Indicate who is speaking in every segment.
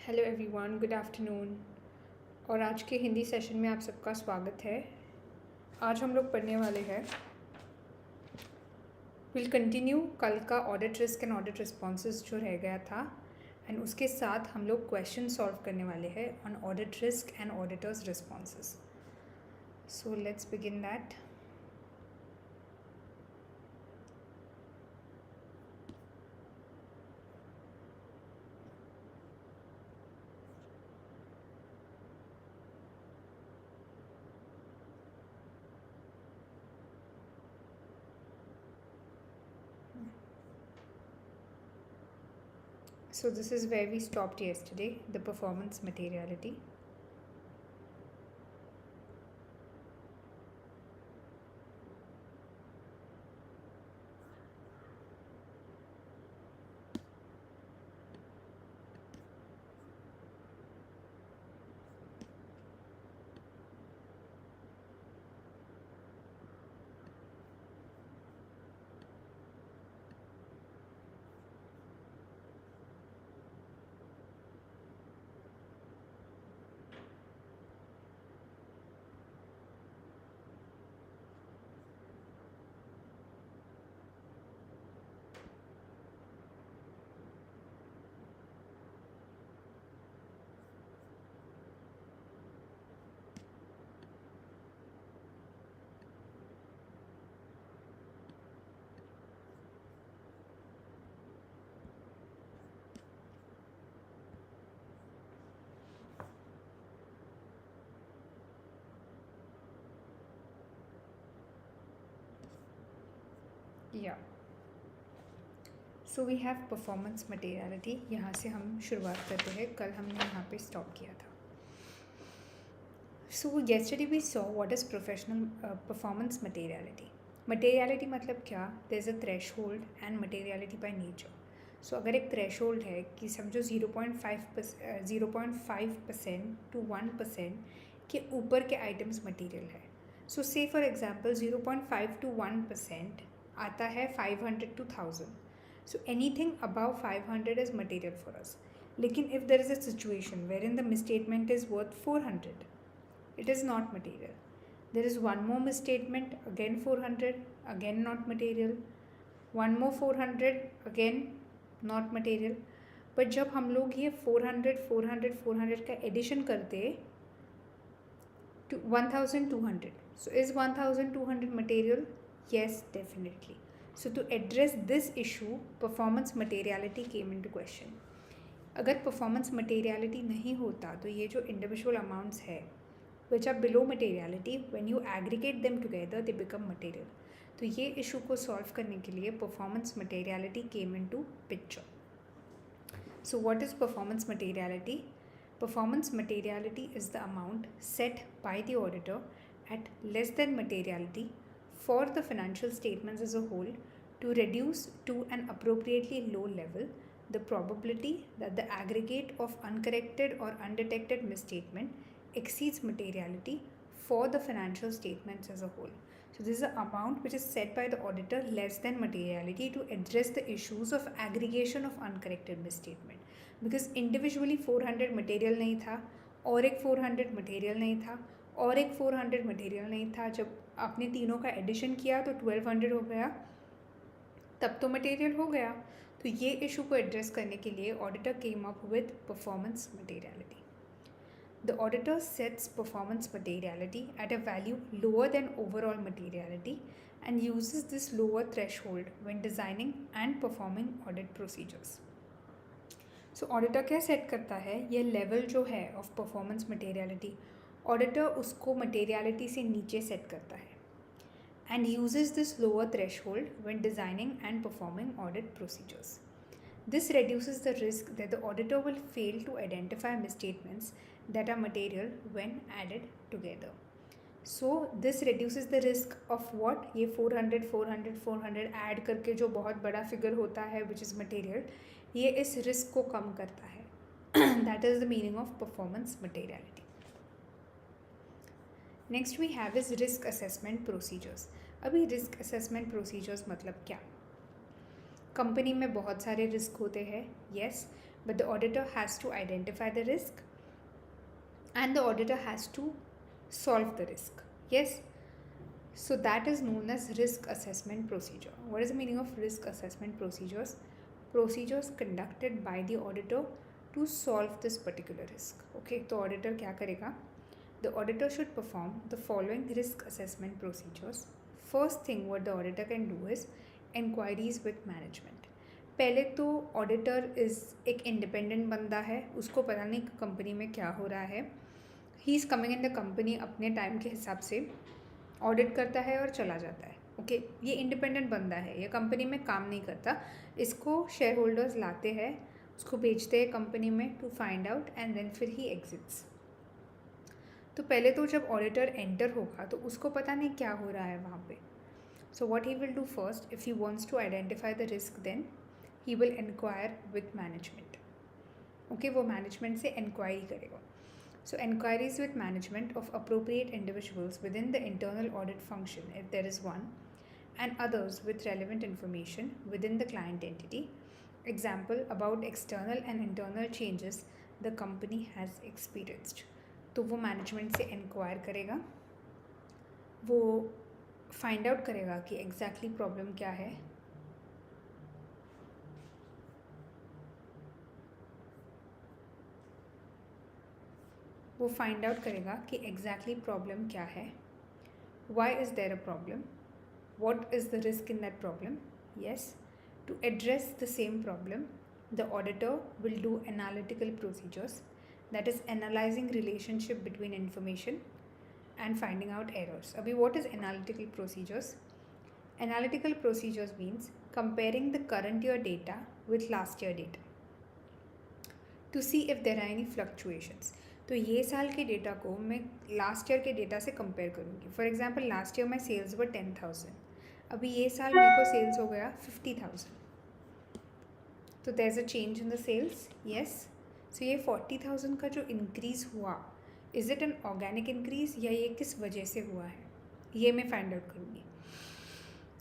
Speaker 1: Hello everyone, good afternoon. और आज के हिंदी सेशन में आप सबका स्वागत है। आज हम लोग पढ़ने वाले हैं, विल कंटिन्यू कल का audit risk and audit responses जो रह गया था, एंड उसके साथ हम लोग क्वेश्चन सॉल्व करने वाले हैं on audit risk and auditors responses. So let's begin that. So this is where we stopped yesterday, the performance materiality. या so we have performance materiality. यहाँ से हम शुरुआत करते हैं, कल हमने यहाँ पे स्टॉप किया था। So yesterday we saw what is professional performance materiality. Materiality मतलब क्या, there is a threshold and materiality by nature. So अगर एक थ्रेशोल्ड है कि समझो 0.5% टू 1% के ऊपर के आइटम्स मटेरियल है। सो से फॉर एग्जांपल 0.5 टू 1% आता है 500 to 1000. So anything above 500 is material for us. लेकिन if there is a situation wherein the misstatement is worth 400, it is not material. There is one more misstatement, again 400, again not material. One more 400, again not material. but जब हम लोग ये 400, 400, 400 का addition करते to 1200, so is 1200 material? Yes, definitely. So to address this issue, performance materiality came into question. अगर performance materiality नहीं होता तो ये जो individual amounts है which are below materiality, when you aggregate them together they become material. तो ये issue को solve करने के लिए performance materiality came into picture. So what is performance materiality? Performance materiality is the amount set by the auditor at less than materiality for the financial statements as a whole to reduce to an appropriately low level the probability that the aggregate of uncorrected or undetected misstatement exceeds materiality for the financial statements as a whole. So this is the amount which is set by the auditor less than materiality to address the issues of aggregation of uncorrected misstatement. Because individually 400 material नहीं था और एक 400 material नहीं था और एक 400 material नहीं था। जब आपने तीनों का एडिशन किया तो 1200 हो गया, तब तो मटेरियल हो गया। तो ये इशू को एड्रेस करने के लिए auditor came up with performance materiality. The auditor sets performance materiality at a value lower than overall materiality and uses this lower threshold when designing and performing audit procedures. So auditor क्या set करता है, ये level जो है of performance materiality, auditor उसको materiality से नीचे set करता है and uses this lower threshold when designing and performing audit procedures. This reduces the risk that the auditor will fail to identify misstatements that are material when added together. So this reduces the risk of what, ये 400, 400, 400 add करके जो बहुत बड़ा figure होता है which is material, ये इस risk को कम करता है. That is the meaning of performance materiality. Next we have is risk assessment procedures. अभी रिस्क असेसमेंट प्रोसीजर्स मतलब क्या? कंपनी में बहुत सारे रिस्क होते हैं, yes, but the auditor has to identify the risk and the auditor has to solve the risk. Yes? So that is known as risk assessment procedure. What is the meaning of risk assessment procedures? Procedures conducted by the auditor to solve this particular risk. Okay, तो auditor क्या करेगा? The auditor should perform the following risk assessment procedures. First thing what the auditor can do is inquiries with management. पहले तो auditor एक independent बंदा है, उसको पता नहीं कंपनी में क्या हो रहा है. He is coming in the company, अपने टाइम के हिसाब से ऑडिट करता है और चला जाता है. ओके, ये इंडिपेंडेंट बंदा है, ये कंपनी में काम नहीं करता. इसको शेयर होल्डर्स लाते हैं, उसको भेजते हैं कंपनी में to find out and then फिर ही एग्जिट्स. तो पहले तो जब ऑडिटर एंटर होगा तो उसको पता नहीं क्या हो रहा है वहाँ पे. So what he will do first, if he wants to identify the risk, then he will inquire with management. Okay, वो मैनेजमेंट से इंक्वायरी करेगा. So inquiries with management of appropriate individuals within the internal audit function, if there is one, and others with relevant information within the client entity. Example, about external and internal changes the company has experienced. तो वो management से inquire करेगा, वो find out करेगा कि exactly problem क्या है. वो फाइंड आउट करेगा कि एग्जैक्टली प्रॉब्लम क्या है, why is there a problem, what is the risk in that problem. Yes, to address the same problem the auditor will do analytical procedures, that is analysing relationship between information and finding out errors. अभी what is analytical procedures? Analytical procedures means comparing the current year data with last year data to see if there are any fluctuations. तो ये साल के data को मैं last year के data से compare करूँगी. For example, last year my sales were 10,000, अभी ये साल मेरे को सेल्स हो गया 50,000. तो there is a change in the sales. Yes, so ये 40,000 का जो इंक्रीज़ हुआ, is it an organic increase या ये किस वजह से हुआ है, ये मैं फाइंड आउट करूँगी.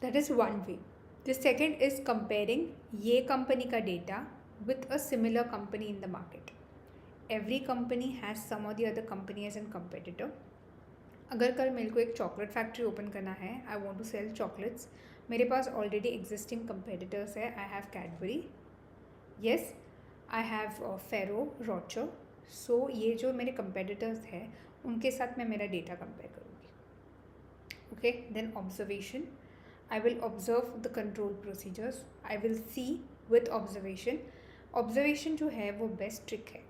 Speaker 1: That is one way. The second is comparing ये कंपनी का data with a similar company in the market. Every company has some और the other company as an competitor. अगर कल मेरे को एक चॉकलेट फैक्ट्री ओपन करना है, I want to sell chocolates, मेरे पास ऑलरेडी एग्जिस्टिंग कंपेटिटर्स है. I have Cadbury, yes, I have Ferrero, Rocher. So ये जो मेरे कंपेटिटर्स हैं उनके साथ मैं मेरा डेटा कंपेयर करूँगी. Okay, then observation. I will observe the control procedures. I will see with observation. Observation जो है वो बेस्ट ट्रिक है,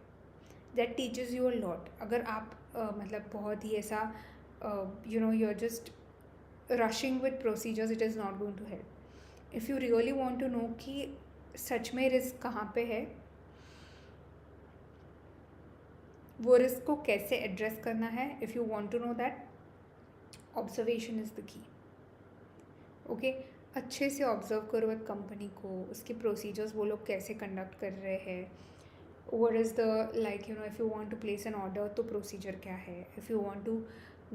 Speaker 1: that teaches you a lot. अगर आप मतलब बहुत ही ऐसा you are just rushing with procedures, it is not going to help. If you really want to know कि सच में रिस्क कहाँ पे है, वो रिस्क को कैसे एड्रेस करना है, if you want to know that, observation is the key. Okay, अच्छे से ऑब्जर्व करो एक कंपनी को, उसके प्रोसीजर्स वो लोग कैसे कंडक्ट कर रहे हैं. What is the, like, if you want to place an order तो प्रोसीजर क्या है, if you want to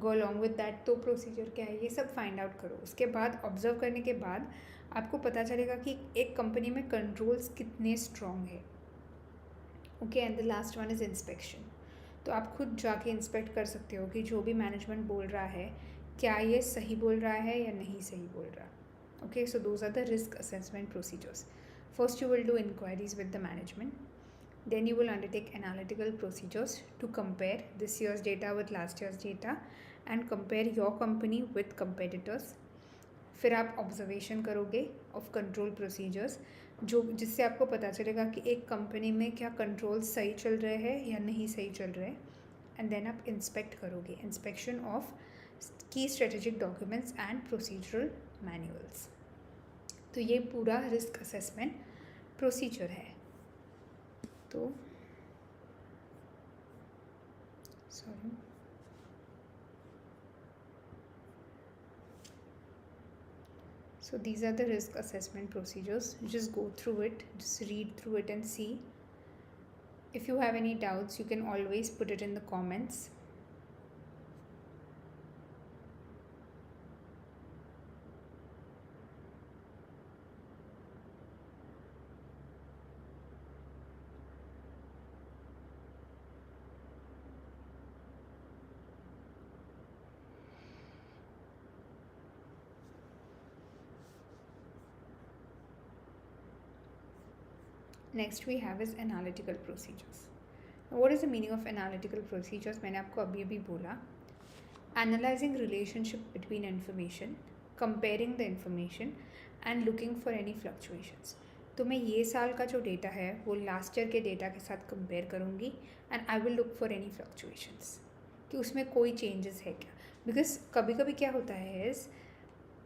Speaker 1: go along with that तो प्रोसीजर क्या है, ये सब फाइंड आउट करो. उसके बाद ऑब्जर्व करने के बाद आपको पता चलेगा कि एक कंपनी में कंट्रोल्स कितने स्ट्रॉन्ग है. Okay, and the last one is inspection. तो आप खुद जाके इंस्पेक्ट कर सकते हो कि जो भी मैनेजमेंट बोल रहा है क्या ये सही बोल रहा है या नहीं सही बोल रहा. Okay, so those are the risk assessment procedures. First you will do inquiries with the management. Then you will undertake analytical procedures to compare this year's data with last year's data and compare your company with competitors. फिर आप observation करोगे of control procedures, जो जिससे आपको पता चलेगा कि एक कंपनी में क्या कंट्रोल सही चल रहे हैं या नहीं सही चल रहे हैं. एंड देन आप इंस्पेक्ट करोगे, इंस्पेक्शन ऑफ की strategic documents and procedural manuals. तो ये पूरा रिस्क असेसमेंट प्रोसीजर है. तो sorry, so these are the risk assessment procedures. Just go through it, just read through it and see. If you have any doubts, you can always put it in the comments. Next we have is analytical procedures. What is the meaning of analytical procedures? मैंने आपको अभी अभी बोला, analysing relationship between information, comparing the information and looking for any fluctuations. तो मैं ये साल का जो डेटा है वो लास्ट ईयर के डेटा के साथ कंपेयर करूँगी and I will look for any fluctuations कि उसमें कोई चेंजेस है क्या. बिकॉज कभी कभी क्या होता है इस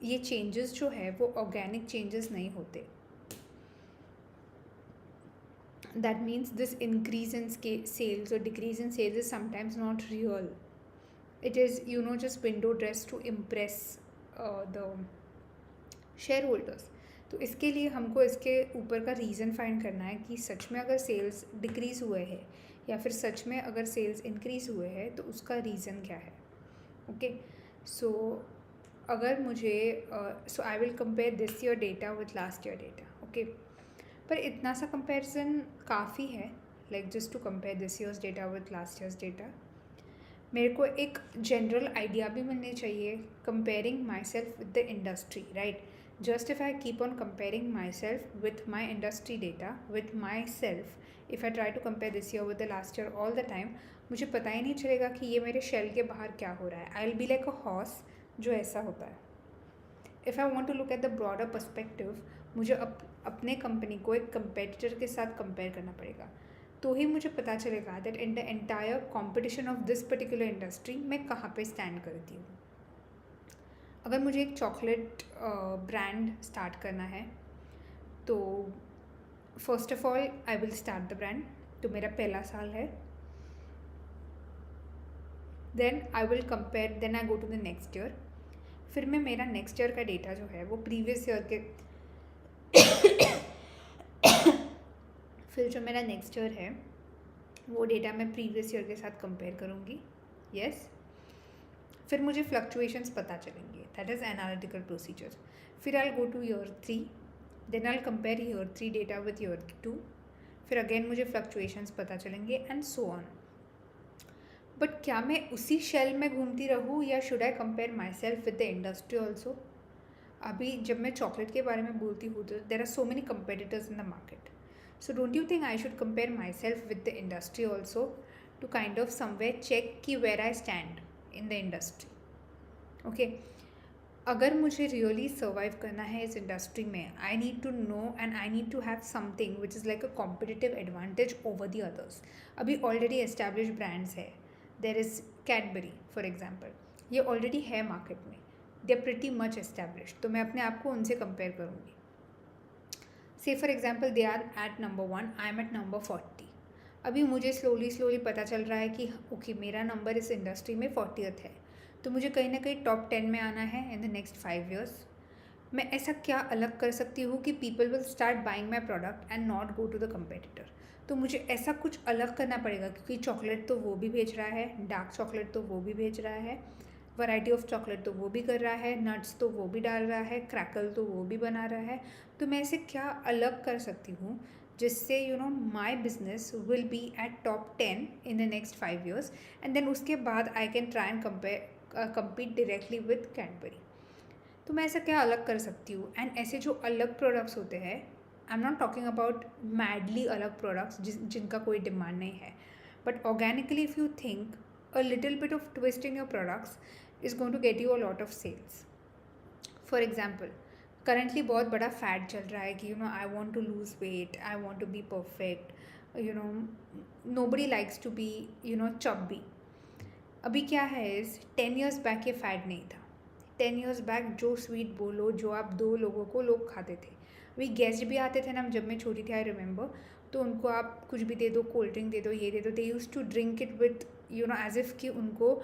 Speaker 1: ये चेंजेस जो है वो ऑर्गेनिक चेंजेस नहीं होते. That means this increase in sales और decrease in sales is sometimes not real. It is just window dress to impress the shareholders. तो इसके लिए हमको इसके ऊपर का रीज़न फाइंड करना है कि सच में अगर सेल्स डिक्रीज़ हुए हैं या फिर सच में अगर सेल्स इंक्रीज़ हुए हैं तो उसका रीज़न क्या है. ओके, सो अगर मुझे so I will compare this year data with last year data. Okay, पर इतना सा कंपेरिजन काफ़ी है, like just to compare this years data with last years data. मेरे को एक जनरल आइडिया भी मिलनी चाहिए comparing myself with the industry, right. Just if I keep on comparing myself with my industry data with myself, if I try to compare this year with the last year all the time, मुझे पता ही नहीं चलेगा कि ये मेरे shell के बाहर क्या हो रहा है. I will be like a horse जो ऐसा होता है. If I want to look at the broader perspective, मुझे अपने कंपनी को एक कंपेटिटर के साथ कंपेयर करना पड़ेगा. तो ही मुझे पता चलेगा that in the entire competition of this particular industry मैं कहाँ पे स्टैंड करती हूँ. अगर मुझे एक चॉकलेट ब्रांड स्टार्ट करना है तो first of all I will start the brand. तो मेरा पहला साल है. Then I will compare, then I go to the next year. फिर मैं मेरा नेक्स्ट ईयर का डेटा जो है वो प्रीवियस ईयर के फिर जो मेरा नेक्स्ट ईयर है वो डेटा मैं प्रीवियस ईयर के साथ कंपेयर करूँगी. यस, फिर मुझे फ्लक्चुएशंस पता चलेंगे. That is analytical procedure. फिर I go to year 3, then I compare year 3 data with year 2. फिर अगेन मुझे फ्लक्चुएशंस पता चलेंगे एंड सो ऑन. बट क्या मैं उसी शेल में घूमती रहूँ या should I compare my self with the industry also? अभी जब मैं चॉकलेट के बारे में बोलती हूँ तो there are so many competitors in the market. So don't you think I should compare myself with the industry also to kind of somewhere check कि where I stand in the industry? Okay, अगर मुझे really survive करना है इस industry में, I need to know and I need to have something which is like a competitive advantage over the others. अभी already established brands है. There is Cadbury for example. ये already है market में. They are pretty much established. तो मैं अपने आप को उनसे compare करूँगी. Say for example they are at number 1, I am at number 40. अभी मुझे स्लोली पता चल रहा है कि ओके मेरा नंबर इस इंडस्ट्री में 40th है. तो मुझे कहीं ना कहीं टॉप 10 में आना है इन द नेक्स्ट 5 years. मैं ऐसा क्या अलग कर सकती हूँ कि people will start buying my product and not go to the competitor. तो मुझे ऐसा कुछ अलग करना पड़ेगा क्योंकि चॉकलेट तो वो भी भेज रहा है, डार्क चॉकलेट तो वो भी भेज रहा है, वैरायटी ऑफ चॉकलेट तो वो भी कर रहा है, नट्स तो वो भी डाल रहा है, क्रैकल तो वो भी बना रहा है. तो मैं ऐसे क्या अलग कर सकती हूँ जिससे my business will be at top 10 in the next 5 years and then उसके बाद I can try and compete directly with Cadbury. तो मैं ऐसा क्या अलग कर सकती हूँ. एंड ऐसे जो अलग प्रोडक्ट्स होते हैं, I am not talking about madly अलग प्रोडक्ट्स जिनका कोई डिमांड नहीं है, but organically if you think a little bit of twist in your products is going to get you a lot of sales. For example, currently बहुत बड़ा fed चल रहा है कि I want to lose weight, I want to be perfect, nobody likes to be chubby. अभी क्या है इस 10 years बैक ये फैड नहीं था. 10 years बैक जो स्वीट बोलो जो आप 2 लोगों को लोग खाते थे. अभी गेस्ट भी आते थे ना जब मैं छोटी थी, आई रिमेंबर, तो उनको आप कुछ भी दे दो, कोल्ड ड्रिंक दे दो, ये दे दो, they use to drink it with as if कि उनको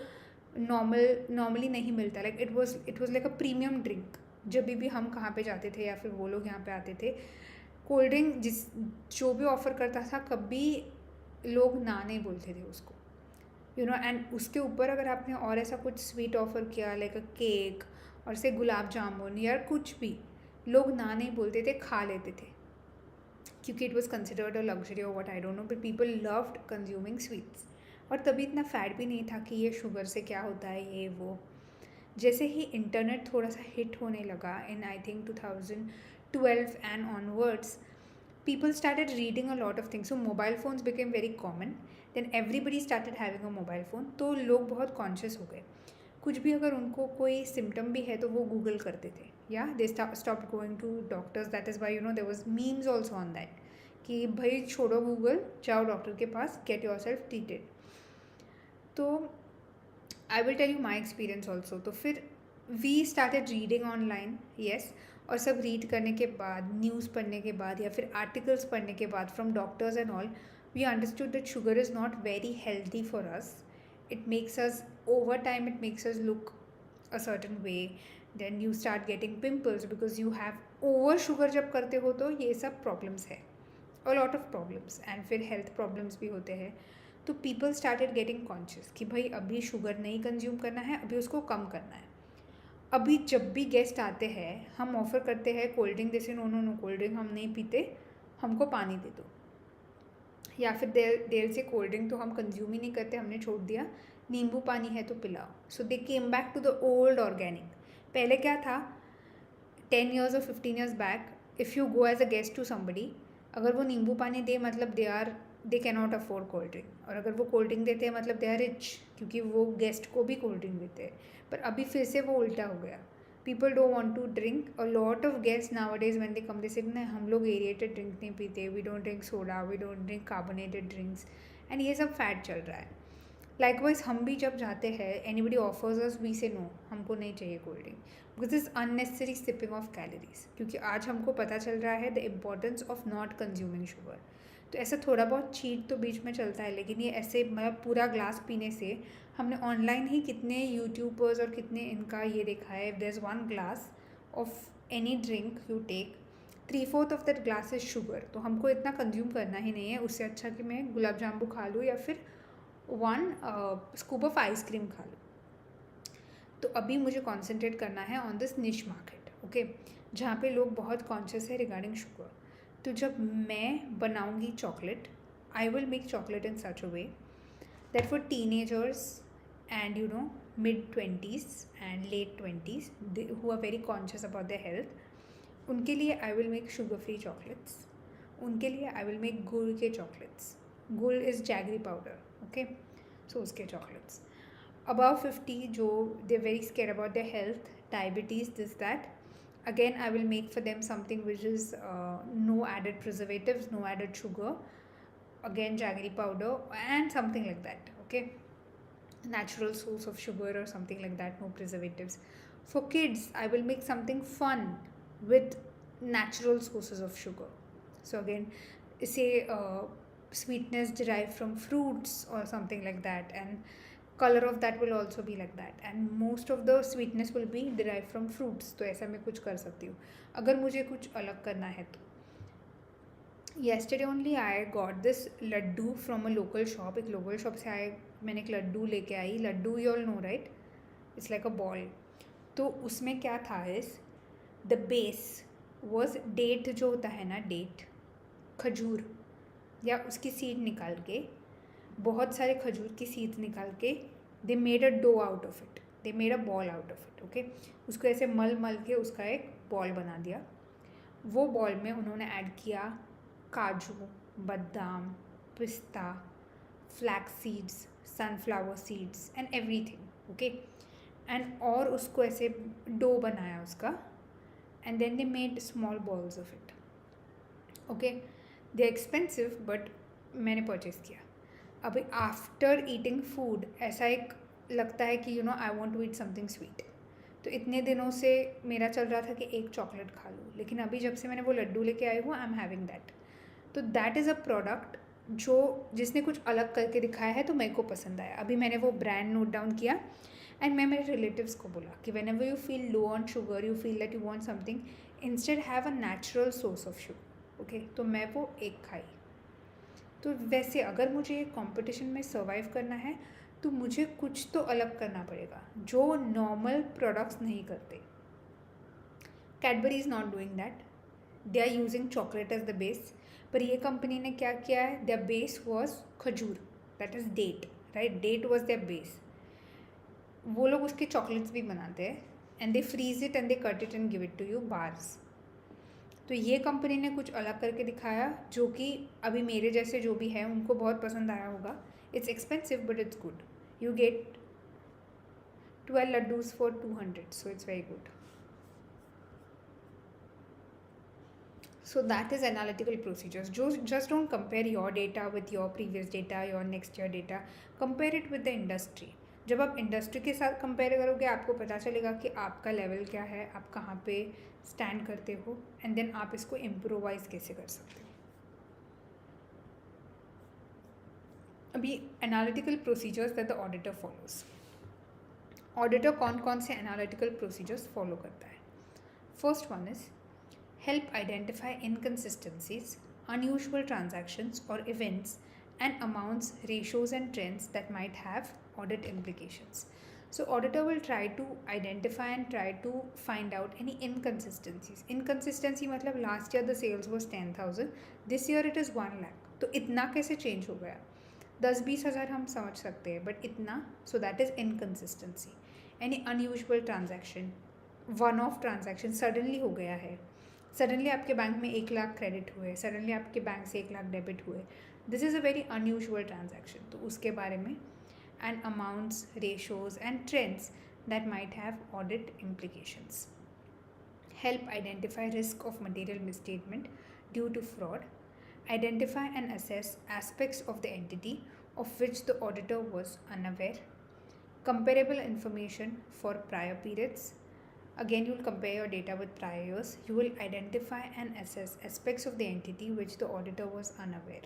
Speaker 1: नॉर्मली नहीं मिलता. Like it was like a premium drink. जब भी हम कहाँ पे जाते थे या फिर वो लोग यहाँ पे आते थे, कोल्ड ड्रिंक जो भी ऑफ़र करता था कभी लोग ना नहीं बोलते थे उसको, एंड उसके ऊपर अगर आपने और ऐसा कुछ स्वीट ऑफ़र किया लाइक अ केक और से गुलाब जामुन या कुछ भी, लोग ना नहीं बोलते थे, खा लेते थे क्योंकि it was considered a luxury और what I don't know, but people loved consuming sweets. और तभी इतना फैट भी नहीं था कि ये शुगर से क्या होता है ये वो. जैसे ही इंटरनेट थोड़ा सा हिट होने लगा in I think 2012 and onwards, people started reading a lot of things. So mobile phones became very common. Then everybody started having a mobile phone. तो लोग बहुत conscious हो गए. कुछ भी अगर उनको कोई सिम्टम भी है तो वो गूगल करते थे. या दे stopped going to doctors. That is why there was memes also on that. कि भाई छोड़ो गूगल, जाओ डॉक्टर के पास, get yourself treated. तो I will tell you my experience also. तो फिर we started reading online, yes. और सब रीड करने के बाद, न्यूज़ पढ़ने के बाद या फिर आर्टिकल्स पढ़ने के बाद from doctors and all, we understood that sugar is not very healthy for us. It makes us over time, it makes us look a certain way. Then you start getting pimples because you have over sugar. जब करते हो तो ये सब problems है, a lot of problems. And फिर health problems भी होते हैं. तो पीपल स्टार्टेड गेटिंग कॉन्शियस कि भाई अभी शुगर नहीं कंज्यूम करना है, अभी उसको कम करना है. अभी जब भी गेस्ट आते हैं हम ऑफ़र करते हैं कोल्ड ड्रिंक. जैसे no no no, cold drink हम नहीं पीते, हमको पानी दे दो. या फिर देर से कोल्ड ड्रिंक तो हम कंज्यूम ही नहीं करते, हमने छोड़ दिया, नींबू पानी है तो पिलाओ. So they came back to the old organic. पहले क्या था, 10 years और 15 years back, if you go as a guest to somebody, अगर वो नींबू पानी दे मतलब they can not afford cold drink. और अगर वो कोल्ड ड्रिंक देते हैं मतलब दे आर रिच, क्योंकि वो गेस्ट को भी कोल्ड ड्रिंक देते हैं. पर अभी फिर से वो उल्टा हो गया. People don't want to drink. A lot of guest nowadays when they come they say नहीं, हम लोग एरिएटेड ड्रिंक नहीं पीते, we don't drink soda, we don't drink carbonated drinks. And ये सब फैट चल रहा है. लाइकवाइज हम भी जब जाते हैं, एनीबडी ऑफर्स अस, वी से नो, हमको नहीं चाहिए cold drink because this unnecessary sipping of calories. क्योंकि आज हमको पता चल रहा है the importance of not consuming sugar. तो ऐसा थोड़ा बहुत चीट तो बीच में चलता है, लेकिन ये ऐसे मतलब पूरा ग्लास पीने से, हमने ऑनलाइन ही कितने यूट्यूबर्स और कितने इनका ये देखा है. If there is 1 glass of any drink you take, 3/4 of that glass is sugar. तो हमको इतना कंज्यूम करना ही नहीं है. उससे अच्छा कि मैं गुलाब जामुन खा लूँ या फिर 1 स्कूप ऑफ आइसक्रीम खा लूँ. तो अभी मुझे कॉन्सेंट्रेट करना है ऑन दिस निश मार्केट, ओके, जहाँ पे लोग बहुत कॉन्शियस है रिगार्डिंग शुगर. तो जब मैं बनाऊँगी chocolate, I will make chocolate in such a way that for teenagers and mid-20s and late 20s who are very conscious about their health, उनके लिए I will make sugar free chocolates. उनके लिए I will make गुड़ के chocolates. गुड़ is jaggery powder, okay. सो उसके chocolates. above 50 जो they're very scared about their health, diabetes, this that, again I will make for them something which is no added preservatives, no added sugar, again jaggery powder and something like that, okay, natural source of sugar or something like that, no preservatives. For kids I will make something fun with natural sources of sugar. So again, say sweetness derived from fruits or something like that, and color of that will also be like that, and most of the sweetness will be derived from fruits. तो ऐसा मैं कुछ कर सकती हूँ अगर मुझे कुछ अलग करना है तो. yesterday only I got this Laddu from a local shop. एक local shop से मैंने एक लड्डू लेके आई. Laddu you all know right, it's like a ball. तो उसमें क्या था is the base was date, जो होता है ना डेट, खजूर, या उसकी सीड निकाल के, बहुत सारे खजूर की सीड्स निकाल के they made a dough out of it, they made a ball out of it, okay. उसको ऐसे मल मल के उसका एक बॉल बना दिया. वो बॉल में उन्होंने ऐड किया kaju, badam, pista, flax seeds, sunflower seeds and everything, okay. And और उसको ऐसे डो बनाया उसका, and then they made small balls of it, okay. They are expensive but मैंने परचेज़ किया. अभी आफ्टर ईटिंग फूड ऐसा एक लगता है कि I want to eat something sweet. तो इतने दिनों से मेरा चल रहा था कि एक चॉकलेट खा लूँ, लेकिन अभी जब से मैंने वो लड्डू लेके आई हूँ, आई एम हैविंग दैट. तो दैट इज़ अ प्रोडक्ट जिसने कुछ अलग करके दिखाया है तो मेरे को पसंद आया. अभी मैंने वो ब्रांड नोट डाउन किया एंड मैं मेरे रिलेटिव्स को बोला कि when ever you feel low on sugar, you feel that you want something, instead have a natural source of sugar, okay. तो मैं वो एक खाई. तो वैसे अगर मुझे कंपटीशन में सर्वाइव करना है तो मुझे कुछ तो अलग करना पड़ेगा जो नॉर्मल प्रोडक्ट्स नहीं करते. Cadbury is not doing that, they are using chocolate as the base. पर ये कंपनी ने क्या किया है, their base was khajur, that is date, right. Date was their base. वो लोग उसके चॉकलेट्स भी बनाते हैं and they freeze it and they cut it and give it to you bars. तो ये कंपनी ने कुछ अलग करके दिखाया जो कि अभी मेरे जैसे जो भी है उनको बहुत पसंद आया होगा. It's expensive but it's good. You get 12 laddus for 200, so it's very good. So that is analytical procedures. Just don't compare your data with your previous data, your next year data. Compare it with the industry. जब आप industry के साथ compare करोगे आपको पता चलेगा कि आपका लेवल क्या है, आप कहाँ पे स्टैंड करते हो, एंड देन आप इसको इम्प्रोवाइज कैसे कर सकते हो. अभी analytical procedures that the auditor follows. Auditor कौन कौन से एनालिटिकल प्रोसीजर्स फॉलो करता है. First one is help identify inconsistencies, unusual transactions or events, and amounts, ratios, and trends that might have audit implications. So, auditor will try to identify and try to find out any inconsistencies. Inconsistency मतलब last year the sales was 10,000, this year it is 1 lakh. तो इतना कैसे change हो गया? 10-20 हज़ार हम समझ सकते हैं, but इतना, so that is inconsistency. Any unusual transaction, one off transaction suddenly हो गया है. सडनली आपके बैंक में 1 लाख क्रेडिट हुए, सडनली आपके बैंक से 1 लाख डेबिट हुए. This is a very unusual transaction. तो उसके बारे में and amounts, ratios and trends that might have audit implications. Help identify risk of material misstatement due to fraud. Identify and assess aspects of the entity of which the auditor was unaware. Comparable information for prior periods. Again, you will compare your data with prior years. You will identify and assess aspects of the entity which the auditor was unaware.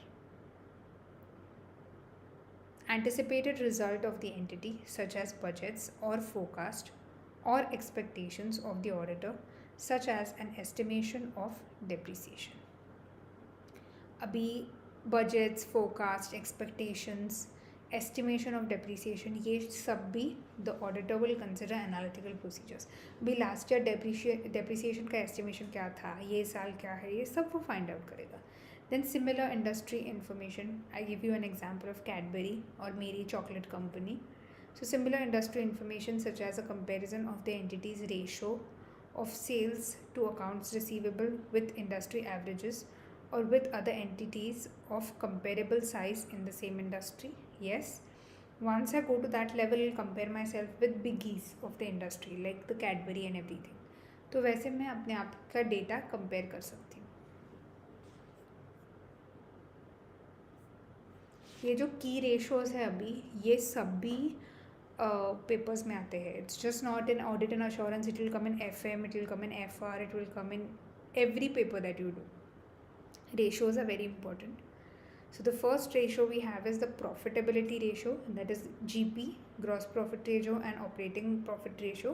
Speaker 1: Anticipated result of the entity such as budgets or forecast or expectations of the auditor such as an estimation of depreciation. अभी budgets, forecast, expectations, estimation of depreciation, ये सब भी the auditor will consider analytical procedures. भी last year depreciation का estimation क्या था, ये साल क्या है, ये सब वो find out करेगा. Then similar industry information, I give you an example of Cadbury और मेरी chocolate company. So similar industry information such as a comparison of the entity's ratio of sales to accounts receivable with industry averages or with other entities of comparable size in the same industry. Yes, once I go to that level, I'll compare myself with biggies of the industry like the Cadbury and everything. तो वैसे मैं अपने आप का data compare कर सकती हूँ. ये जो की रेशोज है अभी, ये सब भी पेपर्स में आते हैं. It's just not in audit and assurance. It will come in FM, it will come in FR, it will come in every paper that you do. Ratios are very important. So the first ratio we have is the profitability ratio, that is GP, gross profit ratio, and operating profit ratio.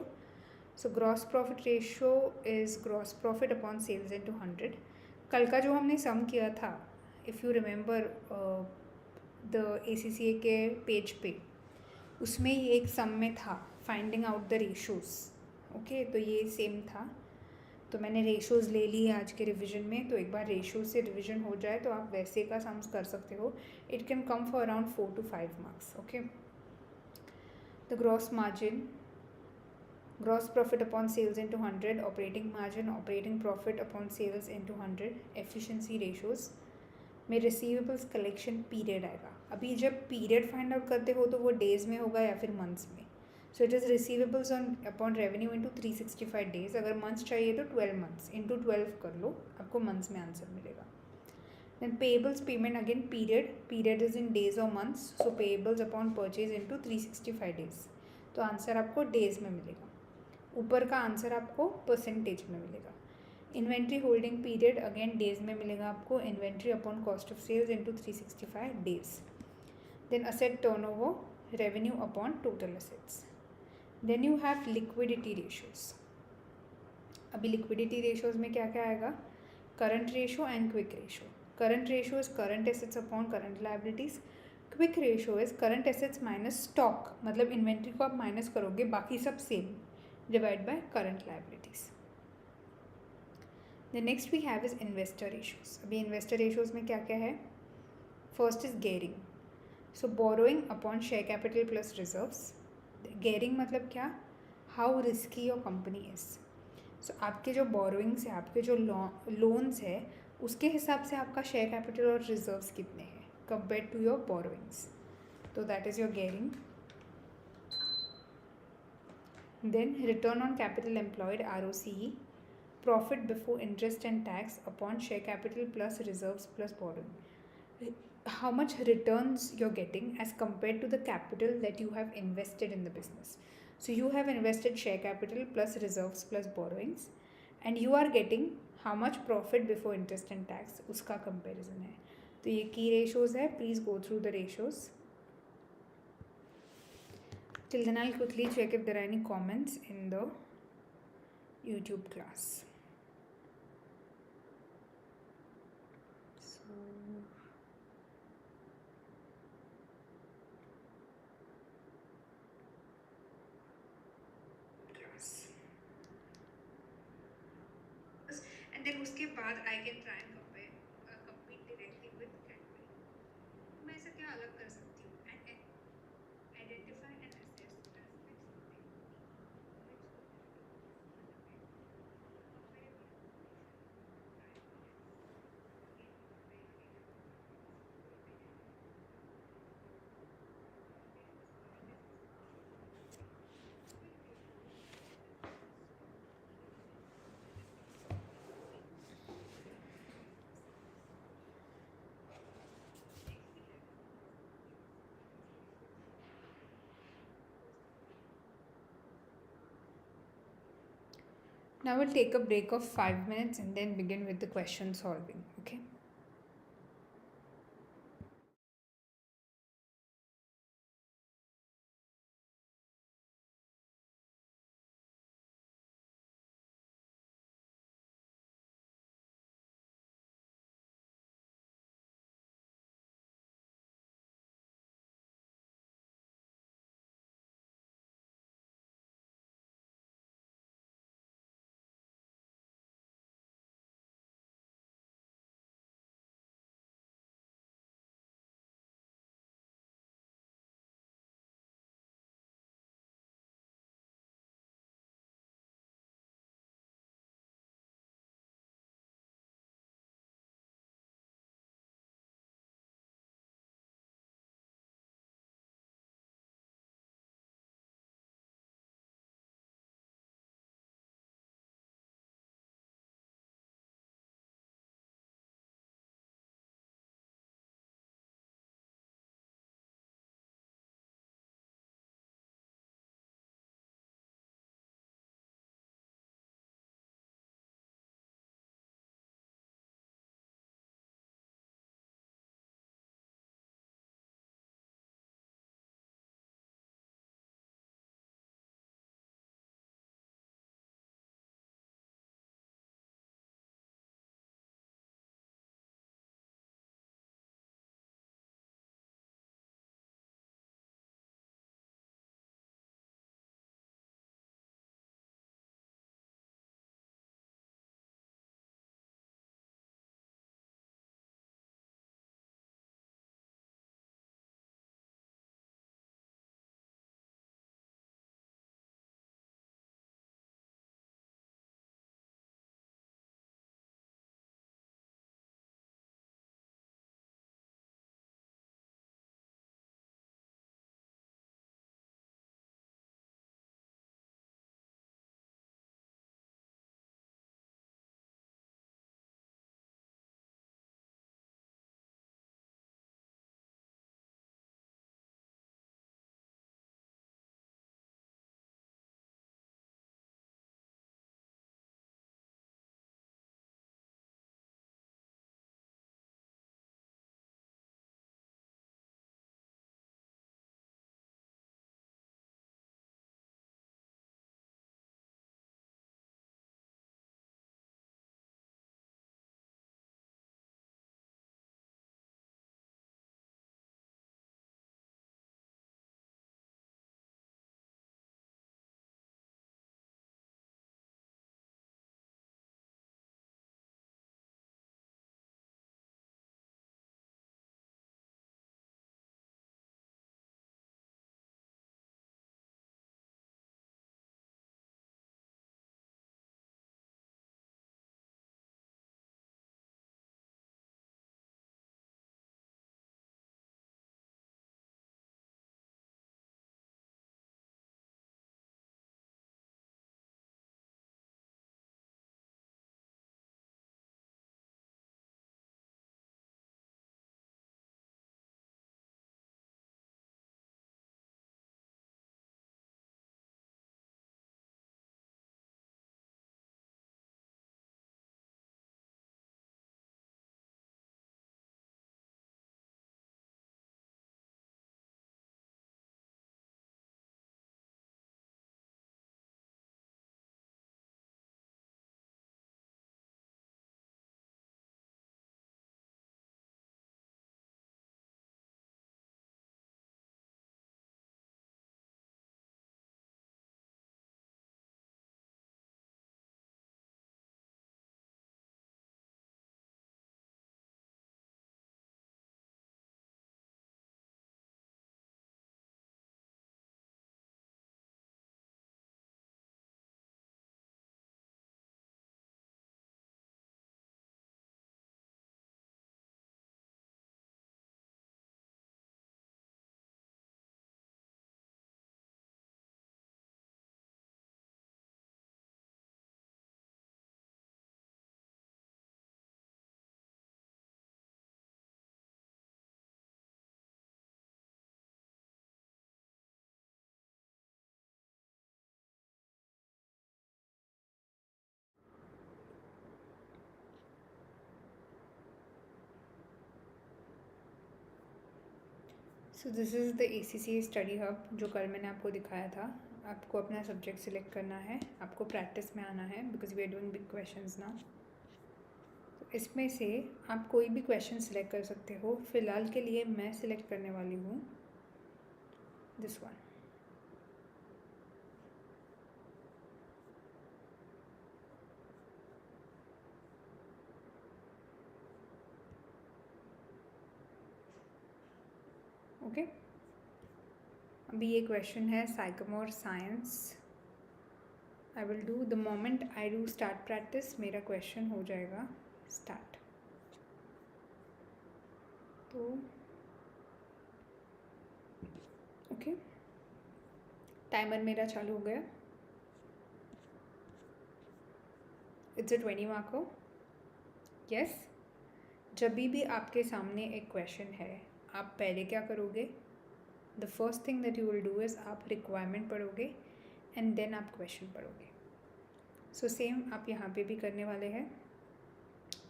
Speaker 1: So gross profit ratio is gross profit upon sales into 100. कल का जो हमने सम किया था, if you remember the ACCA के page पे, उसमें ये एक सम में था finding out the ratios. Okay, तो ये सेम था. तो मैंने रेशोज़ ले ली आज के रिवीजन में. तो एक बार रेशो से रिवीजन हो जाए तो आप वैसे का सम्स कर सकते हो. It can come for around 4 to 5 marks. Okay, the gross margin, gross profit upon sales into 100, operating margin, operating profit upon sales into 100, efficiency ratios में रिसीवेबल्स कलेक्शन पीरियड आएगा. अभी जब पीरियड फाइंड आउट करते हो तो वो days में होगा या फिर मंथ्स में. So it is receivables on upon revenue into 365 days. अगर मंथ्स चाहिए तो 12 months इंटू 12 कर लो, आपको मंथ्स में आंसर मिलेगा. Then payables payment, again period is in days और months. So payables upon purchase into 365 days. तो आंसर आपको डेज में मिलेगा. ऊपर का आंसर आपको परसेंटेज में मिलेगा. Inventory holding period again days में मिलेगा आपको. Inventory upon cost of sales into 365 days. Then asset turnover, revenue upon total assets. Then you have liquidity ratios. अभी लिक्विडिटी रेशियोज में क्या क्या आएगा? Current ratio and quick ratio. Current ratio is current assets upon current liabilities. Quick ratio is current assets minus stock, मतलब inventory को आप minus करोगे, बाकी सब same, divide by current liabilities. The next we have is investor ratios. अभी investor ratios में क्या क्या है? First is gearing. So borrowing upon share capital plus reserves. Gearing मतलब क्या? How risky your company is. So आपके जो borrowings है, आपके जो लोन्स है, उसके हिसाब से आपका शेयर कैपिटल और रिजर्व्स कितने हैं कंपेयर टू योर बोरोइंग्स. तो that is your gearing. Then return on capital employed ROCE, profit before interest and tax upon share capital plus reserves plus borrowing. How much returns you're getting as compared to the capital that you have invested in the business. So you have invested share capital plus reserves plus borrowings, and you are getting how much profit before interest and tax. उसका comparison है. तो ये key ratios है. Please go through the ratios. Till then, I'll quickly check if there are any comments in the YouTube class. So, class. And then उसके बाद I can try and compete directly with Cadbury. मैं ऐसा क्या अलग कर सकती हूँ? And identify and assess aspects of the economy which Now we'll take a break of 5 minutes and then begin with the question solving. Okay. So this is the ACCA study hub जो कल मैंने आपको दिखाया था. आपको अपना subject select करना है, आपको प्रैक्टिस में आना है because we are doing big questions now. तो इसमें से आप कोई भी क्वेश्चन सिलेक्ट कर सकते हो. फ़िलहाल के लिए मैं सिलेक्ट करने वाली हूँ दिस वन. ओके, अभी ये क्वेश्चन है Sycamore Science. I will do the moment I do start practice मेरा क्वेश्चन हो जाएगा स्टार्ट. तो ओके, टाइमर मेरा चालू हो गया. It's a 20 marker. यस, जब भी आपके सामने एक क्वेश्चन है आप पहले क्या करोगे? The first thing that you will do is आप रिक्वायरमेंट पढ़ोगे एंड देन आप क्वेश्चन पढ़ोगे. सो सेम आप यहाँ पे भी करने वाले हैं.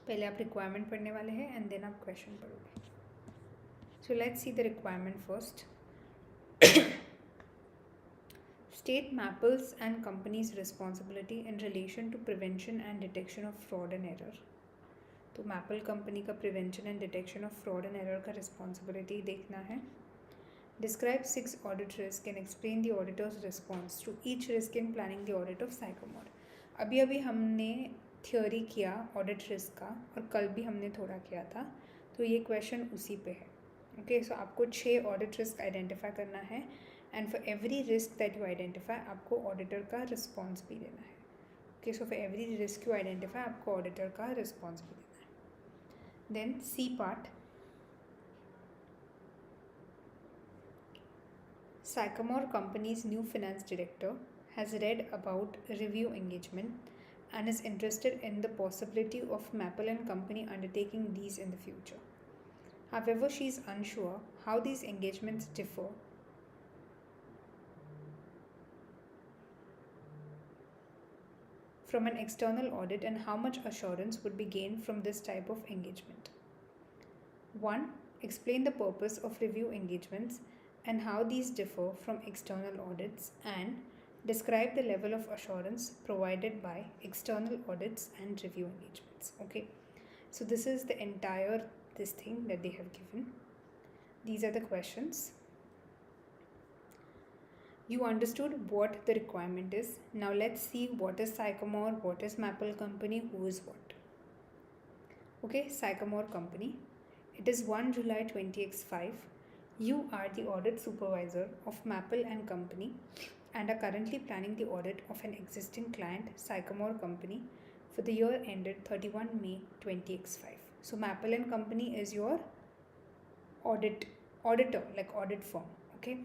Speaker 1: पहले आप रिक्वायरमेंट पढ़ने वाले हैं एंड देन आप क्वेश्चन पढ़ोगे. So let's see the requirement first. State Mapple's and company's responsibility in relation to prevention and detection of fraud and error. तो मैपल कंपनी का prevention and detection of fraud and error का responsibility देखना है. Describe 6 audit risk and explain the auditor's response to each risk in planning the audit of Sycamore. अभी हमने theory किया audit risk का और कल भी हमने थोड़ा किया था, तो ये क्वेश्चन उसी पे है. ओके, सो आपको 6 ऑडिट रिस्क आइडेंटिफाई करना है and for every risk that you identify आपको ऑडिटर का रिस्पॉन्स भी देना है. Okay, so for every risk you identify आपको ऑडिटर का रिस्पॉन्स भी देना है. Then C part. Sycamore Company's new finance director has read about review engagement and is interested in the possibility of Maple and Company undertaking these in the future. However, she is unsure how these engagements differ from an external audit and how much assurance would be gained from this type of engagement. 1. Explain the purpose of review engagements and how these differ from external audits, and describe the level of assurance provided by external audits and review engagements. Okay, so this is the entire this thing that they have given. These are the questions. You understood what the requirement is. Now let's see what is Sycamore, what is Maple Company, who is what. Okay, Sycamore Company. It is 1 July 20x5. You are the audit supervisor of Maple and Company and are currently planning the audit of an existing client, Sycamore Company, for the year ended 31 May 20x5. So Maple and Company is your auditor, like audit firm. Okay.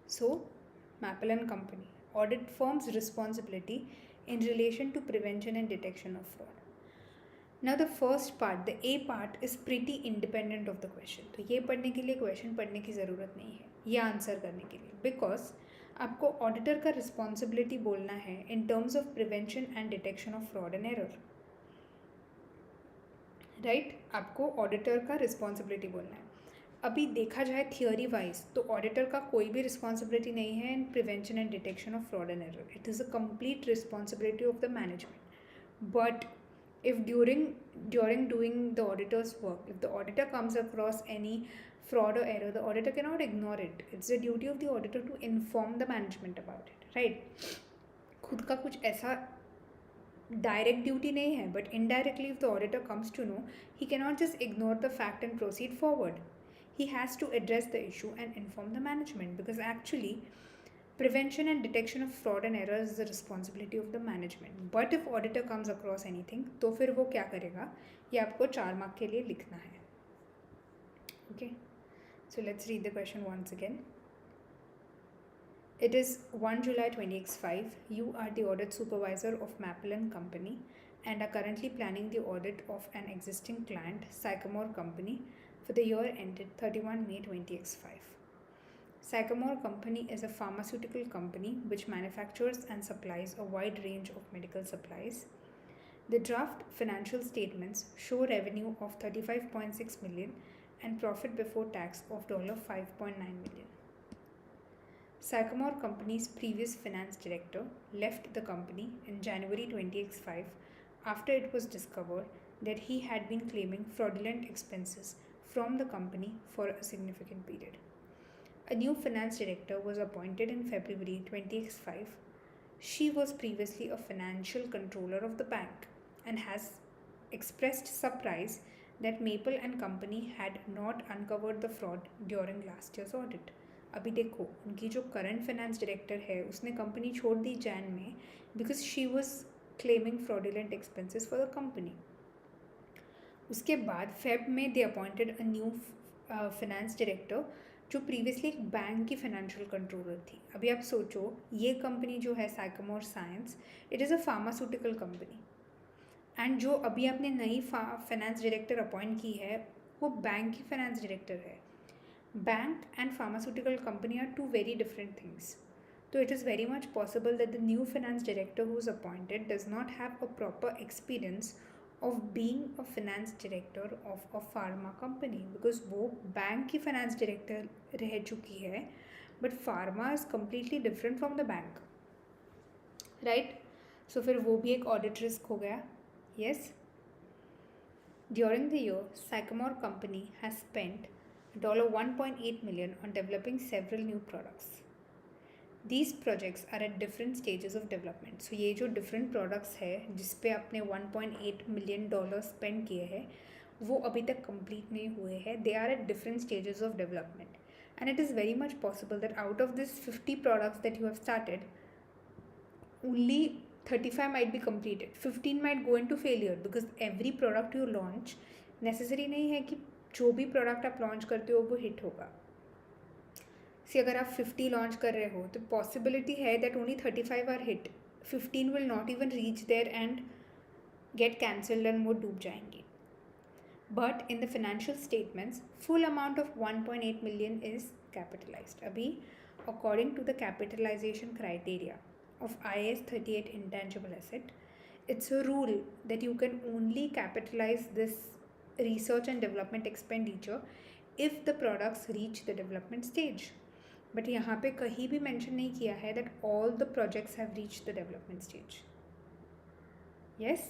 Speaker 1: So Maple and Company, audit firm's responsibility in relation to prevention and detection of fraud. Now the first part, the A part, is pretty independent of the question. तो ये पढ़ने के लिए question पढ़ने की ज़रूरत नहीं है, ये आंसर करने के लिए, बिकॉज आपको ऑडिटर का रिस्पॉन्सिबिलिटी बोलना है in terms of prevention and detection of fraud and error. Right, आपको ऑडिटर का रिस्पॉन्सिबिलिटी बोलना है. अभी देखा जाए थियोरी वाइज तो ऑडिटर का कोई भी रिस्पॉन्सिबिलिटी नहीं है इन prevention and detection of fraud and error. It is a complete responsibility of the management. But if during doing the auditor's work, if the auditor comes across any fraud or error, the auditor cannot ignore it. It's the duty of the auditor to inform the management about it, right? खुद का कुछ ऐसा direct duty नहीं है, but indirectly if the auditor comes to know, he cannot just ignore the fact and proceed forward. He has to address the issue and inform the management, because actually prevention and detection of fraud and errors is the responsibility of the management. But if auditor comes across anything, तो फिर वो क्या करेगा, ये आपको 4 mark के लिए लिखना है. Okay, so let's read the question once again. It is 1 July 20x5. You are the audit supervisor of Maple and Company and are currently planning the audit of an existing client, Sycamore Company, for the year ended 31 May 20x5. Sycamore Company is a pharmaceutical company which manufactures and supplies a wide range of medical supplies. The draft financial statements show revenue of 35.6 million and profit before tax of $5.9 million. Sycamore Company's previous finance director left the company in January 20x5 after it was discovered that he had been claiming fraudulent expenses from the company for a significant period. A new finance director was appointed in February 20x5. She was previously a financial controller of the bank and has expressed surprise that Maple and Company had not uncovered the fraud during last year's audit. अभी देखो उनकी जो current finance director है उसने company छोड़ दी Jan में because she was claiming fraudulent expenses for the company. उसके बाद फेब में they appointed a new finance director जो प्रीवियसली एक बैंक की फाइनेंशियल कंट्रोलर थी. अभी आप सोचो ये कंपनी जो है Sycamore Science, it is a pharmaceutical company and जो अभी आपने नई फाइनेंस डायरेक्टर अपॉइंट की है वो बैंक की फाइनेंस डायरेक्टर है. Bank and pharmaceutical company are two very different things. So it is very much possible that the new finance director who is appointed does not have a proper experience of being a finance director of a pharma company because वो bank की finance director रह चुकी है but pharma is completely different from the bank, right? So फिर वो भी एक audit risk हो गया. Yes. During the year, Sycamore Company has spent $1.8 million on developing several new products. These projects are at different stages of development. So ये जो different products है जिस पे आपने $1.8 million spend किए हैं वो अभी तक complete नहीं हुए हैं. They are at different stages of development. And it is very much possible that out of this 50 products that you have started, only 35 might be completed. 15 might go into failure because every product you launch necessary नहीं है कि जो भी product आप launch करते हो वो hit होगा. सी अगर आप 50 लॉन्च कर रहे हो तो पॉसिबिलिटी है that only 35 are hit, 15 will not even reach there and get cancelled and वो डूब जाएंगे. But in the financial statements full amount of 1.8 million is capitalised. अभी according to the capitalisation criteria of IAS 38 intangible asset, it's a rule that you can only capitalise this research and development expenditure if the products reach the development stage. But यहाँ पे कहीं भी mention नहीं किया है that all the projects have reached the development stage. Yes,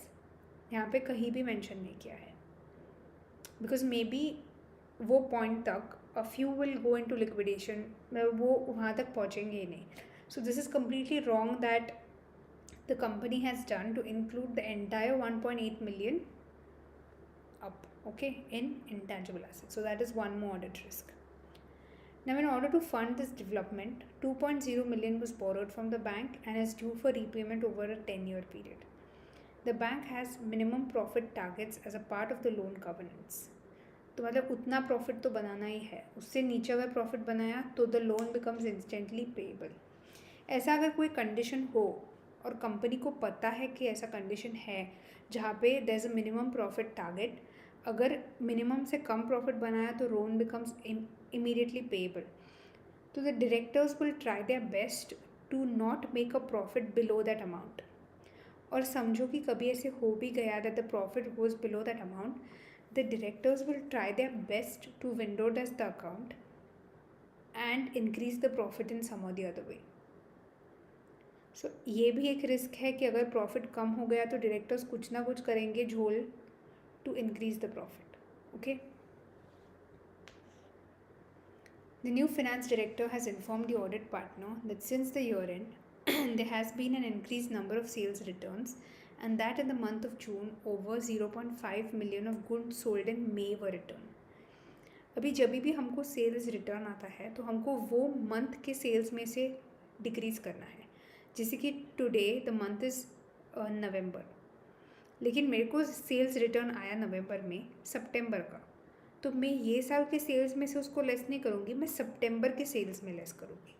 Speaker 1: यहाँ पे कहीं भी mention नहीं किया है because maybe वो point तक a few will go into liquidation, वो वहाँ तक पहुँचेंगे ही नहीं. So this is completely wrong that the company has done to include the entire 1.8 million up, okay, in intangible assets. So that is one more audit risk. Now in order to fund this development, 2.0 million was borrowed from the bank and is due for repayment over a 10-year period. The bank has minimum profit targets as a part of the loan covenants. तो मतलब उतना profit तो बनाना ही है, उससे नीचे अगर profit बनाया तो the loan becomes instantly payable. ऐसा अगर कोई कंडीशन हो और कंपनी को पता है कि ऐसा कंडीशन है जहाँ पे there is a minimum profit target, अगर मिनिमम से कम प्रॉफिट बनाया तो लोन बिकम्स इमीडिएटली पेएबल. तो the directors will try their best to not make a profit below that amount. और समझो कि कभी ऐसे हो भी गया that the profit goes below that amount, the directors will try their best to window टेस्ट the account and increase the profit in some और द अदर वे. सो ये भी एक रिस्क है कि अगर प्रॉफिट कम हो गया तो डायरेक्टर्स कुछ ना कुछ करेंगे झोल to increase the profit. Okay. The new finance director has informed the audit partner that since the year end, there has been an increased number of sales returns and that in the month of June, over 0.5 million of goods sold in May were returned. अभी जब भी हमको sales return आता है तो हमको वो month के सेल्स में से डिक्रीज़ करना है. जैसे कि टुडे द मंथ इज़ नवंबर, लेकिन मेरे को सेल्स रिटर्न आया नवंबर में सितंबर का, तो मैं ये साल के सेल्स में से उसको लेस नहीं करूँगी, मैं सितंबर के सेल्स में लेस करूँगी.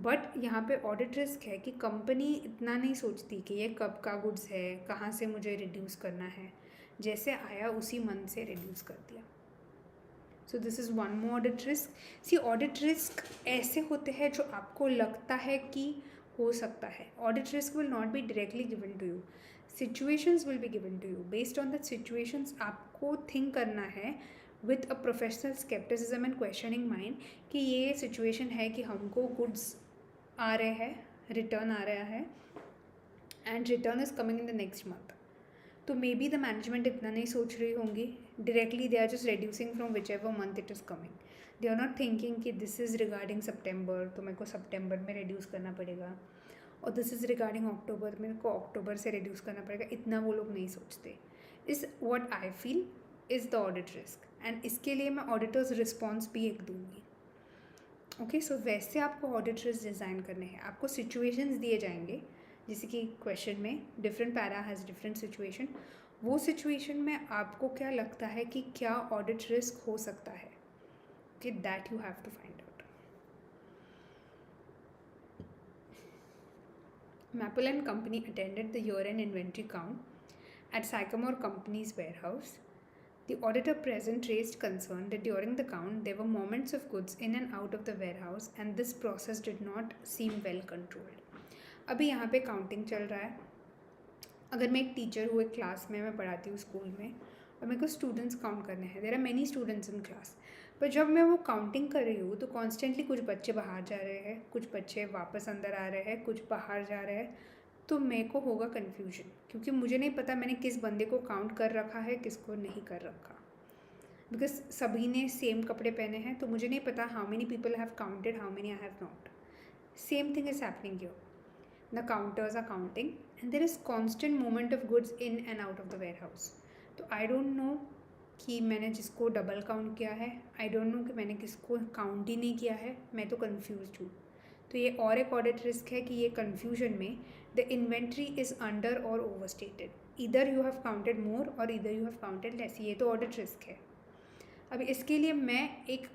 Speaker 1: बट यहाँ पे ऑडिट रिस्क है कि कंपनी इतना नहीं सोचती कि ये कब का गुड्स है, कहाँ से मुझे रिड्यूस करना है, जैसे आया उसी मंथ से रिड्यूस कर दिया. So this is one more audit risk. C audit risk ऐसे होते हैं जो आपको लगता है कि हो सकता है. Audit risk will not be directly given to you, situations will be given to you. Based on the situations आपको थिंक करना है with a professional scepticism and questioning mind कि ये सिचुएशन है कि हमको गुड्स आ रहे हैं, रिटर्न आ रहा है and return is coming in the next month. तो मे बी द मैनेजमेंट इतना नहीं सोच रही होंगी. Directly they are just reducing from whichever month it is coming. They are not thinking कि दिस इज़ रिगार्डिंग सितंबर, तो मेरे को सितंबर में रिड्यूस करना पड़ेगा, और दिस इज़ रिगार्डिंग अक्टूबर, मेरे को अक्टूबर से रिड्यूस करना पड़ेगा. इतना वो लोग नहीं सोचते. Is what I feel is the audit risk. And इसके लिए मैं ऑडिटर्स रिस्पॉन्स भी एक दूंगी. ओके, सो वैसे आपको ऑडिट रिस्क डिज़ाइन करने हैं. आपको सिचुएशंस दिए जाएंगे, जैसे कि क्वेश्चन में different para has different situation. वो सिचुएशन में आपको क्या लगता है कि क्या ऑडिट रिस्क हो सकता है, कि that you have to find out. Maple and Company attended the year-end inventory count at Sycamore Company's warehouse. The auditor present raised concern that during the count there were moments of goods in and out of the warehouse and this process did not seem well controlled. अभी यहाँ पे counting चल रहा है. अगर मैं एक teacher हूँ, एक क्लास में मैं पढ़ाती हूँ स्कूल में, और मेरे को स्टूडेंट्स काउंट करने हैं. There are many students in class. पर जब मैं वो काउंटिंग कर रही हूँ तो कॉन्स्टेंटली कुछ बच्चे बाहर जा रहे हैं, कुछ बच्चे वापस अंदर आ रहे हैं, कुछ बाहर जा रहे हैं. तो मेरे को होगा कन्फ्यूजन, क्योंकि मुझे नहीं पता मैंने किस बंदे को काउंट कर रखा है, किसको नहीं कर रखा. बिकॉज सभी ने सेम कपड़े पहने हैं, तो मुझे नहीं पता how many people have counted, how many I have not. Same thing is happening here. The counters are counting and there is constant movement of goods in and out of the warehouse. तो I don't no कि मैंने जिसको double count किया है, आई don't no कि मैंने किसको count ही नहीं किया है. मैं तो कन्फ्यूज हूँ. तो ये और एक ऑडिट रिस्क है कि ये कन्फ्यूजन में द इन्वेंट्री इज़ अंडर और ओवर स्टेटेड. इधर यू हैव काउंटेड मोर और इधर यू हैव काउंटेड लेस. ये तो ऑडिट रिस्क है. अब इसके लिए मैं एक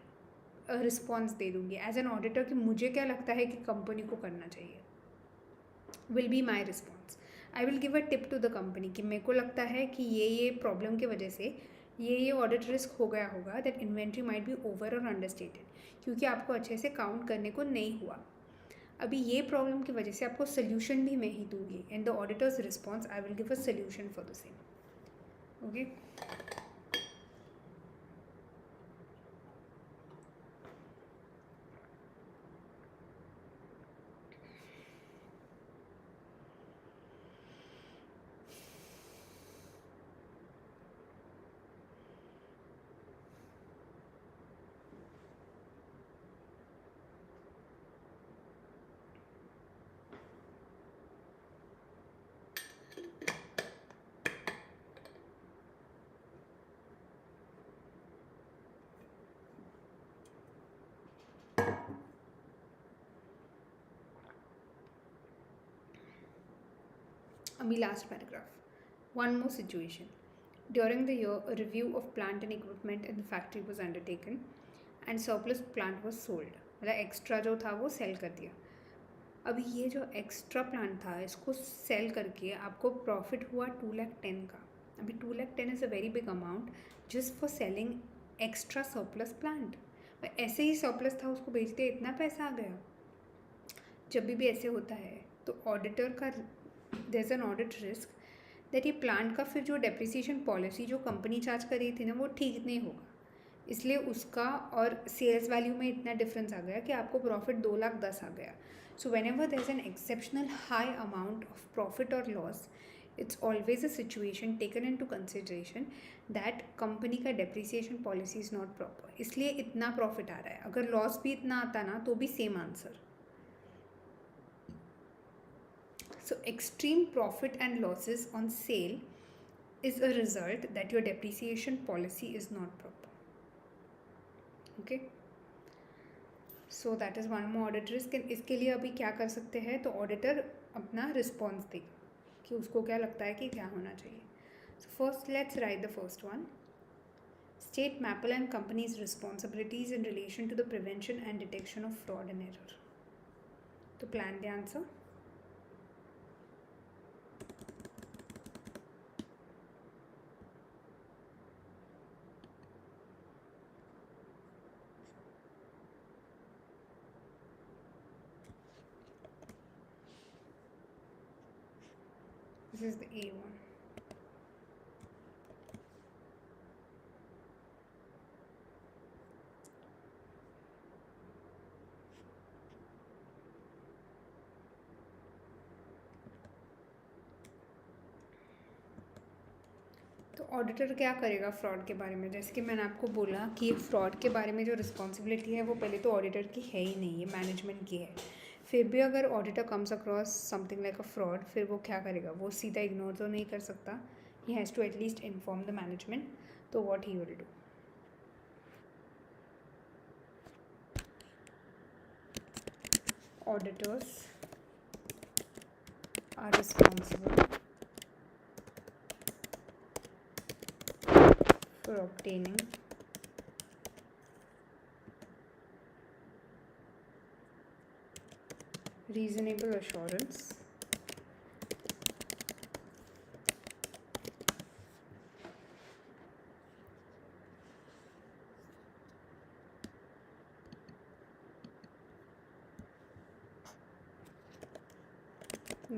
Speaker 1: रिस्पॉन्स दे दूँगी एज एन ऑडिटर कि मुझे क्या लगता है कि कंपनी को करना चाहिए. Will be my response. I will give a tip to the company कि मेरे को लगता है कि ये प्रॉब्लम की वजह से ये ऑडिट रिस्क हो गया होगा, that inventory might be over और अंडरस्टेटेड, क्योंकि आपको अच्छे से काउंट करने को नहीं हुआ. अभी ये प्रॉब्लम की वजह से आपको सोल्यूशन भी मैं ही दूंगी. In the auditors response I will give a solution for the same. Okay, अभी last paragraph. One more situation. During the year, a review of plant and equipment in the factory was undertaken and surplus plant was sold. मतलब extra जो था वो cell कर दिया. अभी ये जो एक्स्ट्रा प्लांट था, इसको सेल करके आपको प्रॉफिट हुआ 210,000 का. अभी 210,000 is a very big amount just for selling extra surplus plant. ऐसे ही सरप्लस था, उसको बेचते इतना पैसा आ गया. जब भी ऐसे होता है तो ऑडिटर का there is an audit risk that ये प्लांट का फिर जो डेप्रिसिएशन पॉलिसी जो कंपनी चार्ज कर रही थी ना, वो ठीक नहीं होगा. इसलिए उसका और सेल्स वैल्यू में इतना डिफरेंस आ गया कि आपको प्रॉफिट 2,10,000 आ गया. So whenever there is an exceptional high amount of profit और loss, it's always a situation taken into consideration that company का depreciation policy is not proper. इसलिए इतना प्रॉफिट आ रहा है. अगर लॉस भी इतना आता ना तो भी same answer. So extreme profit and losses on sale is a result that your depreciation policy is not proper. Okay. So that is one more audit risk. And इसके लिए अभी क्या कर सकते हैं, तो ऑडिटर अपना रिस्पॉन्स देगा कि उसको क्या लगता है कि क्या होना चाहिए. So first let's write the first one. State Maple and Company's responsibilities in relation to the prevention and detection of fraud and error. तो plan the answer. This is the A1. तो ऑडिटर क्या करेगा fraud के बारे में? जैसे कि मैंने आपको बोला कि फ्रॉड के बारे में जो रिस्पॉन्सिबिलिटी है वो पहले तो ऑडिटर की है ही नहीं, ये मैनेजमेंट की है। फिर भी अगर auditor comes across something like a fraud, फिर वो क्या करेगा? वो सीधा इग्नोर तो नहीं कर सकता, he has to at least inform the management. तो what he will do, auditors are responsible for obtaining reasonable assurance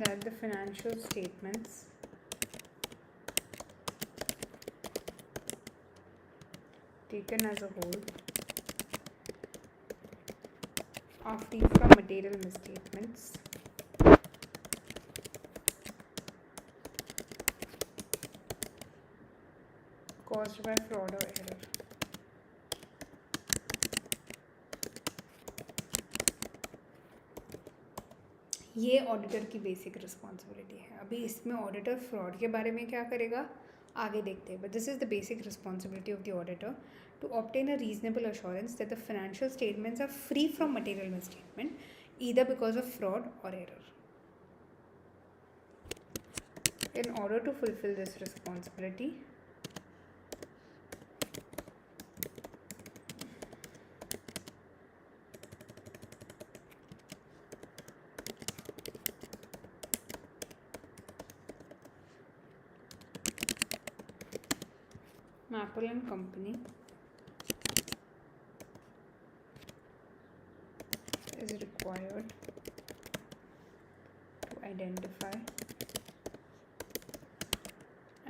Speaker 1: that the financial statements taken as a whole are free from material misstatements caused by fraud or error. ये auditor की basic responsibility है। अभी इसमें auditor fraud के बारे में क्या करेगा आगे देखते हैं, but this is the basic responsibility of the auditor to obtain a reasonable assurance that the financial statements are free from material misstatement either because of fraud और error. In order to fulfill this responsibility, Maple and Company is required to identify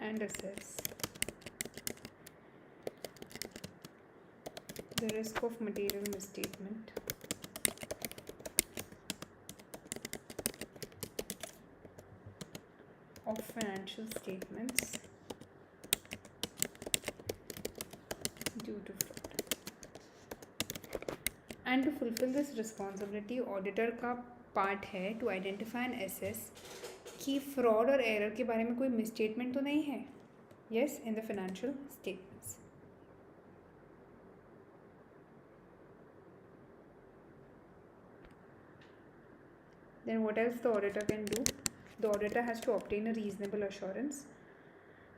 Speaker 1: and assess the risk of material misstatement of financial statements due to fraud. And to fulfill this responsibility, auditor का part है to identify and assess कि fraud और error के बारे में कोई misstatement तो नहीं है, yes, in the financial statements. Then what else the auditor can do? The auditor has to obtain a reasonable assurance.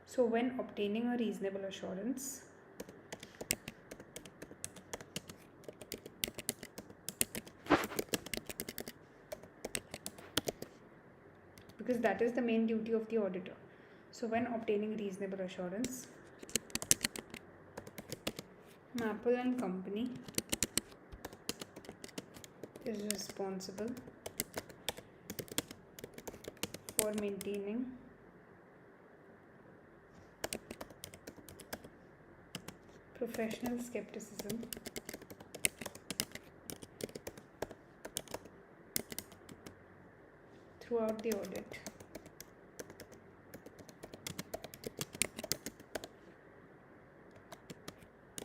Speaker 1: So when obtaining a reasonable assurance, because that is the main duty of the auditor. So when obtaining reasonable assurance, Maple and Company is responsible for maintaining professional skepticism throughout the audit,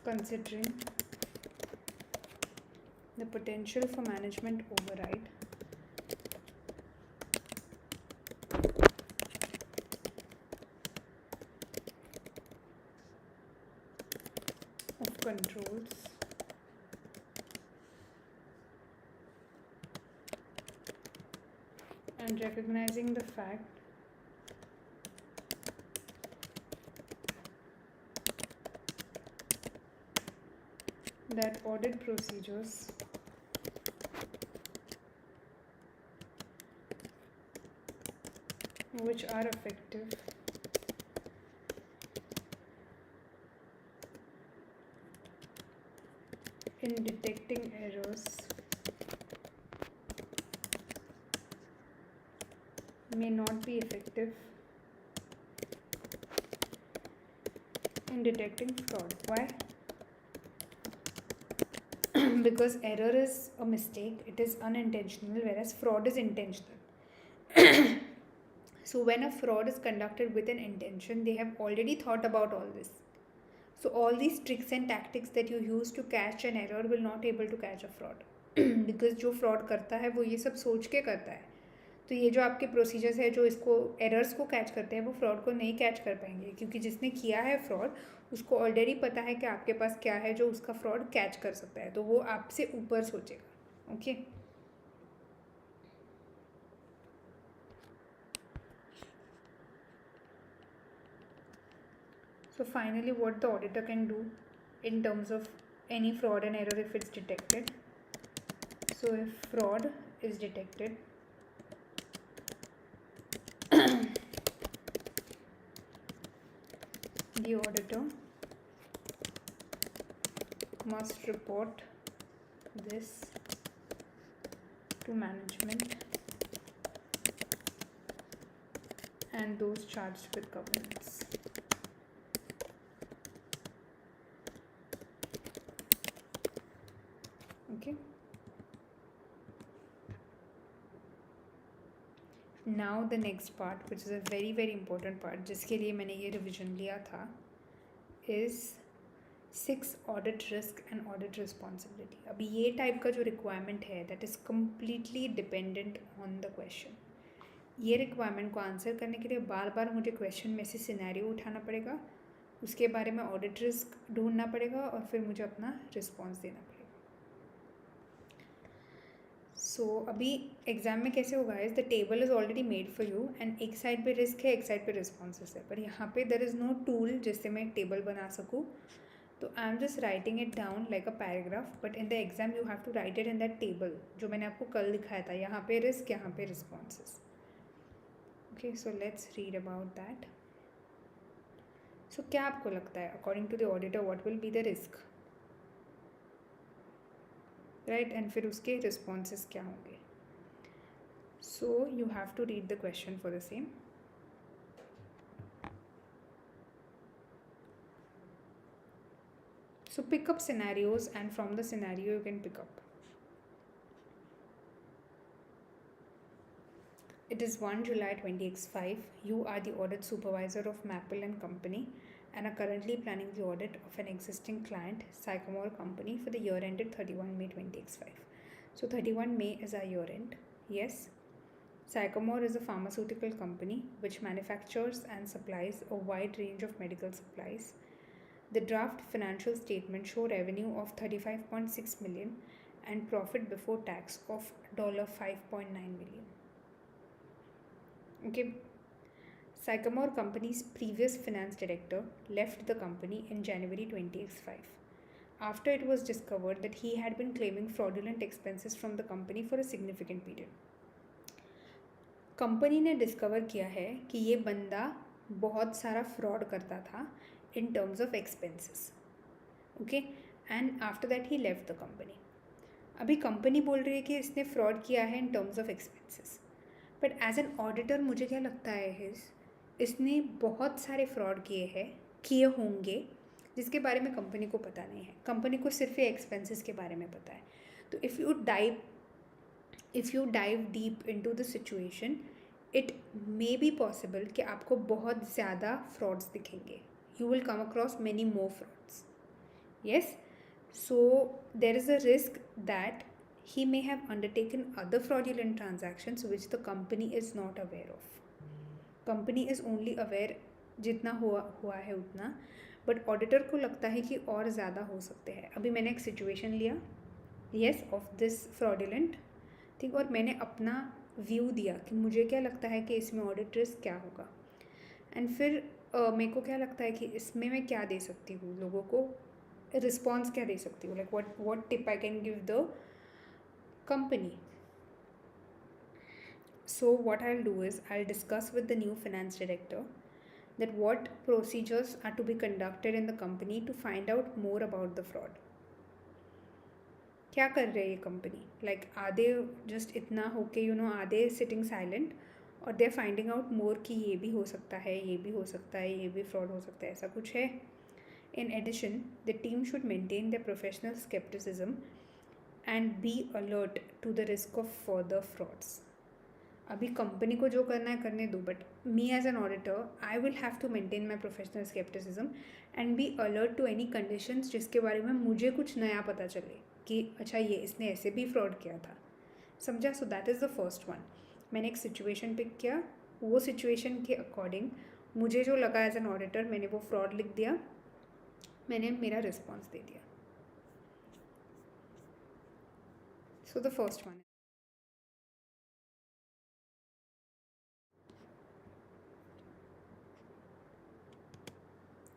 Speaker 1: considering the potential for management override of controls and recognizing the fact that audit procedures which are effective in detecting errors may not be effective in detecting fraud. Why? Because error is a mistake, it is unintentional, whereas fraud is intentional. So when a fraud is conducted with an intention, they have already thought about all this. So all these tricks and tactics that you use to catch an error will not able to catch a fraud because जो fraud करता है वो ये सब सोच के करता है. तो ये जो आपके प्रोसीजर्स है जो इसको एरर्स को कैच करते हैं वो फ्रॉड को नहीं कैच कर पाएंगे क्योंकि जिसने किया है फ्रॉड उसको ऑलरेडी पता है कि आपके पास क्या है जो उसका फ्रॉड कैच कर सकता है, तो वो आपसे ऊपर सोचेगा. Okay. So finally, what the auditor can do in terms of any fraud and error if it's detected. So if fraud is detected, the auditor must report this to management and those charged with governance. Okay. Now the next part, which is a very very important part, जिसके लिए मैंने ये revision लिया था, is 6 audit risk and audit responsibility. अभी ये type का जो रिक्वायरमेंट है that is completely dependent on the question. ये रिक्वायरमेंट को आंसर करने के लिए बार बार मुझे क्वेश्चन में से सिनेरियो उठाना पड़ेगा, उसके बारे में ऑडिट रिस्क ढूंढना पड़ेगा और फिर मुझे अपना रिस्पॉन्स देना पड़ेगा. सो अभी एग्ज़ाम में कैसे होगा is the table is already made for you and एक साइड पे रिस्क है, एक साइड पे रिस्पॉन्सेस है, पर यहाँ पे देयर इज़ नो टूल जिससे मैं टेबल बना सकूँ. तो I am just writing it down like a paragraph, but in the exam you have to write it in that table जो मैंने आपको कल दिखाया था. यहाँ पे रिस्क, यहाँ पे responses. Okay, so let's read about that. So क्या आपको लगता है according to the auditor what will be the risk, right, and फिर उसके रिस्पॉन्सेस क्या होंगे. So you have to read the question for the same. So pick up scenarios and from the scenario you can pick up. It is 1 July 20x5. You are the audit supervisor of Maple and Company and are currently planning the audit of an existing client, Sycamore Company, for the year ended 31 May 20x5. So 31 May is our year end. Yes. Sycamore is a pharmaceutical company which manufactures and supplies a wide range of medical supplies. The draft financial statement show revenue of $35.6 million and profit before tax of $5.9 million. Okay. Sycamore Company's previous finance director left the company in January 20x5 after it was discovered that he had been claiming fraudulent expenses from the company for a significant period. Company ने discover किया है कि ये बंदा बहुत सारा fraud करता था in terms of expenses. Okay, and after that he left the company. अभी कंपनी बोल रही है कि इसने फ्रॉड किया है in terms of expenses, but as an auditor मुझे क्या लगता है इसने बहुत सारे फ्रॉड किए होंगे जिसके बारे में कंपनी को पता नहीं है. कंपनी को सिर्फ ये एक्सपेंसेस के बारे में पता है. तो if you dive deep into the situation it may be possible कि आपको बहुत ज़्यादा फ्रॉड्स दिखेंगे. You will come across many more frauds. Yes, so there is a risk that he may have undertaken other fraudulent transactions which the company is not aware of. Company is only aware जितना हुआ है उतना, but auditor को लगता है कि और ज़्यादा हो सकते हैं. अभी मैंने एक situation लिया yes of this fraudulent thing और मैंने अपना व्यू दिया कि मुझे क्या लगता है कि इसमें ऑडिट रिस्क क्या होगा, एंड फिर मेरे को क्या लगता है कि इसमें मैं क्या दे सकती हूँ लोगों को, रिस्पॉन्स क्या दे सकती हूँ, like what tip I can give the company. So what I will do is I will discuss with the new finance director that what procedures are to be conducted in the company to find out more about the fraud. क्या कर रहे हैं ये company, like are they just इतना होके are they sitting silent और they are finding out more कि ये भी हो सकता है, ये भी हो सकता है, ये भी फ्रॉड हो सकता है, ऐसा कुछ है. In addition the team should maintain the professional scepticism and be alert to the risk of further frauds. अभी कंपनी को जो करना है करने दो, but me as an auditor I will have to maintain my professional scepticism and be alert to any conditions जिसके बारे में मुझे कुछ नया पता चले कि अच्छा ये इसने ऐसे भी फ्रॉड किया था, समझा. So that is the first one. मैंने एक सिचुएशन पिक किया, वो सिचुएशन के अकॉर्डिंग मुझे जो लगा एज एन ऑडिटर मैंने वो फ्रॉड लिख दिया, मैंने मेरा रिस्पॉन्स दे दिया. So the first one.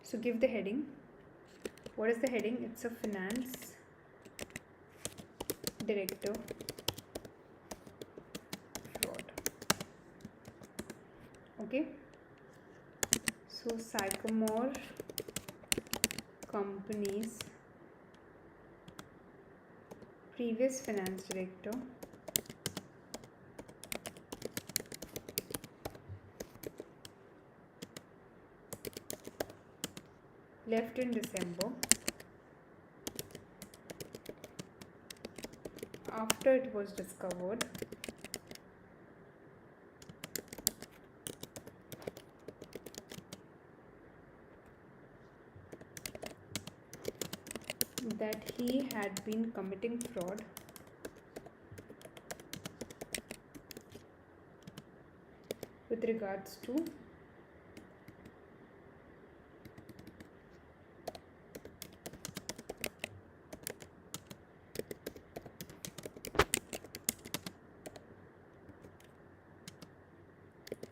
Speaker 1: So give the heading. What is the heading? It's a finance director fraud. Okay. So Sycamore company's previous finance director left in December after it was discovered that he had been committing fraud with regards to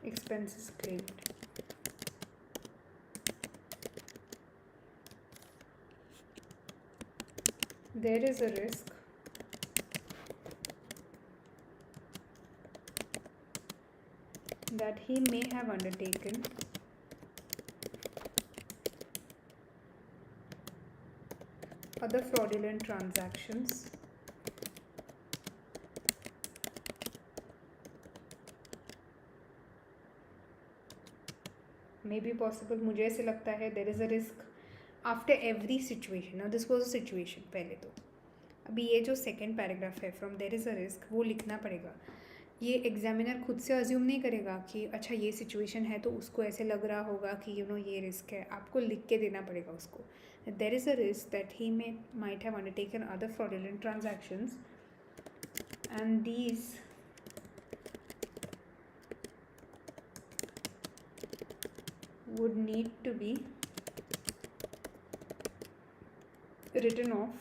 Speaker 1: expenses claimed. There is a risk that he may have undertaken other fraudulent transactions may be possible. मुझे ऐसे लगता है there is a risk after every situation. Now this was a situation पहले तो. अभी ये जो second paragraph है from there is a risk, वो लिखना पड़ेगा. ये एग्जामिनर खुद से अज्यूम नहीं करेगा कि अच्छा ये सिचुएशन है तो उसको ऐसे लग रहा होगा कि ये रिस्क है. आपको लिख के देना पड़ेगा उसको. There is a risk that he might have undertaken other fraudulent transactions and these would need to be written off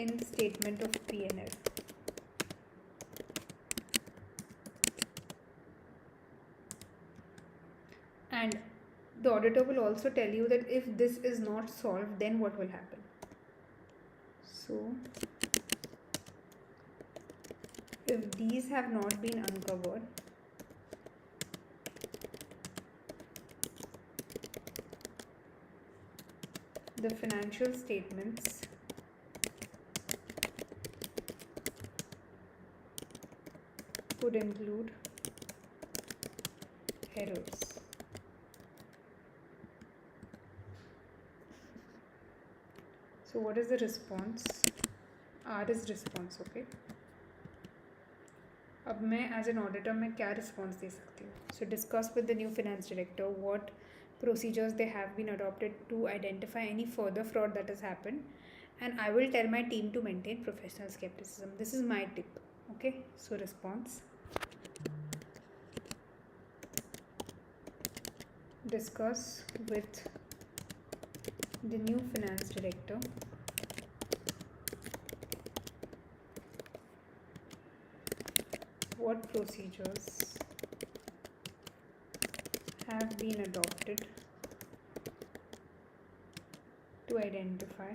Speaker 1: in statement of P&L. And the auditor will also tell you that if this is not solved, then what will happen. So if these have not been uncovered, the financial statements could include errors. So what is the response? R is response. Okay. अब मैं as an auditor में क्या response दे सकती हूँ. सो discuss with the new finance director what procedures they have been adopted to identify any further fraud that has happened, and I will tell my team to maintain professional skepticism. This is my tip. Okay, so response: discuss with the new finance director what procedures have been adopted to identify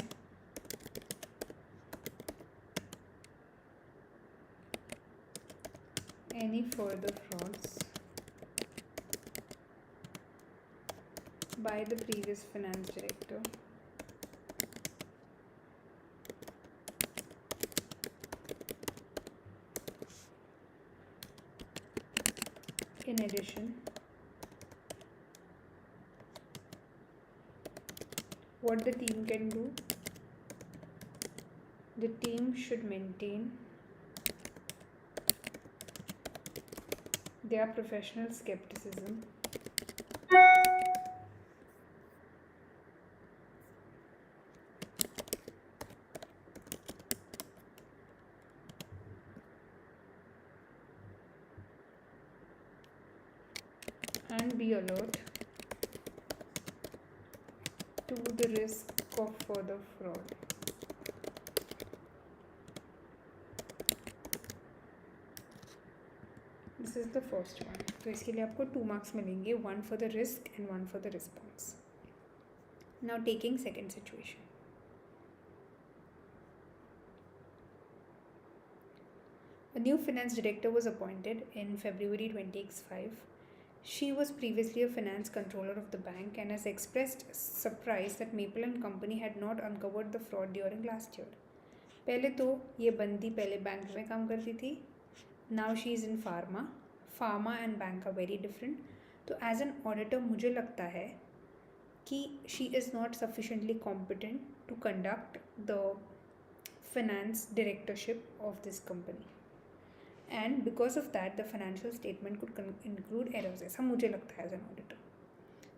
Speaker 1: any further frauds by the previous finance director. In addition, what the team can do: the team should maintain their professional skepticism and be alert to the risk of further fraud. This is the first one. तो इसके लिए आपको 2 marks मिलेंगे, 1 for the risk and 1 for the response. Now taking second situation. A new finance director was appointed in February 2025. She was previously a finance controller of the bank and has expressed surprise that Maple and Company had not uncovered the fraud during last year. पहले तो ये बंदी पहले bank में काम करती थी. Now she is in pharma. Pharma and bank are very different. तो as an auditor मुझे लगता है कि she is not sufficiently competent to conduct the finance directorship of this company. And because of that the financial statement could include errors. ऐसा मुझे लगता है as an auditor.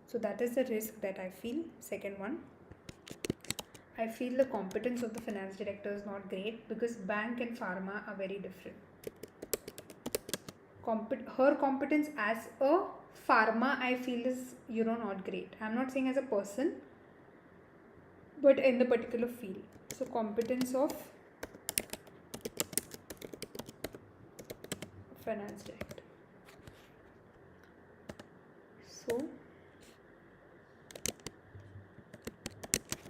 Speaker 1: So that is the risk that I feel. Second one, I feel the competence of the finance director is not great because bank and pharma are very different. Her competence as a pharma I feel is not great. I'm not saying as a person but in the particular field. So competence of finance director. So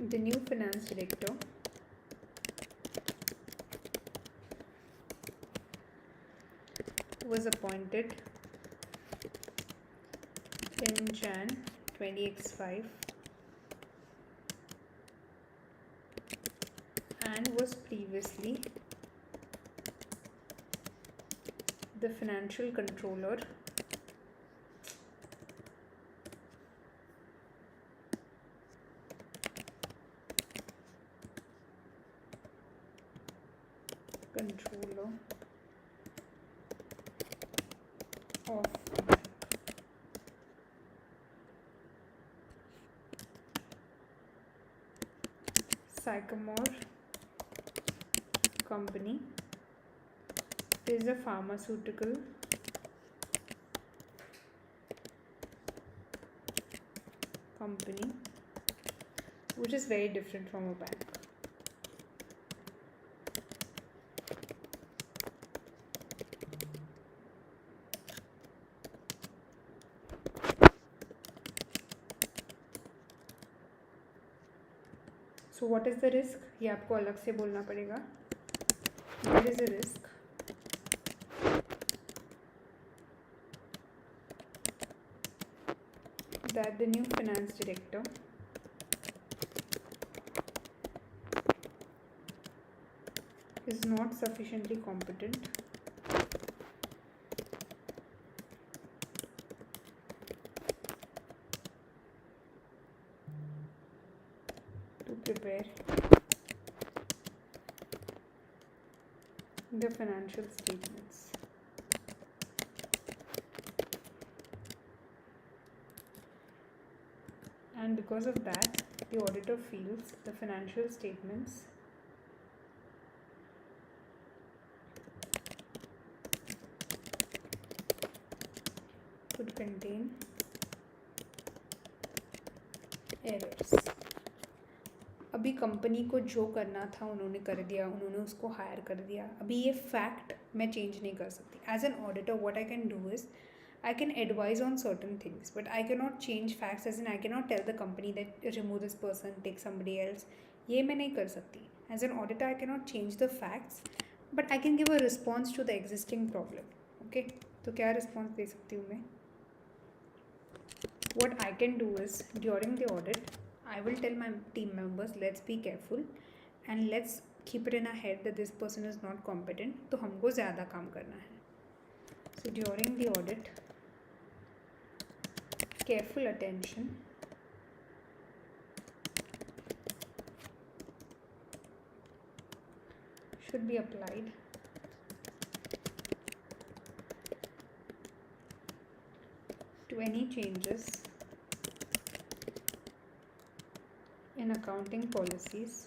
Speaker 1: the new finance director was appointed in Jan 20x5 and was previously the financial controller of Sycamore company is a pharmaceutical company which is very different from a bank. So what is the risk? ये आपको अलग से बोलना पड़ेगा. There is a risk that the new finance director is not sufficiently competent to prepare the financial statements. And because of that, the auditor feels the financial statements could contain errors. अभी company को जो करना था उन्होंने कर दिया, उन्होंने उसको हायर कर दिया. अभी ये फैक्ट मैं चेंज नहीं कर सकती. As an auditor what I can do is I can advise on certain things, but I cannot change facts, as in I cannot tell the company that remove this person, take somebody else. ये मैं नहीं कर सकती. As an auditor, I cannot change the facts, but I can give a response to the existing problem. Okay? तो क्या response दे सकती हूँ मैं? What I can do is during the audit, I will tell my team members, let's be careful and let's keep it in our head that this person is not competent. तो हमको ज़्यादा काम करना है. So during the audit, careful attention should be applied any changes in accounting policies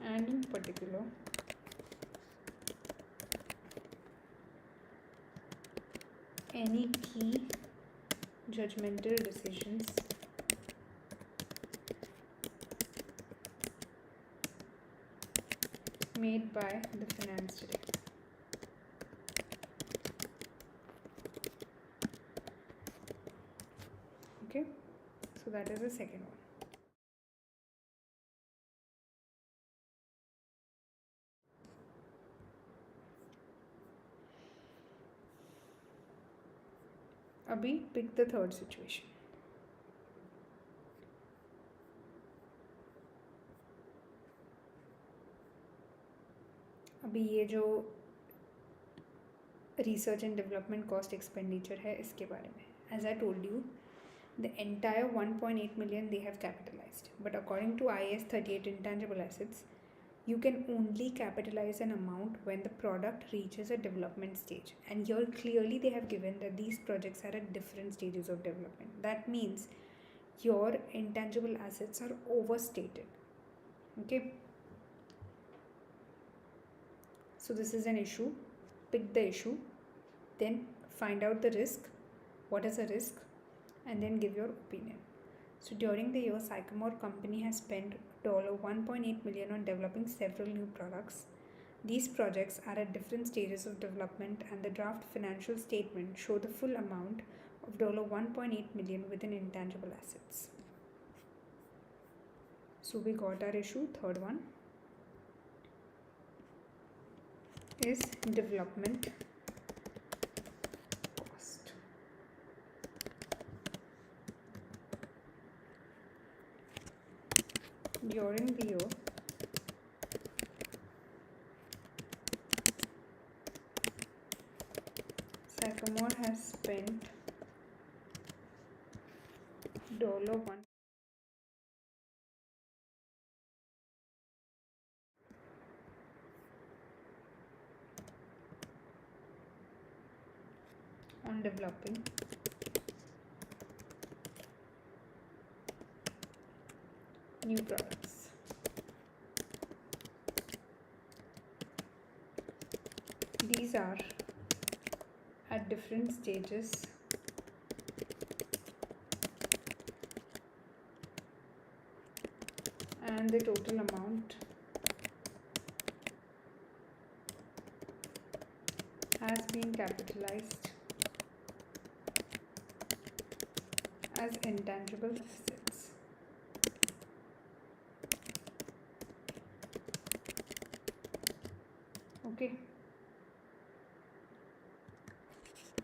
Speaker 1: and in particular any key judgmental decisions made by the finance director. Okay, so that is the second one. अभी pick the third situation. अभी ये जो research and development cost expenditure है इसके बारे में, as I told you, the entire 1.8 million they have capitalized, but according to IAS 38 intangible assets, you can only capitalize an amount when the product reaches a development stage, and here clearly they have given that these projects are at different stages of development. That means your intangible assets are overstated. Okay, so this is an issue. Pick the issue, then find out the risk, what is the risk, and then give your opinion. So during the year, Sycamore company has spent $1.8 million on developing several new products. These projects are at different stages of development, and the draft financial statement show the full amount of $1.8 million within intangible assets. So we got our issue. Third one is development cost. During the year, Sycamore has spent $1 on developing new products. These are at different stages and the total amount has been capitalized as intangible assets. Okay,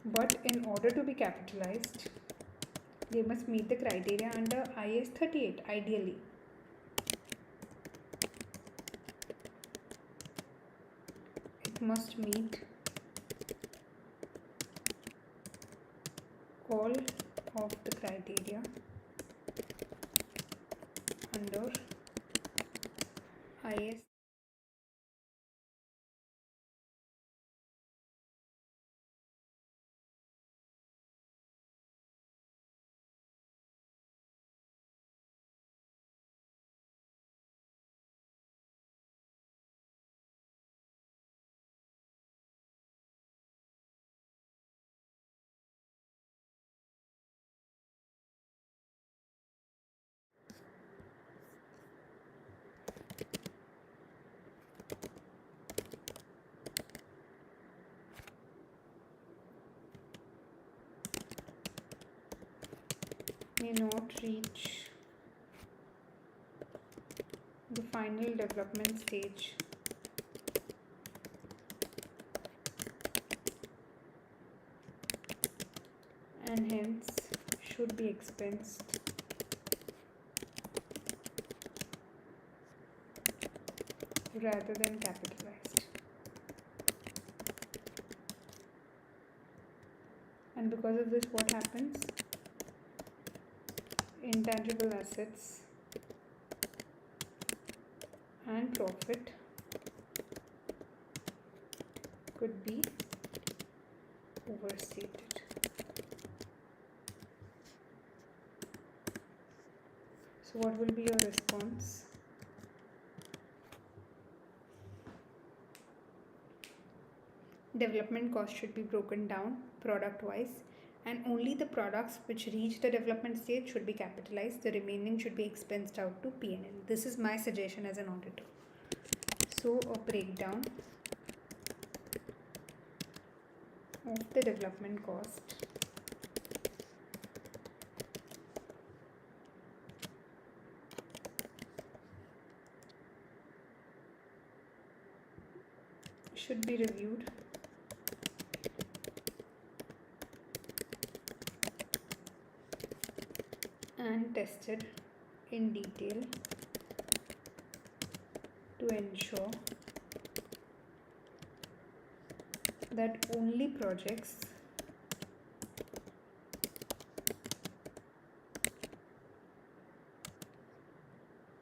Speaker 1: but in order to be capitalized, they must meet the criteria under IAS 38 ideally. It must meet all of the criteria under IAS may not reach the final development stage and hence should be expensed rather than capitalized. And because of this, what happens? Intangible assets and profit could be overstated. So what will be your response? Development cost should be broken down product wise, and only the products which reach the development stage should be capitalized. The remaining should be expensed out to P&L. This is my suggestion as an auditor. So a breakdown of the development cost should be reviewed and tested in detail to ensure that only projects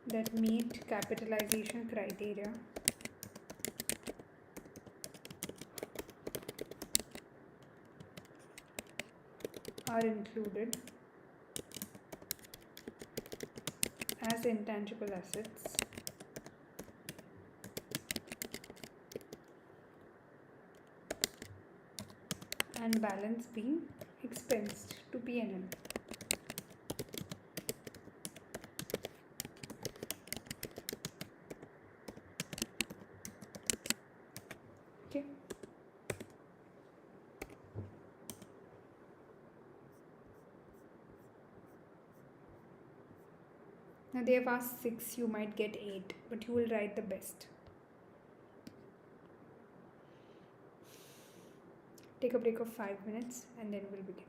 Speaker 1: that meet capitalization criteria are included as intangible assets and balance being expensed to P&L. Okay. Now they have asked 6, you might get 8, but you will write the best. Take a break of 5 minutes and then we'll begin.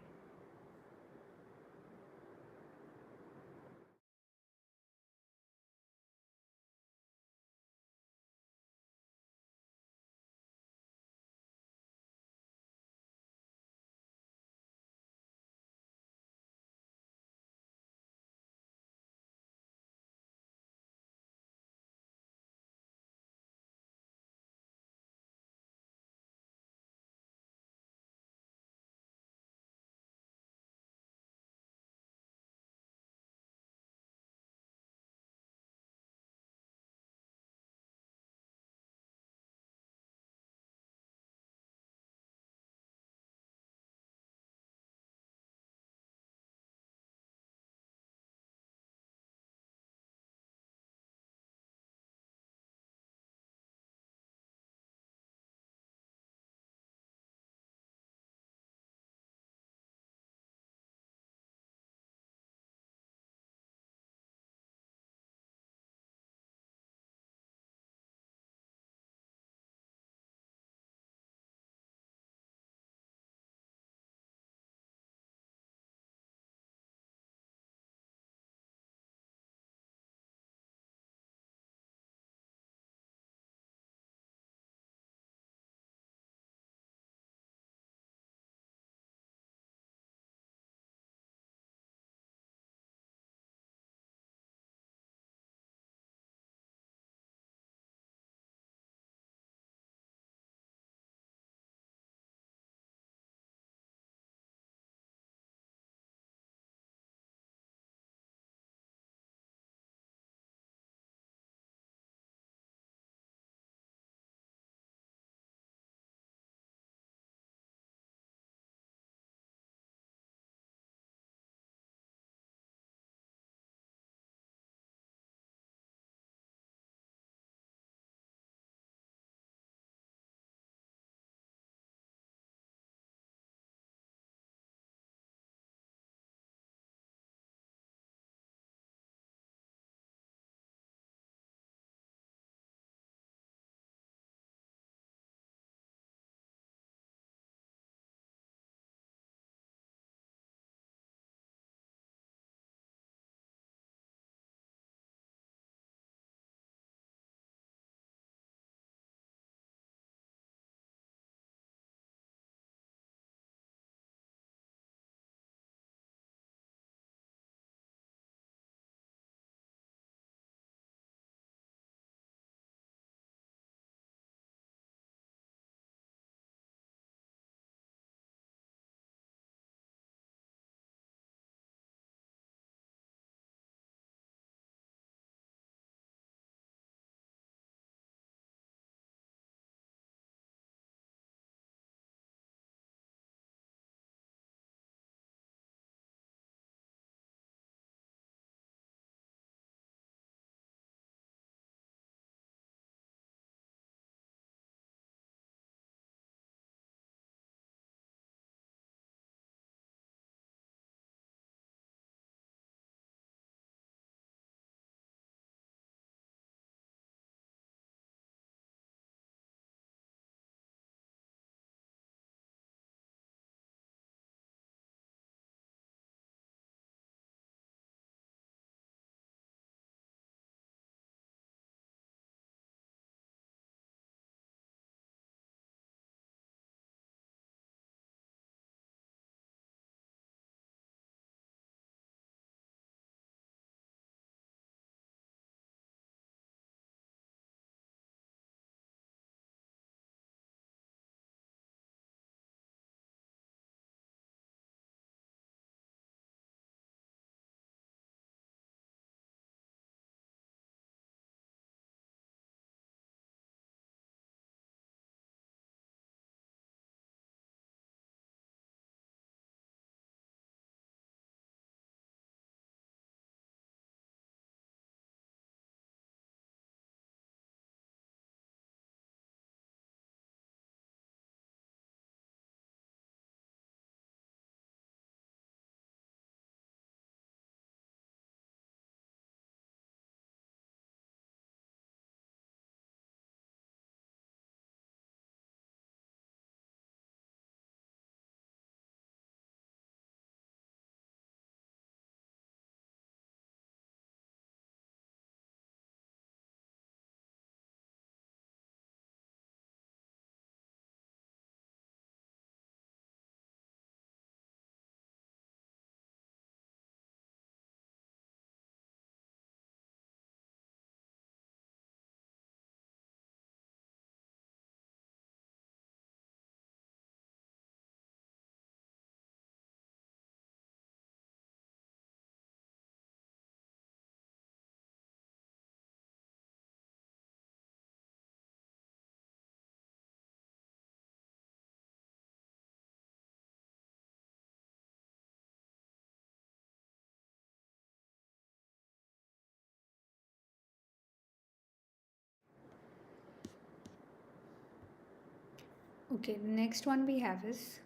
Speaker 1: Okay, the next one we have is,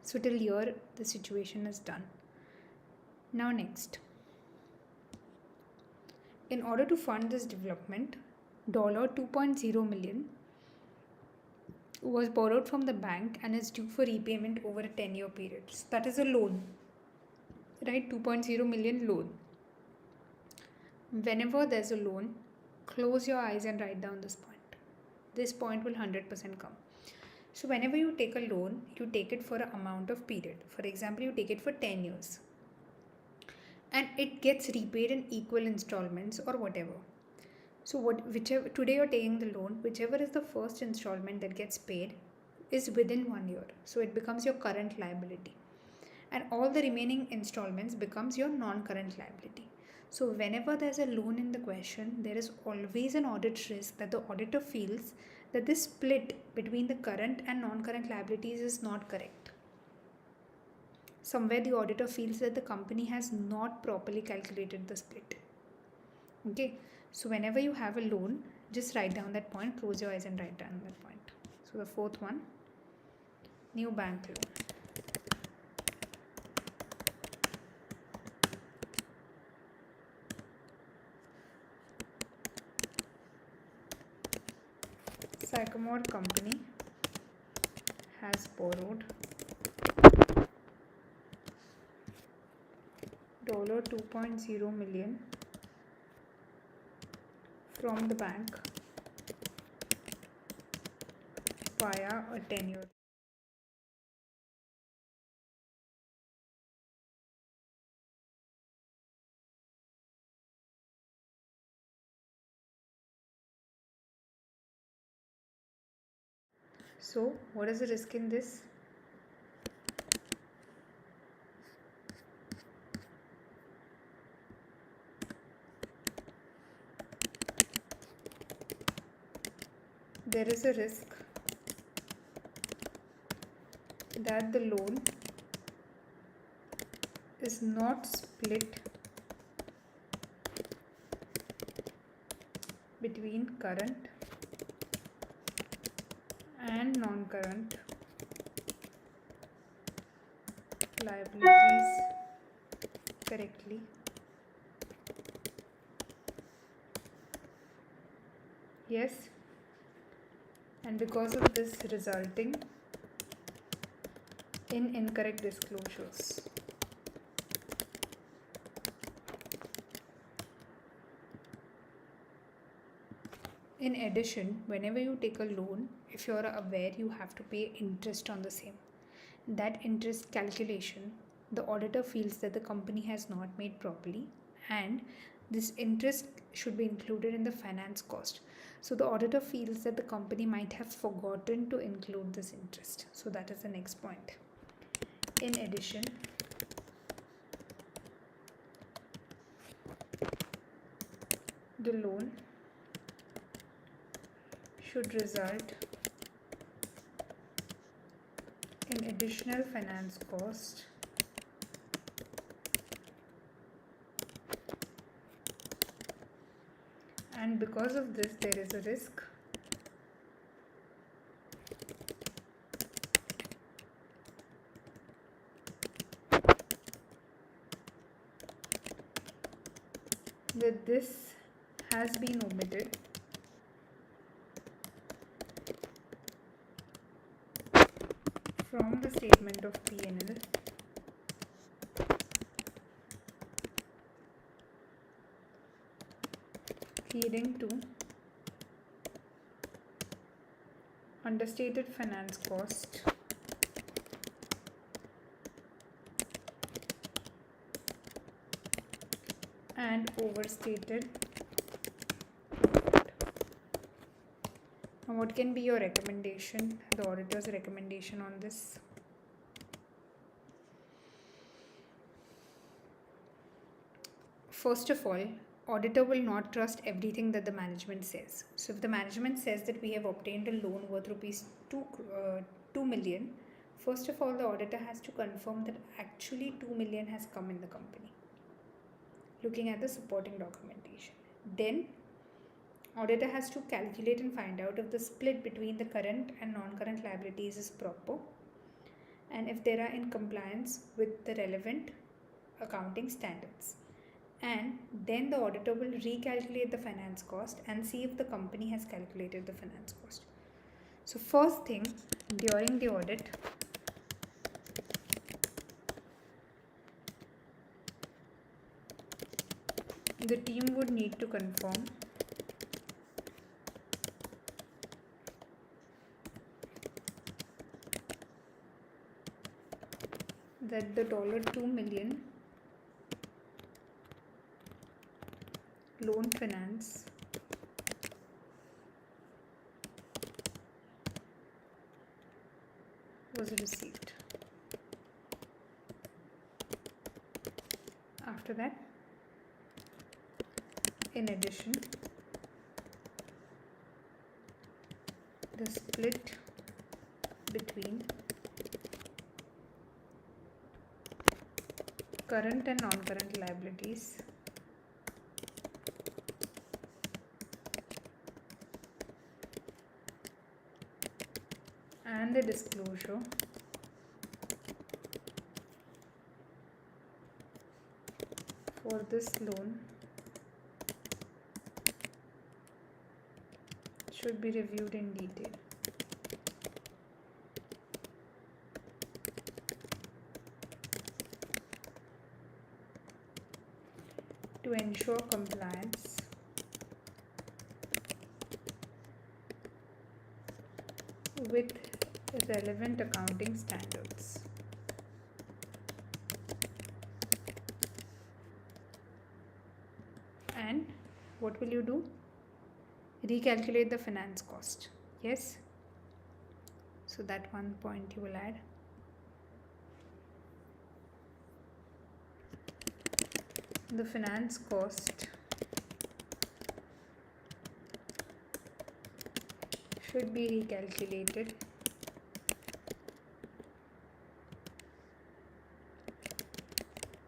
Speaker 1: so till here the situation is done. Now next, in order to fund this development, $2.0 million was borrowed from the bank and is due for repayment over a 10-year period. So that is a loan, right? 2.0 million loan. Whenever there's a loan, close your eyes and write down this point. This point will 100% come. So whenever you take a loan, you take it for an amount of period. For example, you take it for 10 years. And it gets repaid in equal installments or whatever. So whichever today you're taking the loan, whichever is the first installment that gets paid is within 1 year. So it becomes your current liability. And all the remaining installments becomes your non-current liability. So whenever there's a loan in the question, there is always an audit risk that the auditor feels that this split between the current and non-current liabilities is not correct. Somewhere the auditor feels that the company has not properly calculated the split. Okay, so whenever you have a loan, just write down that point, close your eyes and write down that point. So the fourth one, new bank loan. Sycamore company has borrowed $2.0 million from the bank via a 10-year. So what is the risk in this? There is a risk that the loan is not split between current and non-current liabilities correctly. Yes, and because of this resulting in incorrect disclosures. In addition, whenever you take a loan, if you are aware, you have to pay interest on the same. That interest calculation, the auditor feels that the company has not made properly, and this interest should be included in the finance cost. So the auditor feels that the company might have forgotten to include this interest. So that is the next point. In addition, the loan should result in additional finance cost and because of this there is a risk that this has been omitted from the statement of P&L leading to understated finance cost and overstated profit. Now what can be your recommendation, the auditor's recommendation on this? First of all, auditor will not trust everything that the management says. So if the management says that we have obtained a loan worth rupees 2 million, first of all the auditor has to confirm that actually 2 million has come in the company, looking at the supporting documentation. Then auditor has to calculate and find out if the split between the current and non-current liabilities is proper and if they are in compliance with the relevant accounting standards. And then the auditor will recalculate the finance cost and see if the company has calculated the finance cost. So first thing, during the audit, the team would need to confirm that the $2 million loan finance was received. After that, in addition, the split between current and non-current liabilities and the disclosure for this loan should be reviewed in detail. To ensure compliance with relevant accounting standards. And what will you do? Recalculate the finance cost. Yes? So that one point you will add. The finance cost should be recalculated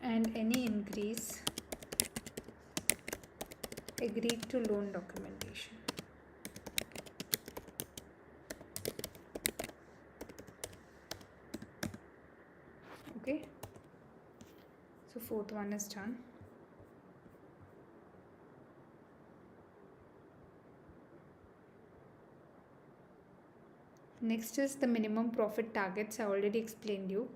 Speaker 1: and any increase agreed to loan documentation. Okay, so fourth one is done. Next is the minimum profit targets. I already explained you.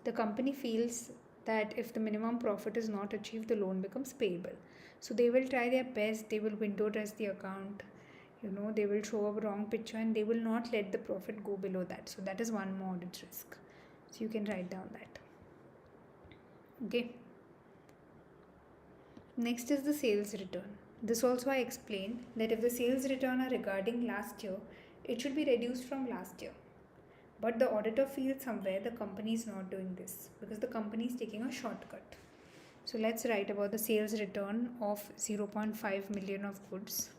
Speaker 1: The company feels that if the minimum profit is not achieved, the loan becomes payable. So they will try their best, they will window dress the account, they will show a wrong picture and they will not let the profit go below that. So that is one more audit risk. So you can write down that. Okay. Next is the sales return. This also I explained that if the sales return are regarding last year, it should be reduced from last year. But the auditor feels somewhere the company is not doing this because the company is taking a shortcut. So let's write about the sales return of 0.5 million of goods.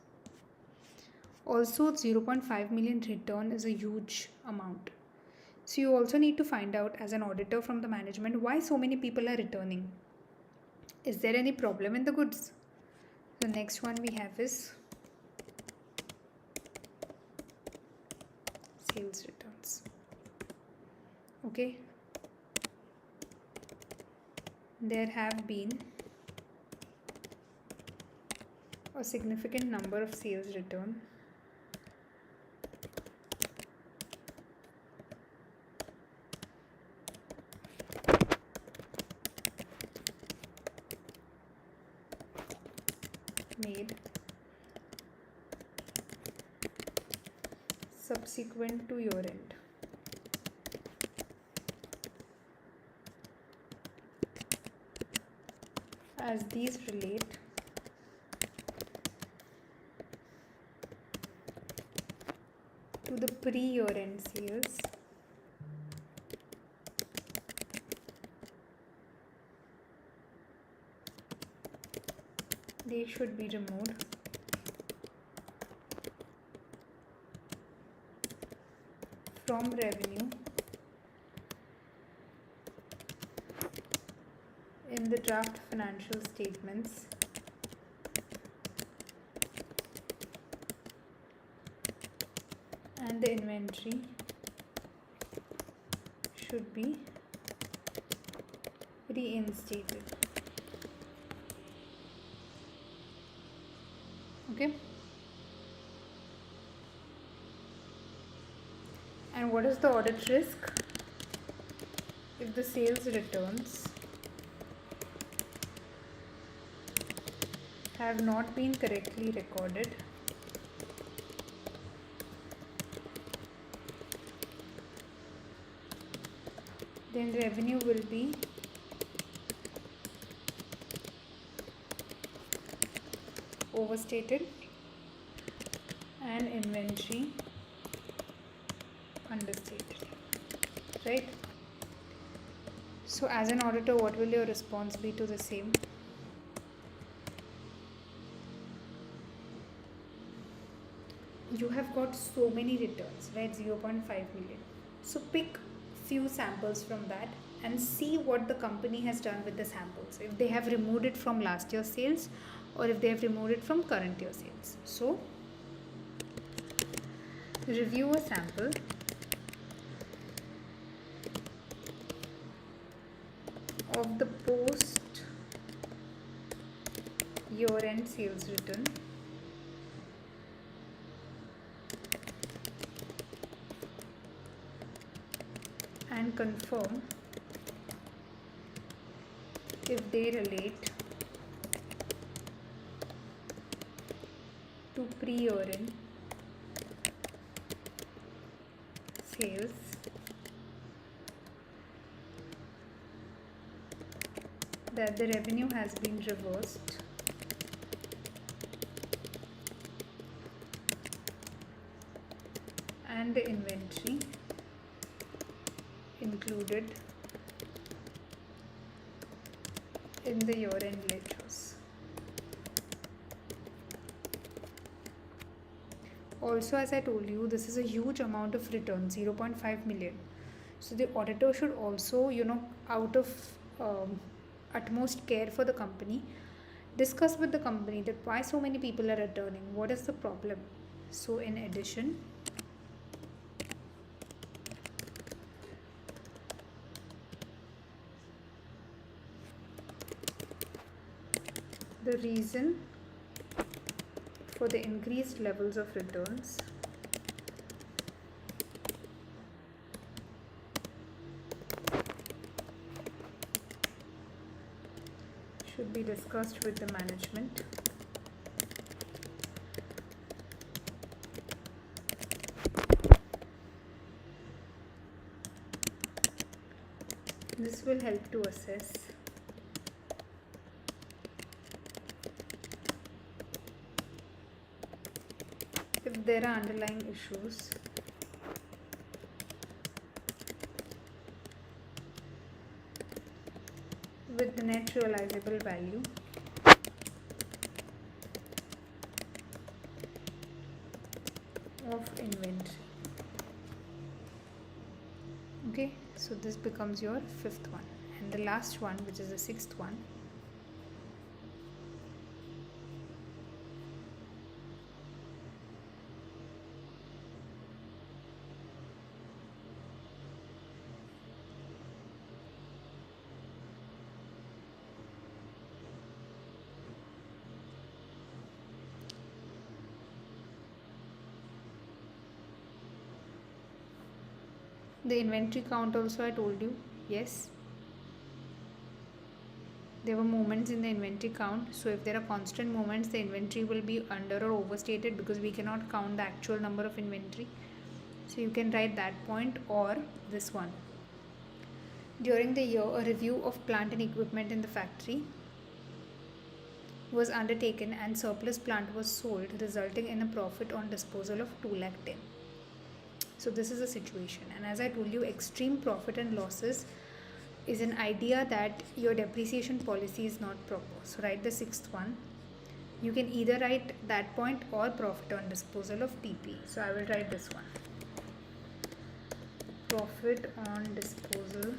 Speaker 1: Also, 0.5 million return is a huge amount. So you also need to find out as an auditor from the management why so many people are returning. Is there any problem in the goods? The next one we have is sales returns. Okay. There have been a significant number of sales return made subsequent to year end. As these relate to the pre-year end sales, they should be removed from revenue in the draft financial statements and the inventory should be reinstated. Okay. And what is the audit risk? If the sales returns have not been correctly recorded, then revenue will be overstated and inventory understated, right? So as an auditor, what will your response be to the same? You have got so many returns, right? 0.5 million. So pick few samples from that and see what the company has done with the samples. If they have removed it from last year's sales or if they have removed it from current year sales. So review a sample of the post year-end sales return and confirm if they relate to pre-year-end sales that the revenue has been reversed and the inventory included in the year-end ledgers. Also, as I told you, this is a huge amount of return, 0.5 million. So the auditor should also, out of utmost care for the company, discuss with the company that why so many people are returning, what is the problem. So in addition, the reason for the increased levels of returns should be discussed with the management. This will help to assess if there are underlying issues with the net realizable value of inventory. Okay, so this becomes your fifth one, and the last one, which is the sixth one, the inventory count. Also, I told you, yes, there were movements in the inventory count. So if there are constant movements, the inventory will be under or overstated because we cannot count the actual number of inventory. So you can write that point or this one. During the year, a review of plant and equipment in the factory was undertaken and surplus plant was sold, resulting in a profit on disposal of 2,10,000. So this is a situation, and as I told you, extreme profit and losses is an idea that your depreciation policy is not proper. So write the sixth one. You can either write that point or profit on disposal of TP. So I will write this one. Profit on disposal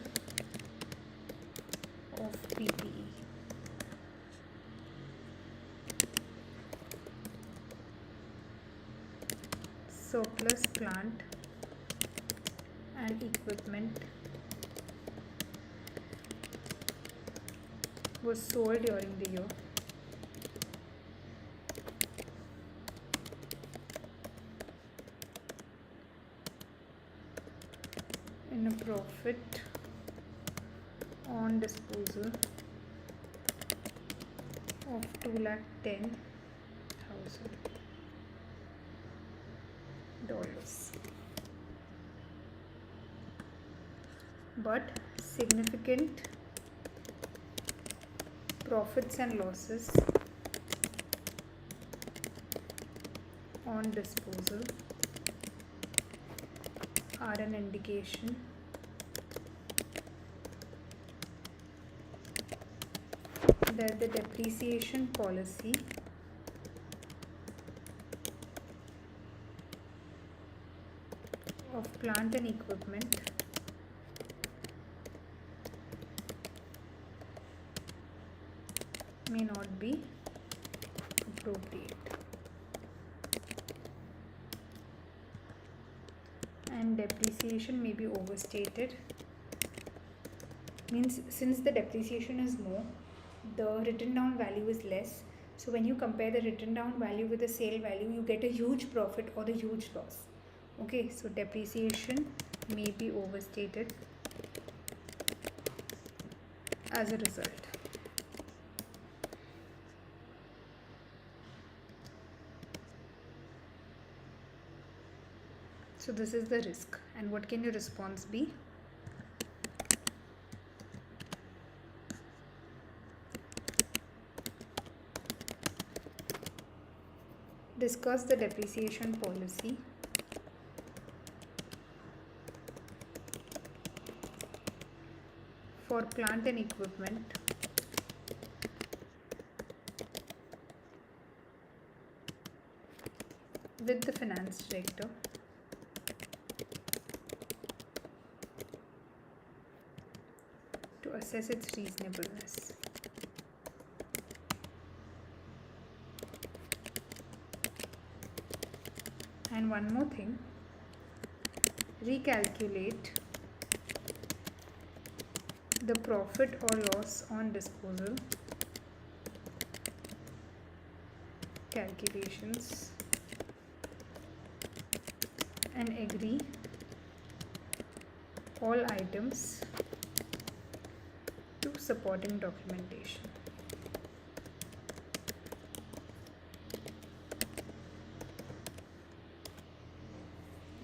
Speaker 1: of PPE. Surplus plant and equipment was sold during the year in a profit on disposal of $210,000, but significant profits and losses on disposal are an indication that the depreciation policy of plant and equipment may not be appropriate, and depreciation may be overstated. Means since the depreciation is more, the written down value is less. So when you compare the written down value with the sale value, you get a huge profit or a huge loss. Okay, so depreciation may be overstated as a result. So this is the risk, and what can your response be? Discuss the depreciation policy for plant and equipment with the finance director to assess its reasonableness. And one more thing, recalculate the profit or loss on disposal calculations and agree all items to supporting documentation.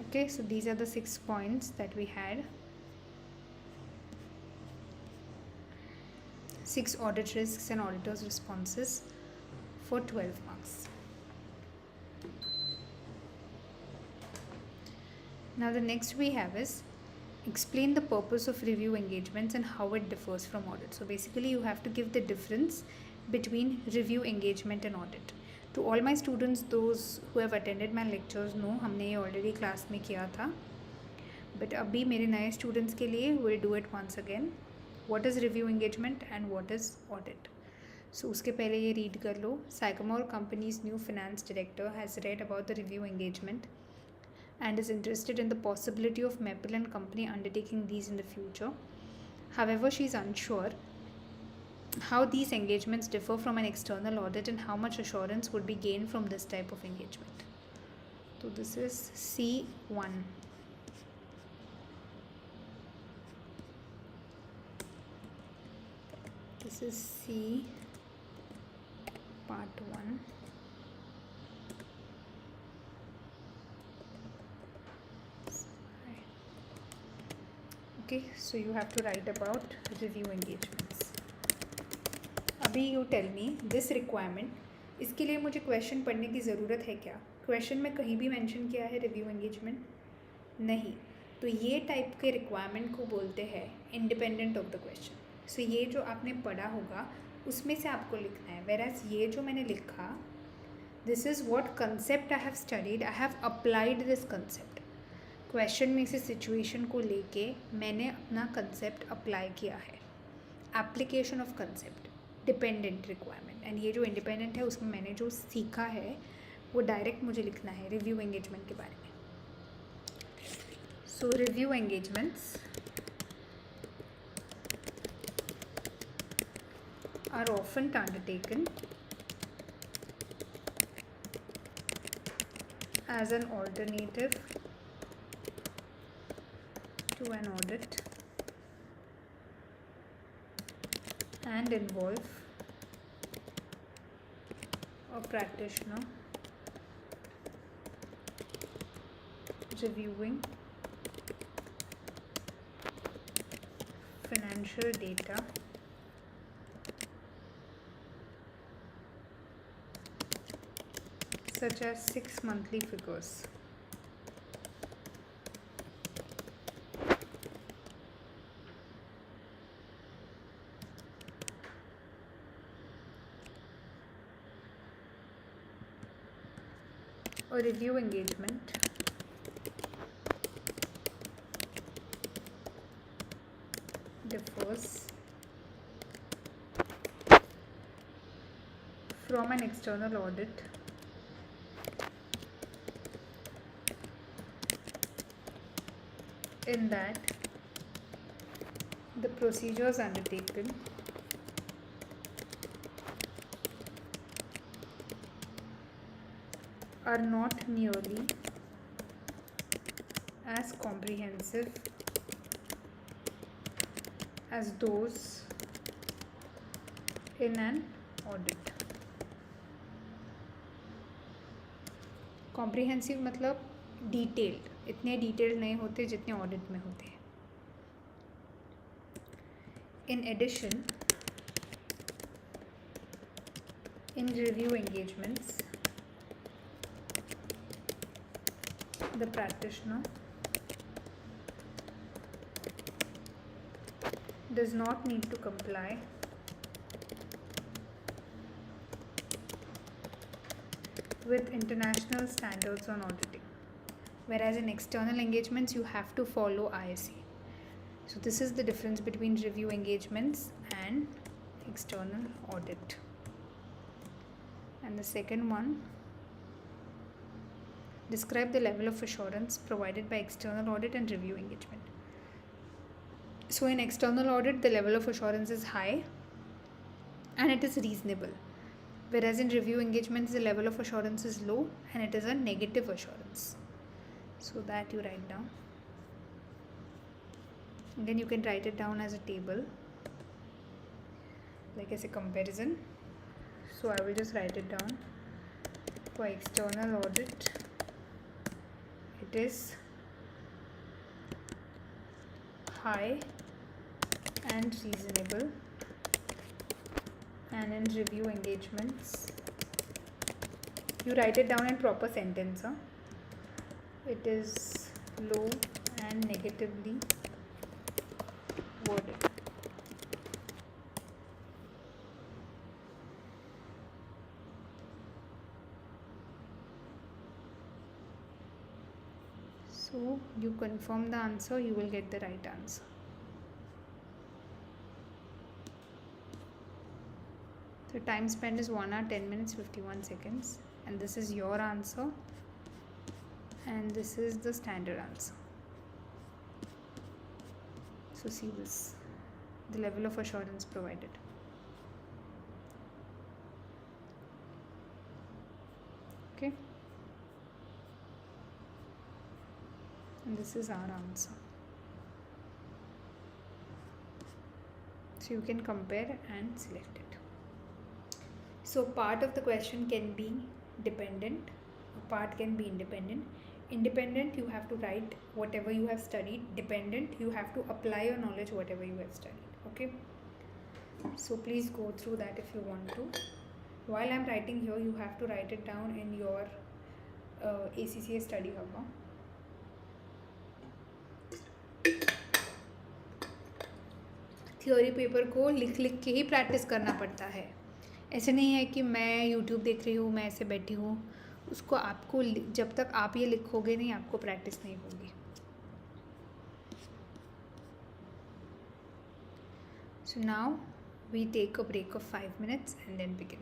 Speaker 1: Okay, so these are the 6 points that we had. 6 audit risks and auditors' responses for 12 marks. Now the next we have is explain the purpose of review engagements and how it differs from audit. So basically you have to give the difference between review engagement and audit. To all my students, those who have attended my lectures know हमने ये already class में किया था, but अभी मेरे नए students के लिए we'll do it once again. What is review engagement and what is audit? So उसके पहले ये read कर लो. Sycamore Company's new finance director has read about the review engagement and is interested in the possibility of Maple and Company undertaking these in the future. However, she is unsure how these engagements differ from an external audit and how much assurance would be gained from this type of engagement. So this is C1. This is C part 1. Okay, so you have to write about review engagements. अभी you tell me this requirement, इसके लिए मुझे question पढ़ने की ज़रूरत है क्या? Question में कहीं भी मेंशन किया है रिव्यू एंगेजमेंट? नहीं. तो ये टाइप के रिक्वायरमेंट को बोलते हैं इंडिपेंडेंट ऑफ द क्वेश्चन. सो ये जो आपने पढ़ा होगा उसमें से आपको लिखना है. वेराज ये जो मैंने लिखा, this is what concept I have studied, I have applied this concept. Question में से सिचुएशन को लेके मैंने अपना कंसेप्ट अप्लाई किया है. Application of concept, dependent requirement. And ये जो इंडिपेंडेंट है उसमें मैंने जो सीखा है वो डायरेक्ट मुझे लिखना है रिव्यू एंगेजमेंट के बारे में. So review engagements are often undertaken as an alternative to an audit and involve a practitioner reviewing financial data such as 6 monthly figures. A review engagement differs from an external audit in that the procedures undertaken are not nearly as comprehensive as those in an audit. Comprehensive मतलब detailed, इतने detailed नहीं होते जितने audit में होते हैं. In addition, in review engagements, the practitioner does not need to comply with international standards on auditing, whereas in external engagements you have to follow IIC. So this is the difference between review engagements and external audit. And the second one, describe the level of assurance provided by external audit and review engagement. So in external audit, the level of assurance is high and it is reasonable. Whereas in review engagements, the level of assurance is low and it is a negative assurance. So that you write down. And then you can write it down as a table, like as a comparison. So I will just write it down. For external audit, it is high and reasonable, and in review engagements you write it down in proper sentence. It is low and negatively worded. So you confirm the answer, you will get the right answer. So time spent is 1 hour 10 minutes 51 seconds, and this is your answer and this is the standard answer. So see this, the level of assurance provided. Okay, and this is our answer. So you can compare and select it. So part of the question can be dependent, a part can be independent. Independent, you have to write whatever you have studied. Dependent, you have to apply your knowledge whatever you have studied. Okay, so please go through that if you want to. While I'm writing here, you have to write it down in your ACCA study hub. Theory paper को लिख लिख के ही practice करना पड़ता है. ऐसे नहीं है कि मैं यूट्यूब देख रही हूँ, मैं ऐसे बैठी हूँ. उसको आपको जब तक आप ये लिखोगे नहीं, आपको प्रैक्टिस नहीं होगी. So now we take a break of 5 minutes and then begin.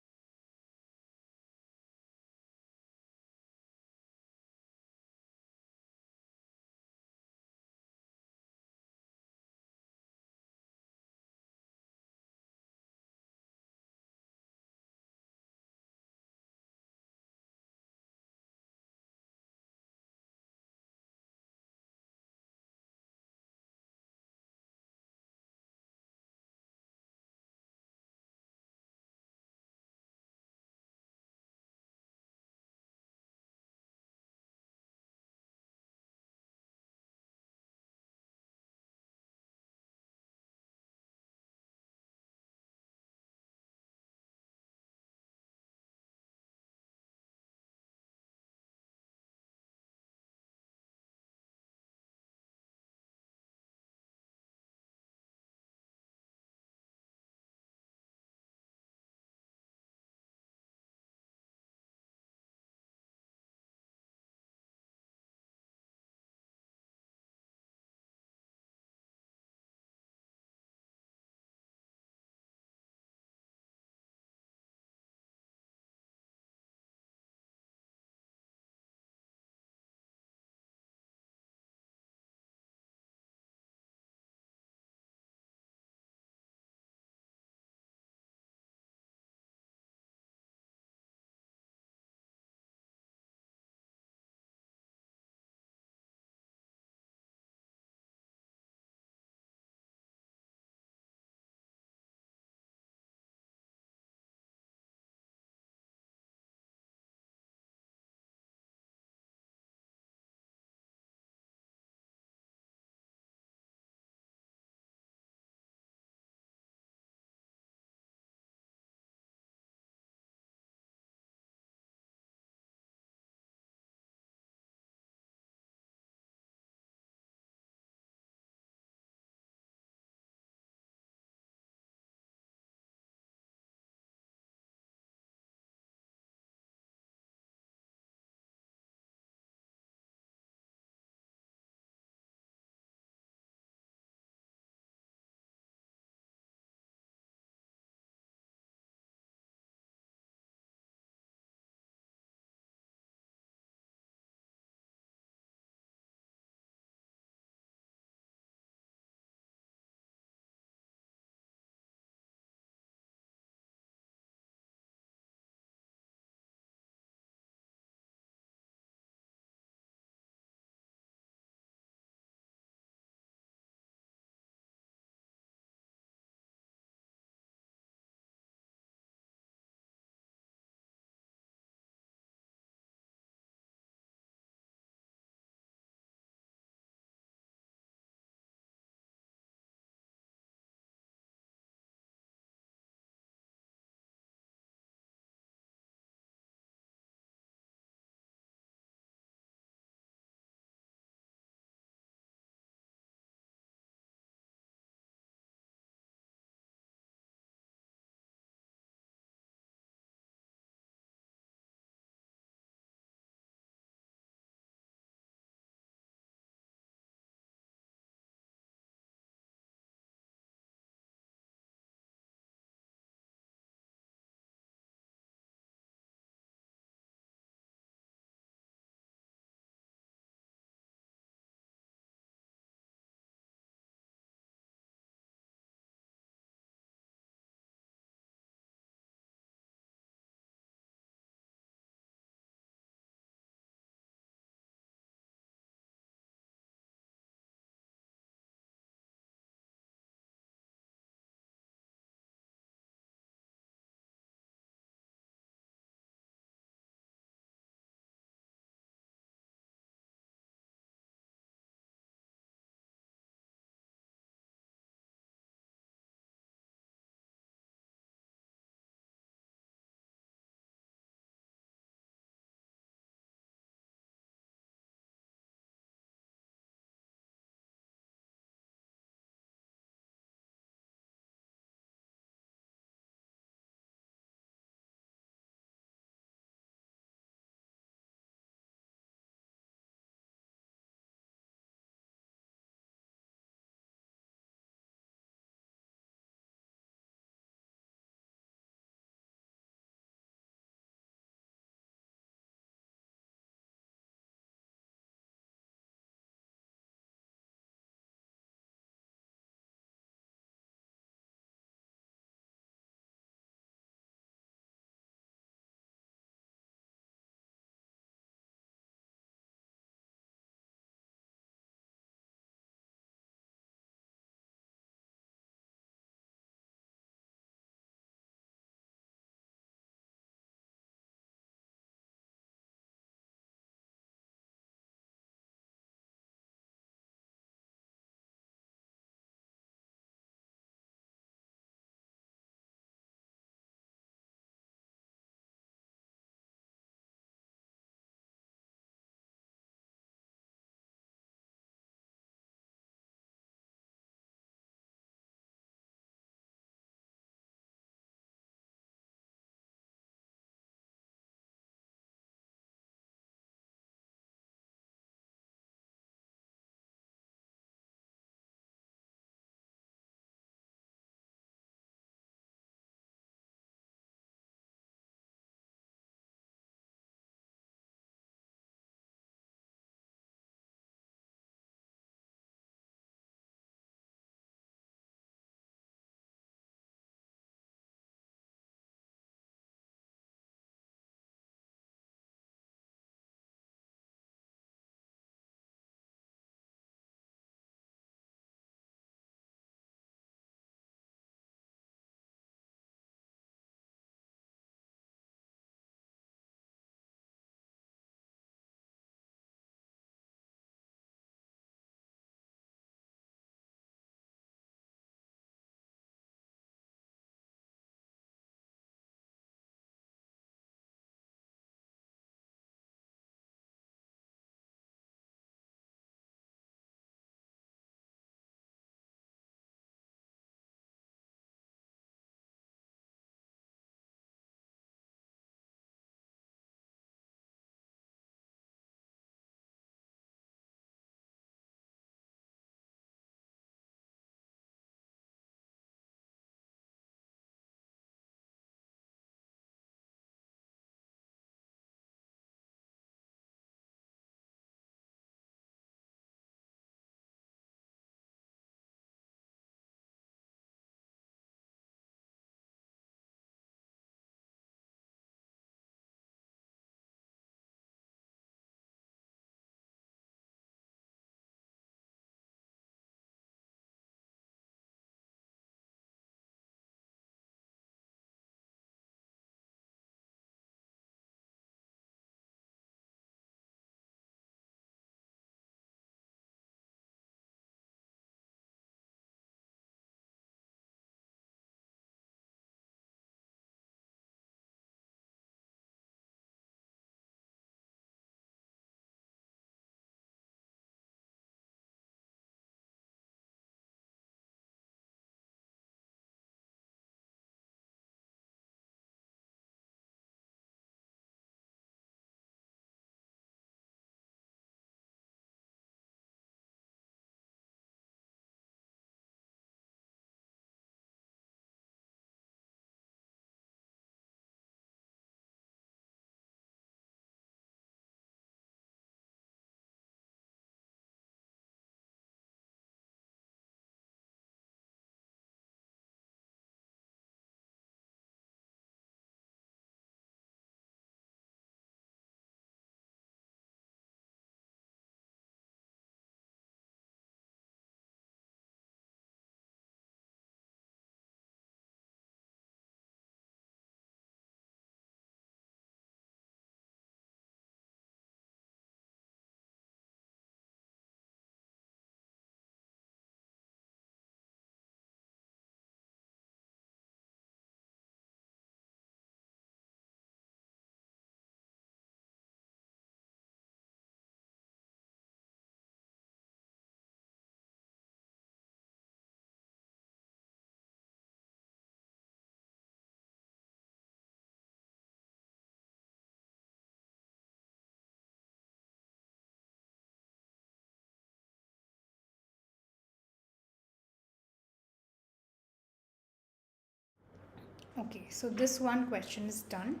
Speaker 1: Okay, so this one question is done.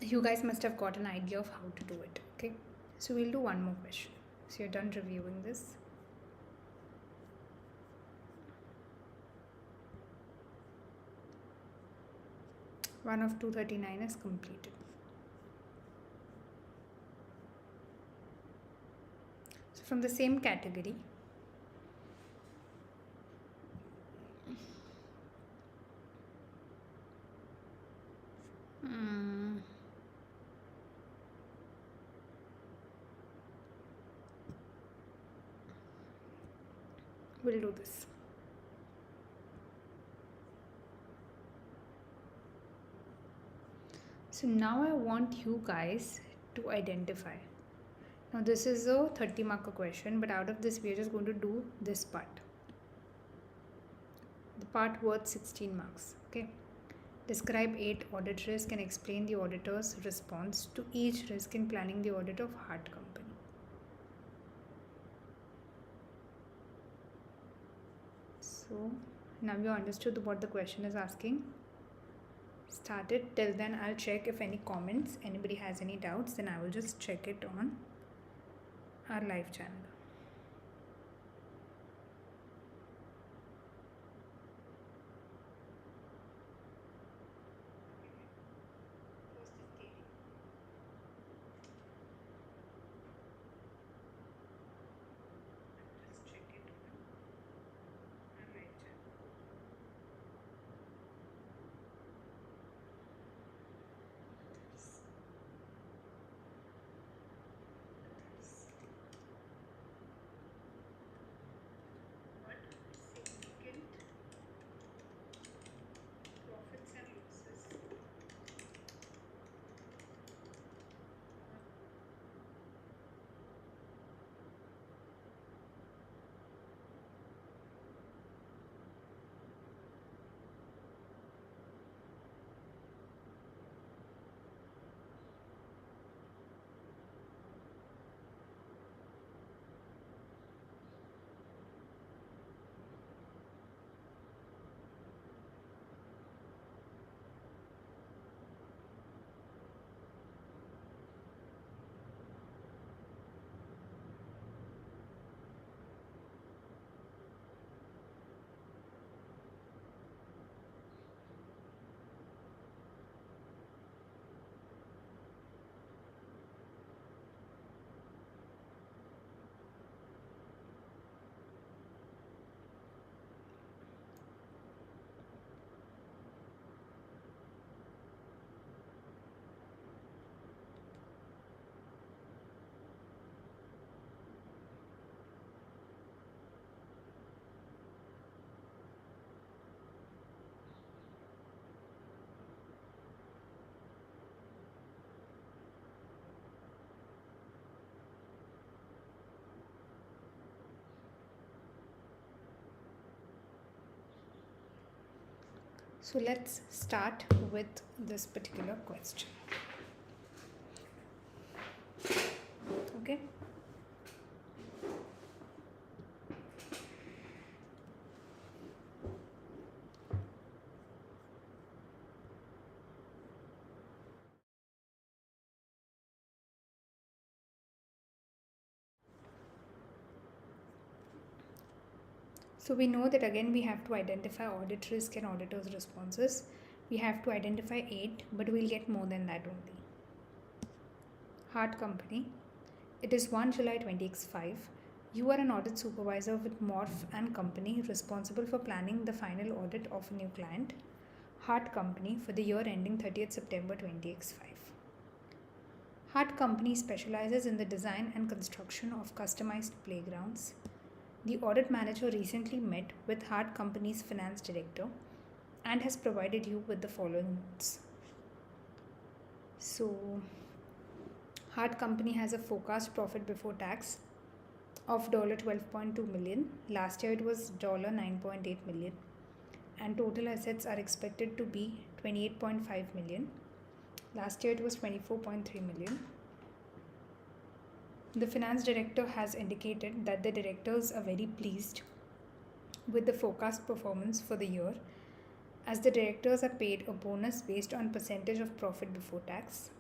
Speaker 1: You guys must have got an idea of how to do it. Okay, so we'll do one more question. So you're done reviewing this. One of 239 is completed. So from the same category, we'll do this. So now I want you guys to identify. Now this is a 30 marker question, but out of this we are just going to do this part. The part worth 16 marks. Okay. Describe 8 audit risks and explain the auditor's response to each risk in planning the audit of Hart Company. So now you understood what the question is asking. Start it. Till then I'll check if any comments, anybody has any doubts, then I will just check it on our live channel. So let's start with this particular question. Okay. So we know that again we have to identify audit risk and auditor's responses. We have to identify 8, but we'll get more than that only. Hart Company. It is 1 July 20x5. You are an audit supervisor with Morph and Company responsible for planning the final audit of a new client, Hart Company, for the year ending 30th September 20x5. Hart Company specializes in the design and construction of customized playgrounds. The audit manager recently met with Hart Company's finance director and has provided you with the following notes. So, Hart Company has a forecast profit before tax of $12.2 million. Last year it was $9.8 million. And total assets are expected to be $28.5 million. Last year it was $24.3 million. The finance director has indicated that the directors are very pleased with the forecast performance for the year, as the directors are paid a bonus based on percentage of profit before tax.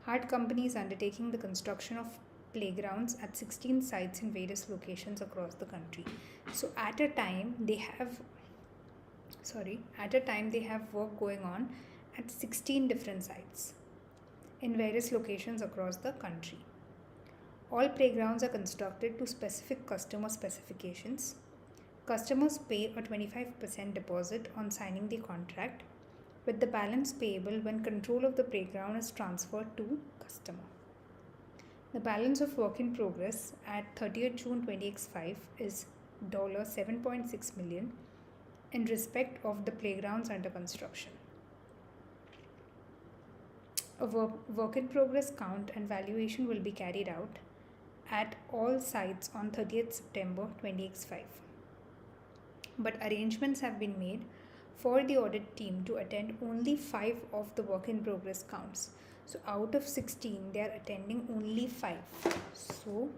Speaker 1: Hart Company is undertaking the construction of playgrounds at 16 sites in various locations across the country. So at a time they have work going on at 16 different sites in various locations across the country. All playgrounds are constructed to specific customer specifications. Customers pay a 25% deposit on signing the contract, with the balance payable when control of the playground is transferred to customer. The balance of work in progress at 30th June 2025 is $7.6 million in respect of the playgrounds under construction. A work in progress count and valuation will be carried out at all sites on 30th September 2025. But arrangements have been made for the audit team to attend only 5 of the work in progress counts. So out of 16, they are attending only 5. So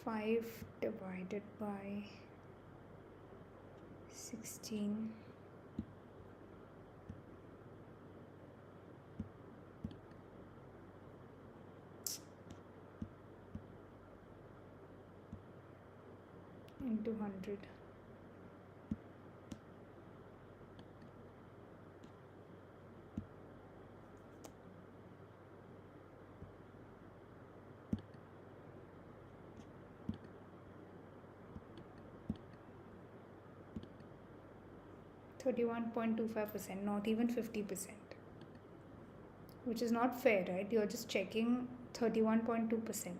Speaker 1: 5 divided by 16 into 100. %31.25%, not even 50%, which is not fair, right? You're just checking 31.2%.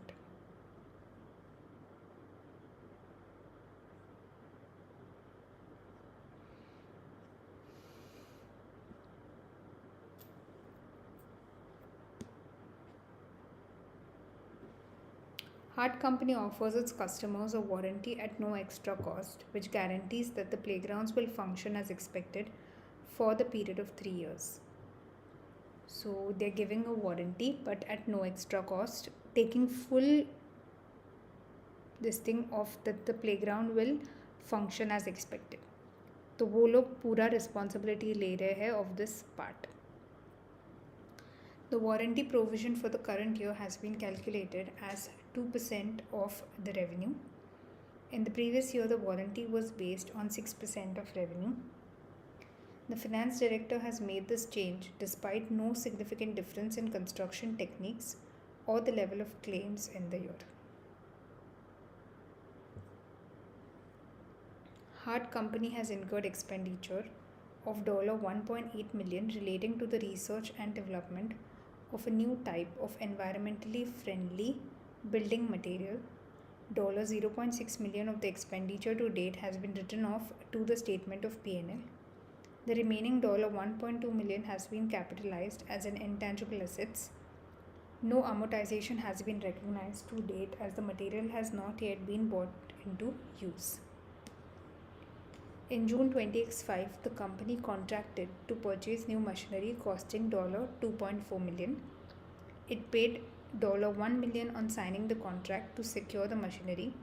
Speaker 1: Hart Company offers its customers a warranty at no extra cost, which guarantees that the playgrounds will function as expected for the period of 3 years. So they're giving a warranty, but at no extra cost, taking full this thing of that the playground will function as expected. तो वो लोग पूरा responsibility ले रहे हैं of this part. The warranty provision for the current year has been calculated as 2% of the revenue. In the previous year, the warranty was based on 6% of revenue. The finance director has made this change despite no significant difference in construction techniques or the level of claims in the year. Hart Company has incurred expenditure of $1.8 million relating to the research and development of a new type of environmentally friendly building material. $0.6 million of the expenditure to date has been written off to the statement of P&L. The remaining $1.2 million has been capitalized as an intangible assets. No amortization has been recognized to date as the material has not yet been brought into use. In June 2025, the company contracted to purchase new machinery costing $2.4 million. It paid $1 million on signing the contract to secure the machinery,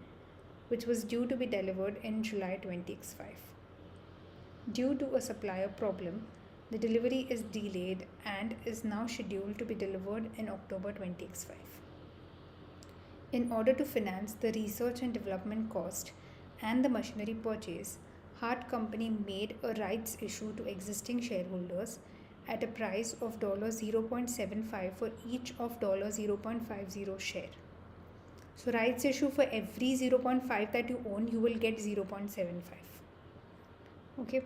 Speaker 1: which was due to be delivered in July 2025. Due to a supplier problem, the delivery is delayed and is now scheduled to be delivered in October 2025. In order to finance the research and development cost and the machinery purchase, Hart Company made a rights issue to existing shareholders at a price of $0.75 for each of $0.50 share. So rights issue for every 0.5 that you own, you will get 0.75. Okay.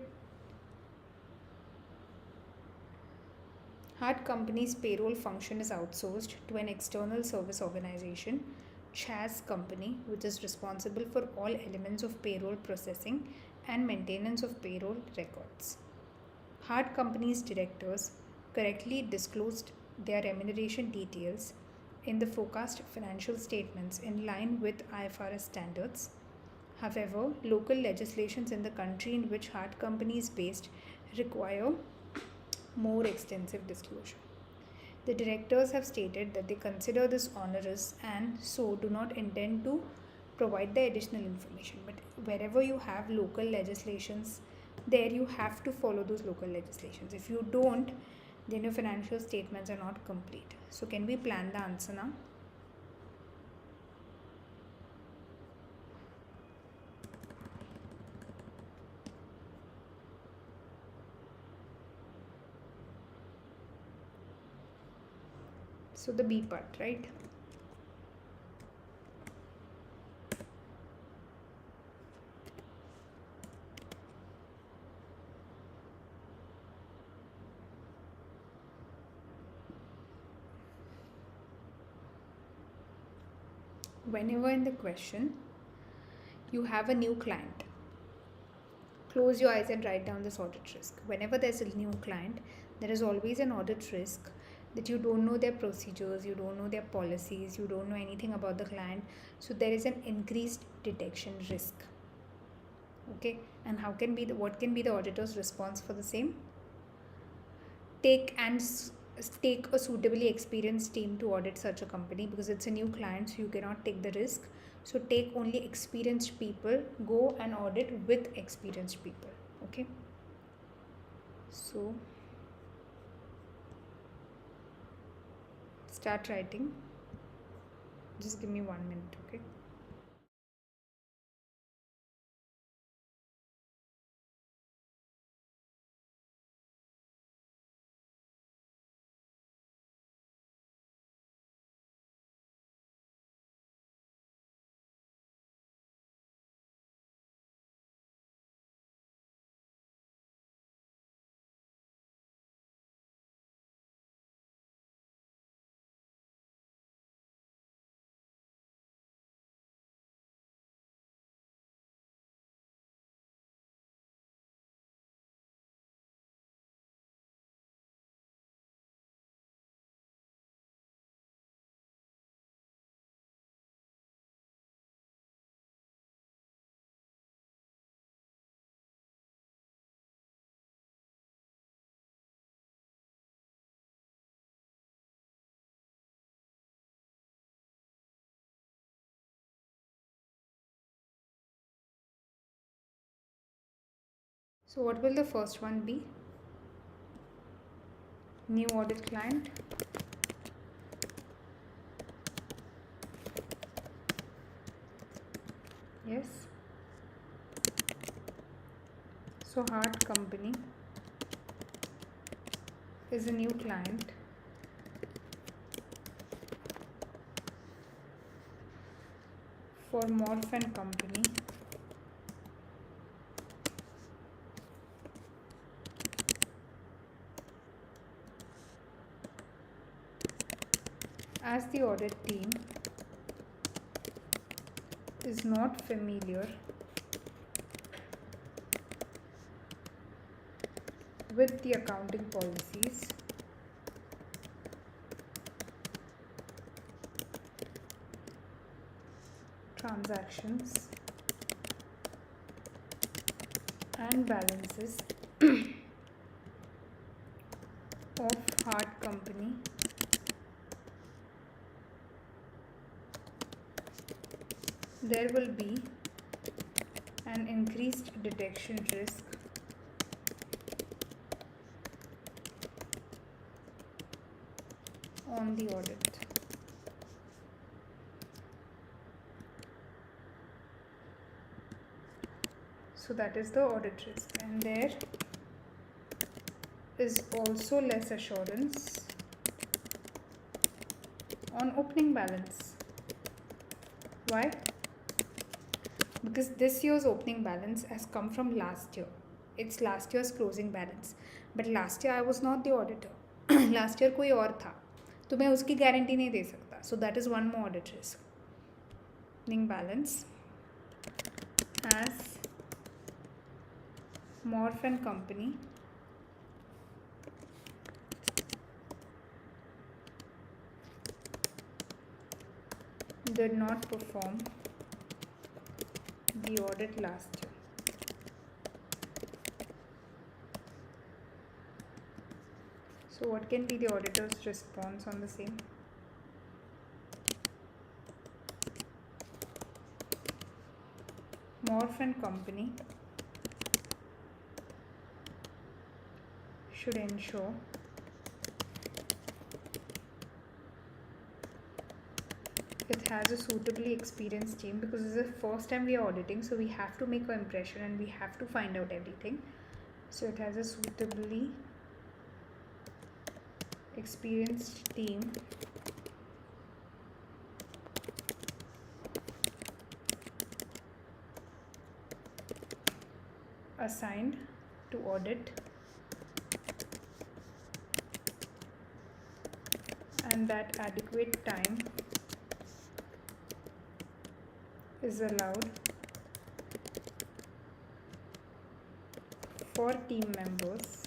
Speaker 1: Hart Company's payroll function is outsourced to an external service organization, CHAS Company, which is responsible for all elements of payroll processing and maintenance of payroll records. Hart Company's directors correctly disclosed their remuneration details in the forecast financial statements in line with IFRS standards. However, local legislations in the country in which Hart Company is based require more extensive disclosure. The directors have stated that they consider this onerous and so do not intend to provide the additional information. But wherever you have local legislations, there you have to follow those local legislations. If you don't, then your financial statements are not complete. So can we plan the answer now? So the B part, right? Whenever in the question you have a new client, close your eyes and write down this audit risk. Whenever there's a new client, there is always an audit risk that you don't know their procedures, you don't know their policies, you don't know anything about the client. So there is an increased detection risk. Okay, and what can be the auditor's response for the same? Take a suitably experienced team to audit such a company, because it's a new client, so you cannot take the risk. So take only experienced people, go and audit with experienced people. Okay, so start writing. Just give me 1 minute. Okay. So what will the first one be? New audit client. Yes. So Heart Company is a new client for Morph and Company as the audit team is not familiar with the accounting policies transactions and balances of Heart Company there will be an increased detection risk on the audit. So that is the audit risk, and there is also less assurance on opening balance. Why? Because this year's opening balance has come from last year. It's last year's closing balance. But last year I was not the auditor. Last year कोई और था, तो मैं उसकी guarantee नहीं दे सकता. So that is one more audit risk. Opening balance as Morph and Company did not perform the audit last year. So what can be the auditor's response on the same? Smurf and Company should ensure it has a suitably experienced team, because this is the first time we are auditing, so we have to make an impression and we have to find out everything. So it has a suitably experienced team assigned to audit, and that adequate time is allowed for team members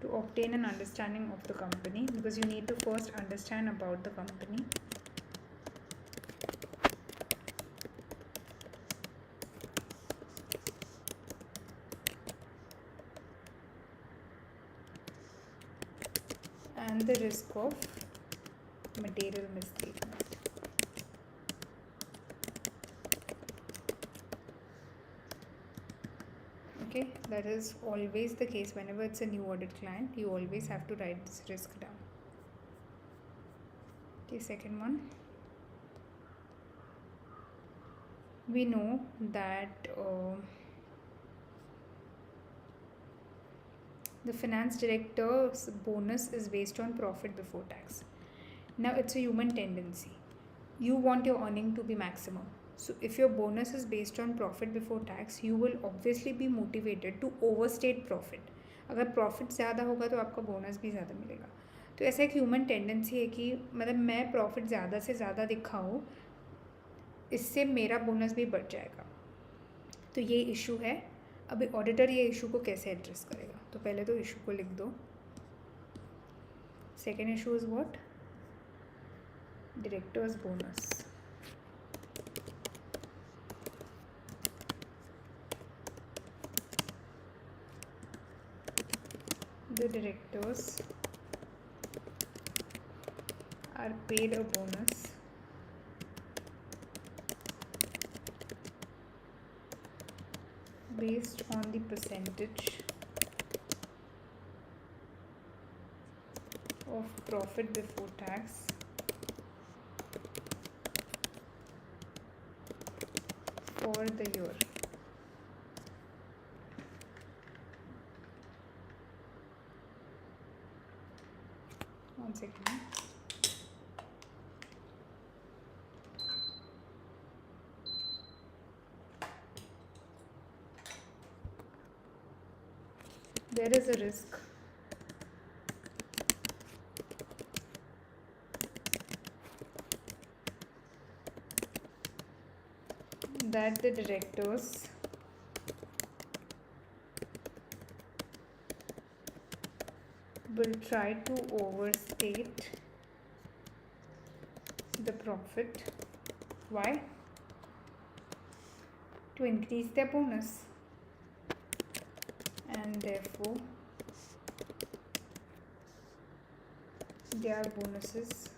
Speaker 1: to obtain an understanding of the company, because you need to first understand about the company. And the risk of material misstatement. Okay, that is always the case. Whenever it's a new audit client, you always have to write this risk down. Okay, second one. We know that the finance director's bonus is based on profit before tax. Now, it's a human tendency. You want your earning to be maximum. So, if your bonus is based on profit before tax, you will obviously be motivated to overstate profit. अगर profit ज़्यादा होगा तो आपका bonus भी ज़्यादा मिलेगा. तो ऐसा एक ह्यूमन टेंडेंसी है कि मतलब मैं प्रॉफिट ज़्यादा से ज़्यादा दिखाऊँ, इससे मेरा बोनस भी बढ़ जाएगा. तो ये इशू है. अभी ऑडिटर ये इशू को कैसे एड्रेस करेगा? तो पहले तो इशू को लिख दो. Second issue is what? Directors bonus. The directors are paid a bonus based on the percentage of profit before tax for the year. One second. There is a risk that the directors will try to overstate the profit. Why? To increase their bonus, and therefore their bonuses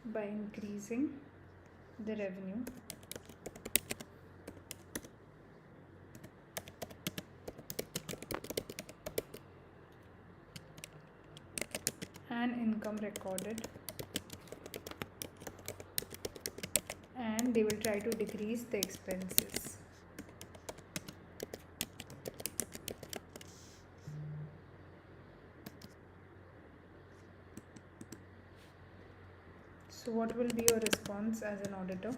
Speaker 1: by increasing the revenue and income recorded, and they will try to decrease the expenses. So what will be your response as an auditor?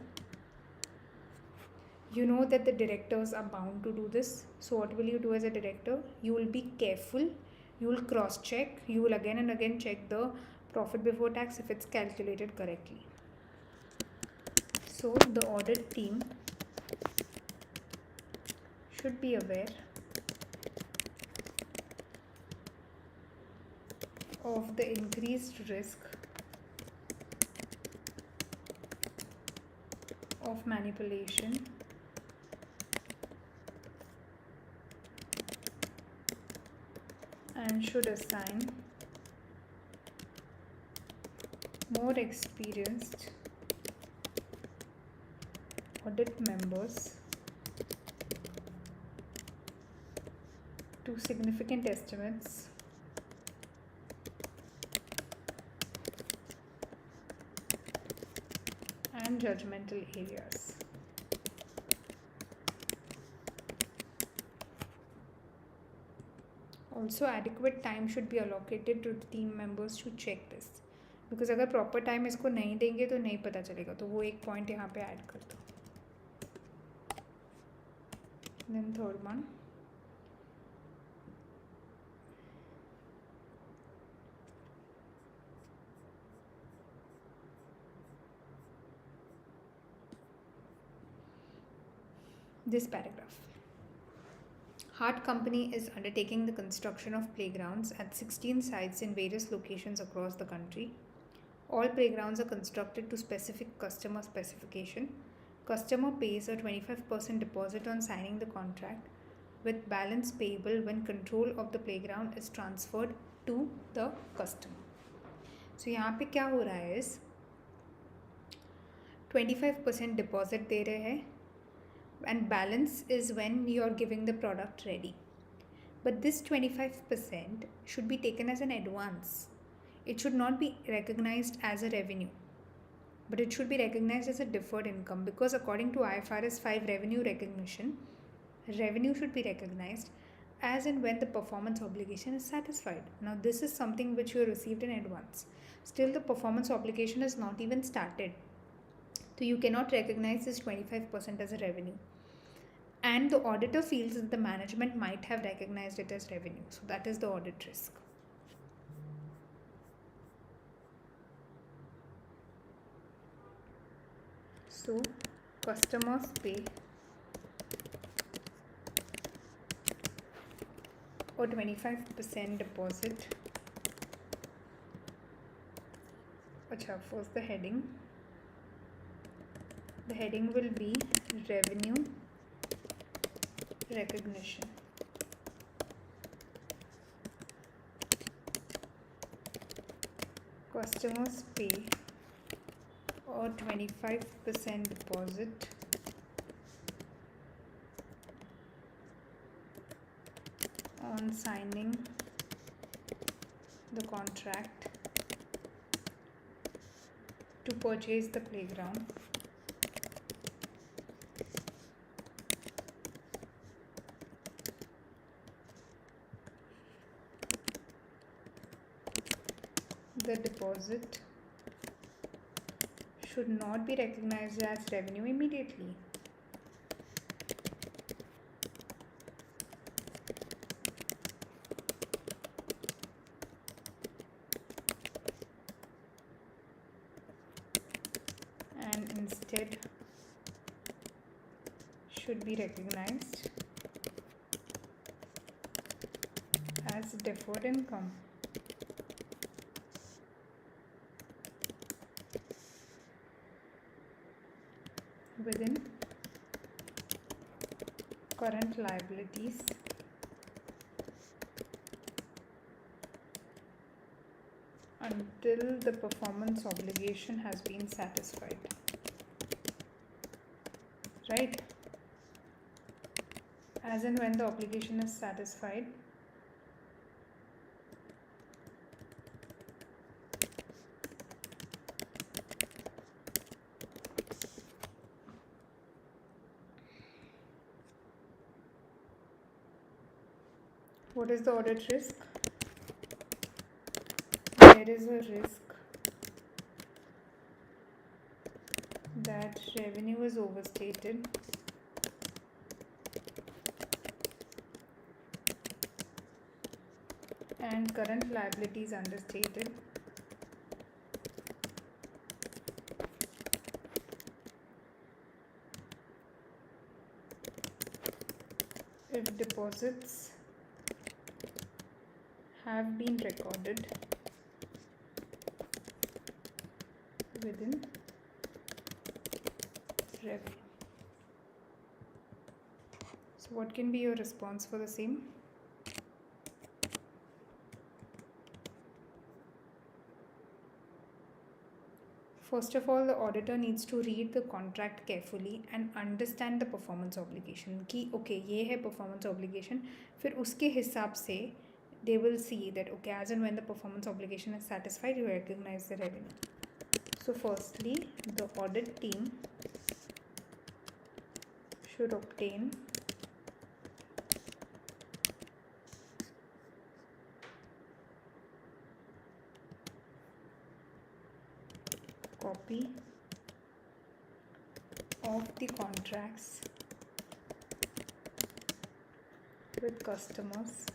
Speaker 1: You know that the directors are bound to do this. So what will you do as a director? You will be careful. You will cross check. You will again and again check the profit before tax if it's calculated correctly. So the audit team should be aware of the increased risk of manipulation and should assign more experienced audit members to significant estimates and judgmental areas. Also, adequate time should be allocated to the team members to check this, because अगर proper time इसको नहीं देंगे तो नहीं पता चलेगा, तो वो एक point यहाँ पे add कर दो. Then third one, this paragraph. Hart Company is undertaking the construction of playgrounds at 16 sites in various locations across the country. All playgrounds are constructed to specific customer specification. Customer pays a 25% deposit on signing the contract, with balance payable when control of the playground is transferred to the customer. So यहाँ पे क्या हो रहा है is 25% deposit दे रहे हैं, and balance is when you are giving the product ready. But this 25% should be taken as an advance. It should not be recognized as a revenue, but it should be recognized as a deferred income, because according to IFRS 5 revenue recognition, revenue should be recognized as and when the performance obligation is satisfied. Now this is something which you received in advance. Still the performance obligation is not even started. So you cannot recognize this 25% as a revenue. And the auditor feels that the management might have recognized it as revenue. So that is the audit risk. So customers pay a 25% deposit. Achha, first the heading. The heading will be revenue recognition. Customers pay a 25% deposit on signing the contract to purchase the playground. The deposit should not be recognized as revenue immediately. And instead should be recognized as deferred income. Within current liabilities until the performance obligation has been satisfied. Right? As and when the obligation is satisfied, what is the audit risk? There is a risk that revenue is overstated and current liabilities understated. If deposits have been recorded within revenue. So what can be your response for the same? First of all, the auditor needs to read the contract carefully and understand the performance obligation कि okay ये है performance obligation, फिर उसके हिसाब से they will see that okay as and when the performance obligation is satisfied you recognize the revenue. So firstly, the audit team should obtain copy of the contracts with customers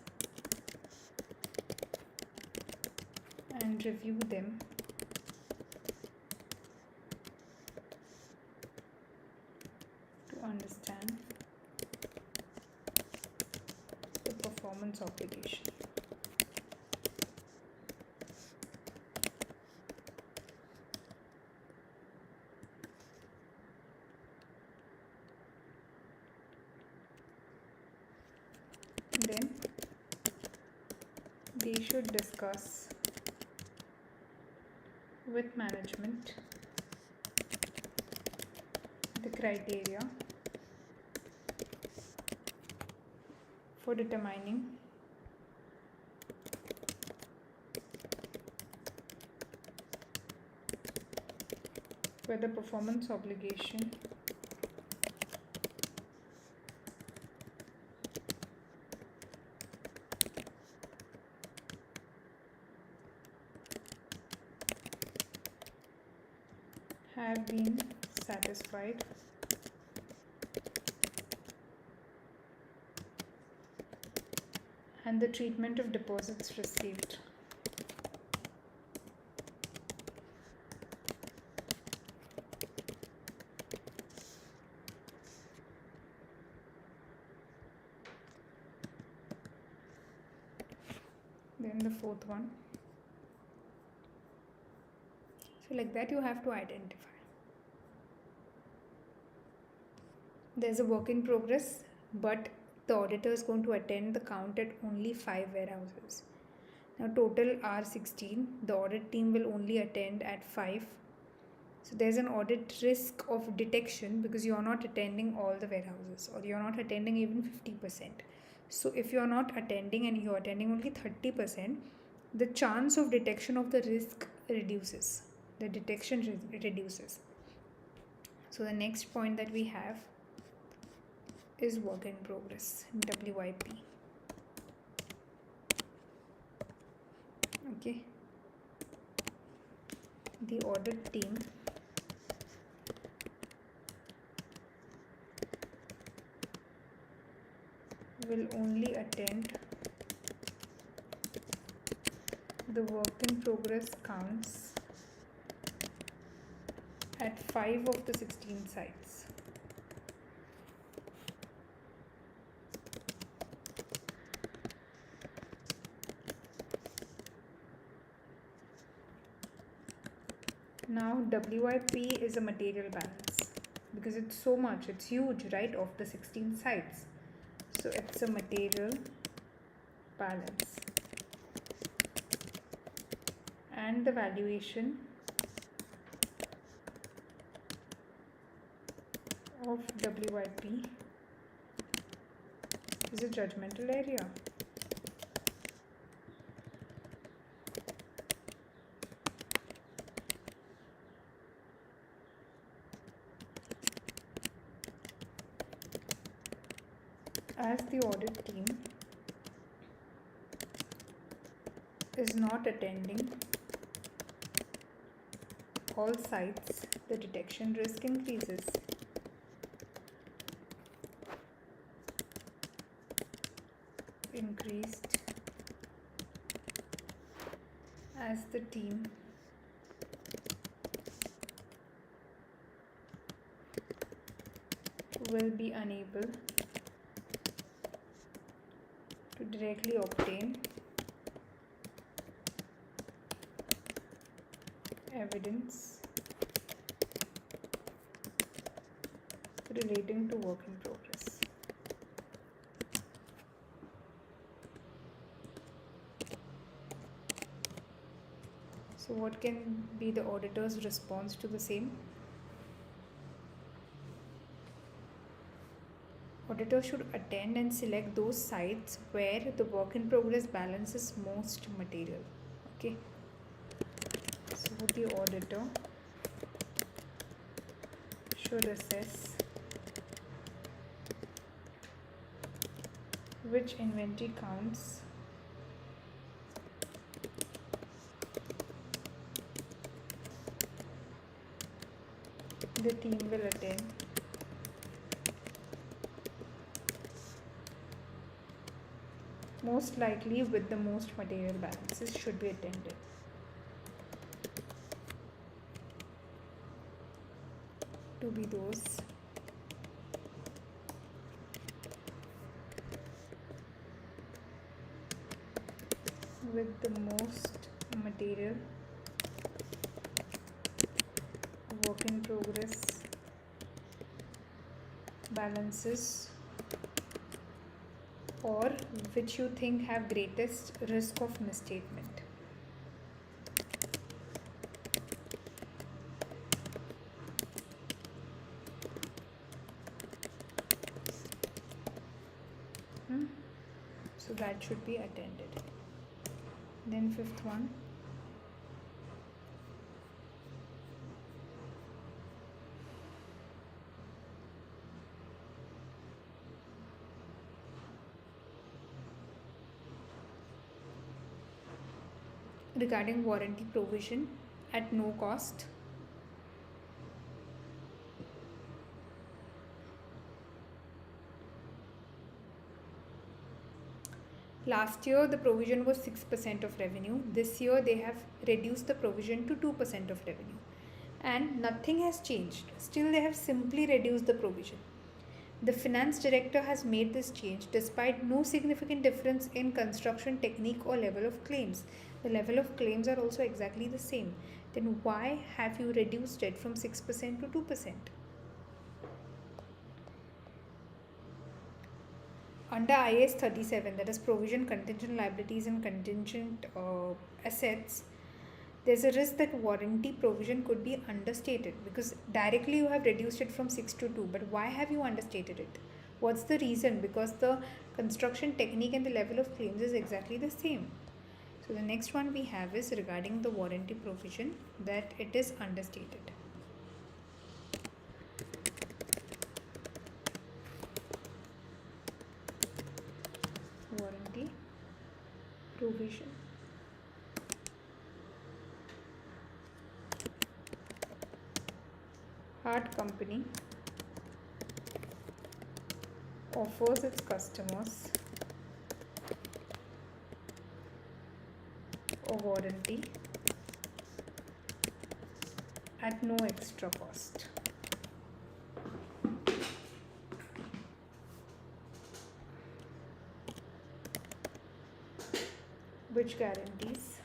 Speaker 1: and review them to understand the performance obligation. Then they should discuss with management the criteria for determining whether performance obligation have been satisfied and the treatment of deposits received. Then the fourth one. So like that you have to identify. There's a work in progress, but the auditor is going to attend the count at only 5 warehouses. Now total are 16. The audit team will only attend at 5. So there's an audit risk of detection because you're not attending all the warehouses or you're not attending even 50%. So if you're not attending and you're attending only 30%, the chance of detection of the risk reduces. The detection reduces. So the next point that we have is work in progress, WIP. Okay. The audit team will only attend the work in progress counts at 5 of the 16 sites. Now WIP is a material balance because it's so much, it's huge, right, of the 16 sites. So it's a material balance. And the valuation of WIP is a judgmental area. As the audit team is not attending all sites, the detection risk increases. Increased as the team will be unable to directly obtain evidence relating to work in progress. So what can be the auditor's response to the same? Auditor should attend and select those sites where the work in progress balance is most material. Okay. So the auditor should assess which inventory counts the team will attend most likely with the most material balances should be attended. To be those with the most material work in progress balances, or which you think have greatest risk of misstatement. So that should be attended. Then fifth one, regarding warranty provision at no cost. Last year the provision was 6% of revenue. This year they have reduced the provision to 2% of revenue. And nothing has changed. Still they have simply reduced the provision. The finance director has made this change despite no significant difference in construction technique or level of claims. The level of claims are also exactly the same. Then why have you reduced it from 6% to 2%? Under IAS 37, that is provision, contingent liabilities and contingent assets, there's a risk that warranty provision could be understated, because directly you have reduced it from 6 to 2, but why have you understated it? What's the reason? Because the construction technique and the level of claims is exactly the same. So the next one we have is regarding the warranty provision, that it is understated. Warranty provision. Hard company offers its customers a warranty at no extra cost. Which guarantees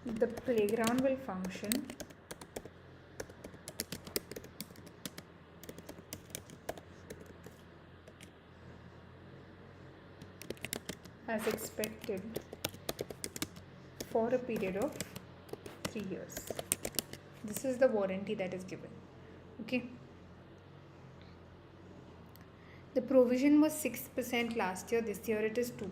Speaker 1: the playground will function as expected for a period of 3 years. This is the warranty that is given. Okay. The provision was 6% last year, this year it is 2%.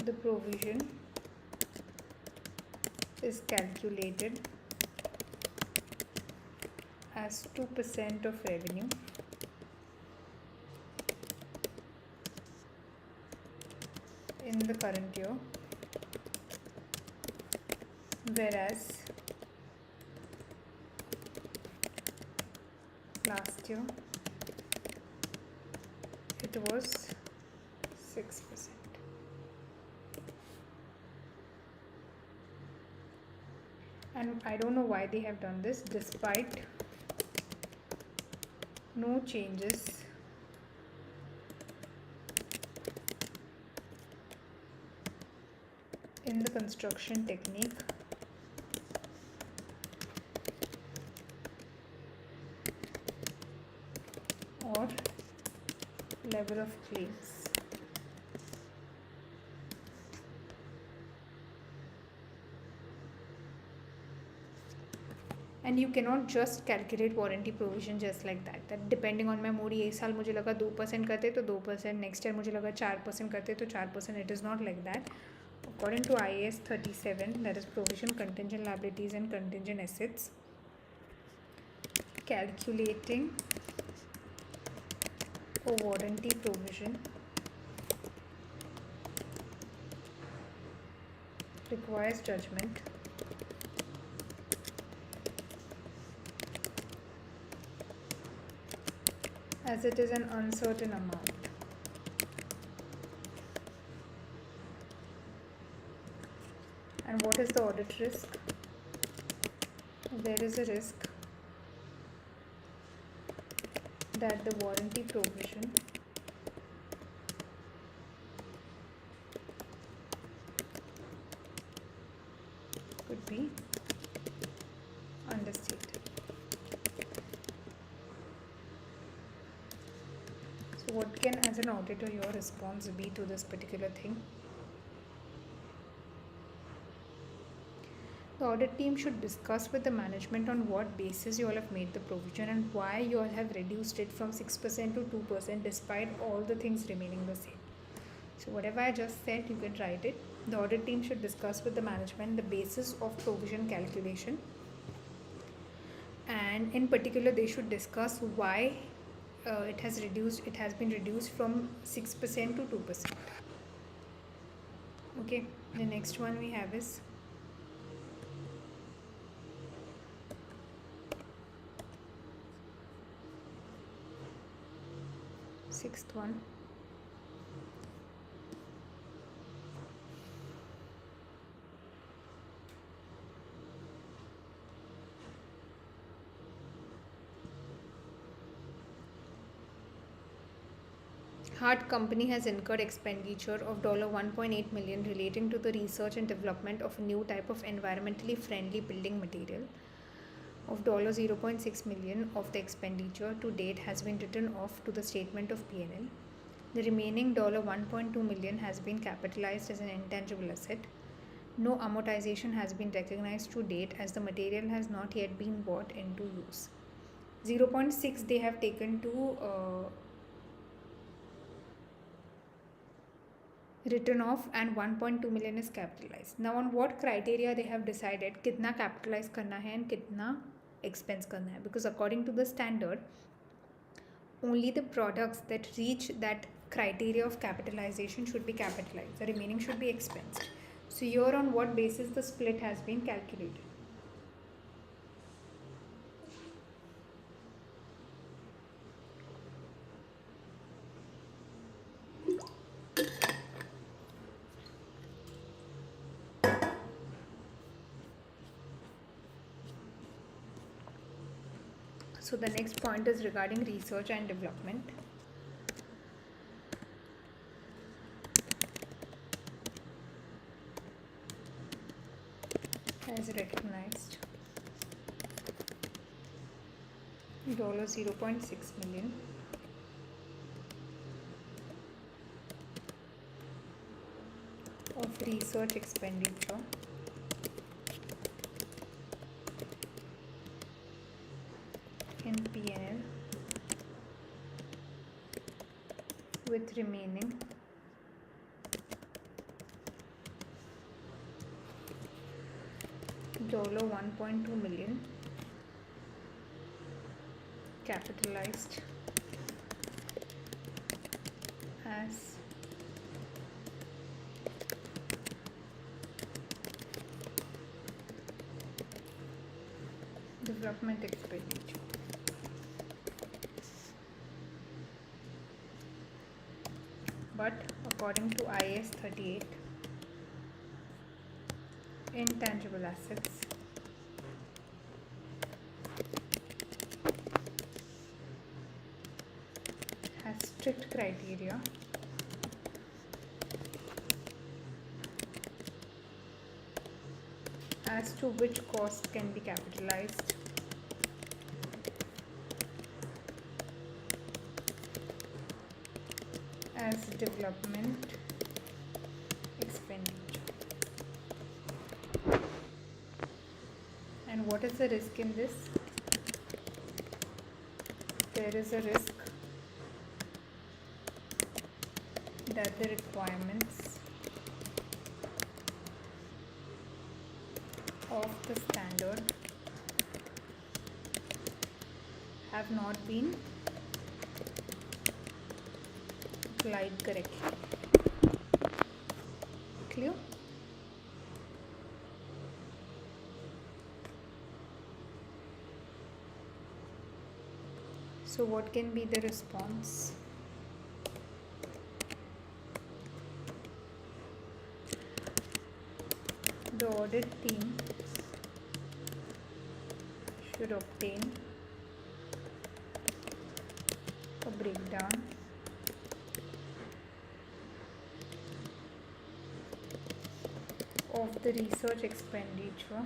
Speaker 1: The provision is calculated as 2% of revenue in the current year, whereas last year it was 6%. And I don't know why they have done this despite no changes in the construction technique or or level of claims. And you cannot just calculate warranty provision just like that. That depending on my mood, ये साल मुझे लगा 2% करते तो 2%, next year मुझे लगा 4% करते तो 4%. It is not like that. According to IAS 37, that is provision, contingent liabilities and contingent assets, calculating a warranty provision requires judgment as it is an uncertain amount. And what is the audit risk? There is a risk that the warranty provision could be understated. So what can, as an auditor, your response be to this particular thing? The audit team should discuss with the management on what basis you all have made the provision and why you all have reduced it from 6% to 2% despite all the things remaining the same. So whatever I just said, you can write it. The audit team should discuss with the management the basis of provision calculation, and in particular they should discuss why it has been reduced from 6% to 2%. Okay, the next one we have is sixth one. Hart Company has incurred expenditure of $1.8 million relating to the research and development of a new type of environmentally friendly building material. Of $0.6 million of the expenditure to date has been written off to the statement of P&L. The remaining $1.2 million has been capitalized as an intangible asset. No amortization has been recognized to date as the material has not yet been brought into use. 0.6 they have taken to written off and 1.2 million is capitalized. Now on what criteria they have decided kitna capitalize karna hai and kitna expense karna hai, because according to the standard only the products that reach that criteria of capitalization should be capitalized, the remaining should be expensed. So here on what basis the split has been calculated? So the next point is regarding research and development. As recognized $0.6 million of research expenditure in P&L with remaining $1.2 million capitalized as development expenditure. But according to IAS 38, intangible assets has strict criteria as to which costs can be capitalized as development expenditure. And what is the risk in this? There is a risk that the requirements of the standard have not been applied correctly. Clear? So what can be the response? The audit team should obtain a breakdown of the research expenditure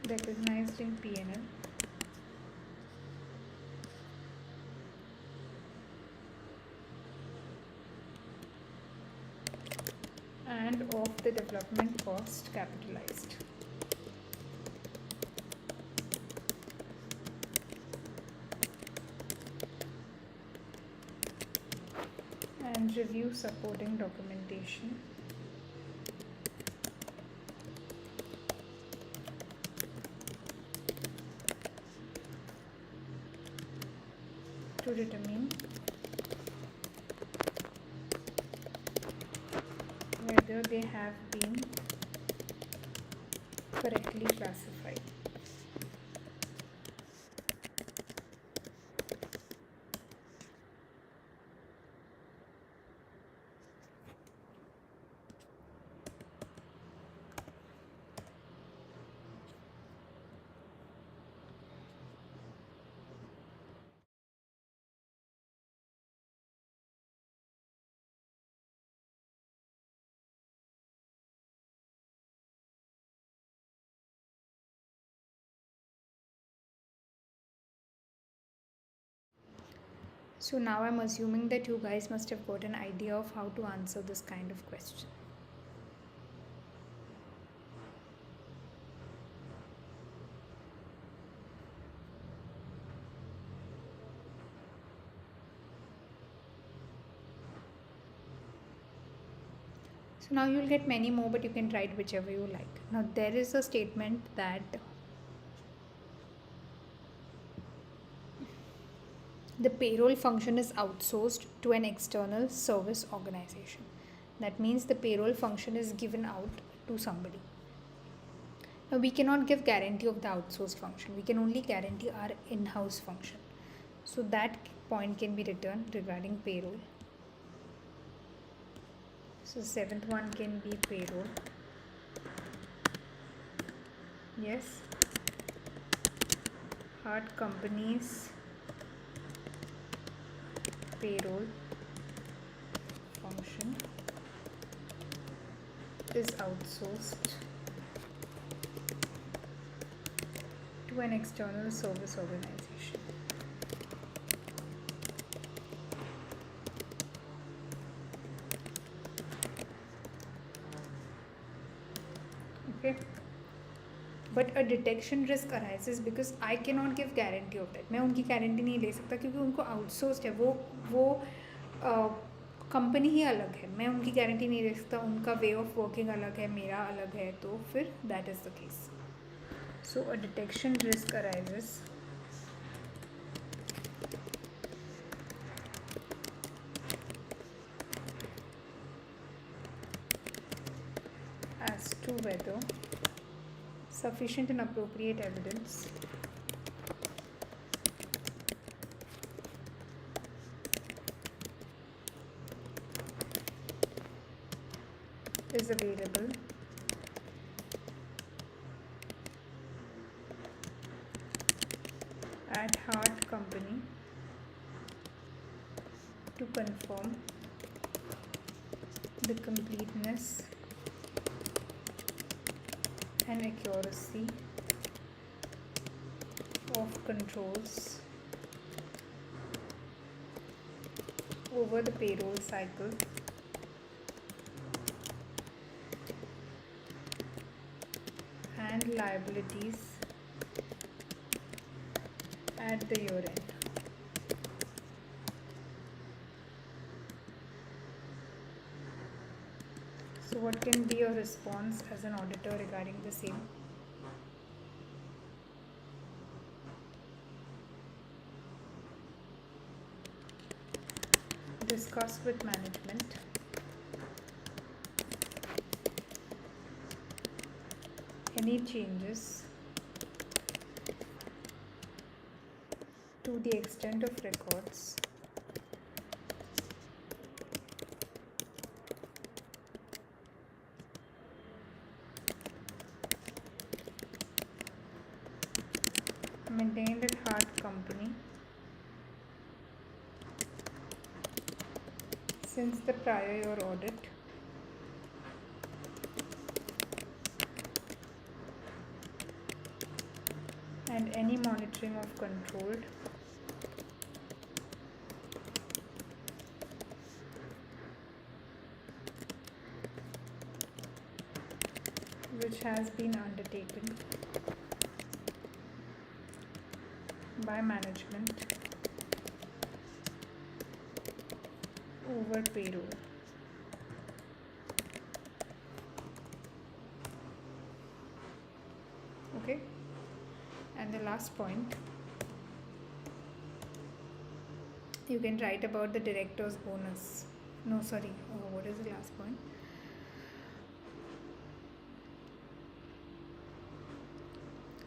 Speaker 1: recognized in P&L and of the development cost capitalized. And review supporting documentation to determine whether they have been correctly classified. So now I'm assuming that you guys must have got an idea of how to answer this kind of question. So now you'll get many more, but you can write whichever you like. Now there is a statement that the payroll function is outsourced to an external service organization. That means the payroll function is given out to somebody. Now we cannot give guarantee of the outsourced function. We can only guarantee our in-house function. So that point can be written regarding payroll. So 7th one can be payroll. Yes. Heart companies payroll function is outsourced to an external service organization. Okay. But a detection risk arises because I can not give guarantee of that. मैं उनकी guarantee नहीं ले सकता क्योंकि उनको outsourced है. वो company ही अलग है. मैं उनकी गारंटी नहीं ले सकता. उनका वे ऑफ वर्किंग अलग है, मेरा अलग है. तो फिर that is the case. So a detection risk arises as to whether sufficient and appropriate evidence is available at Heart Company to confirm the completeness and accuracy of controls over the payroll cycle and liabilities at the year end. So what can be your response as an auditor regarding the same? Discuss with management. Any changes to the extent of records maintained at Hart Company since the prior year audit and any monitoring of controlled which has been undertaken by management over payroll. Okay, and the last point, you can write about the director's bonus. No, sorry, what is the last point?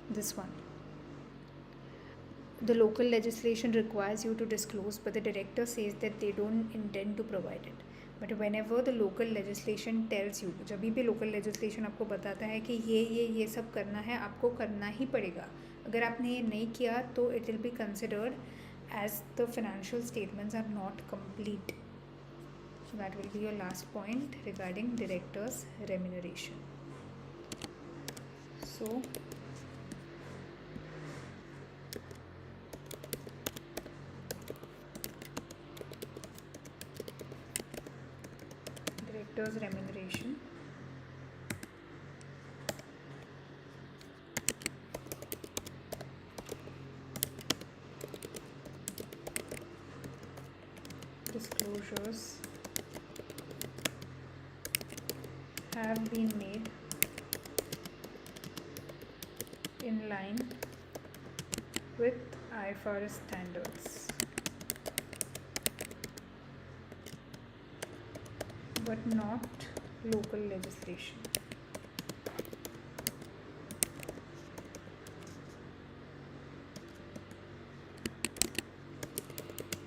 Speaker 1: This one. The local legislation requires you to disclose, but the director says that they don't intend to provide it. But whenever the local legislation tells you, जब भी local legislation आपको बताता है कि ये सब करना है, आपको करना ही पड़ेगा. अगर आपने ये नहीं किया तो it will be considered as the financial statements are not complete. So that will be your last point regarding director's remuneration. So director's remuneration, disclosures have been made in line with IFRS standards, but not local legislation.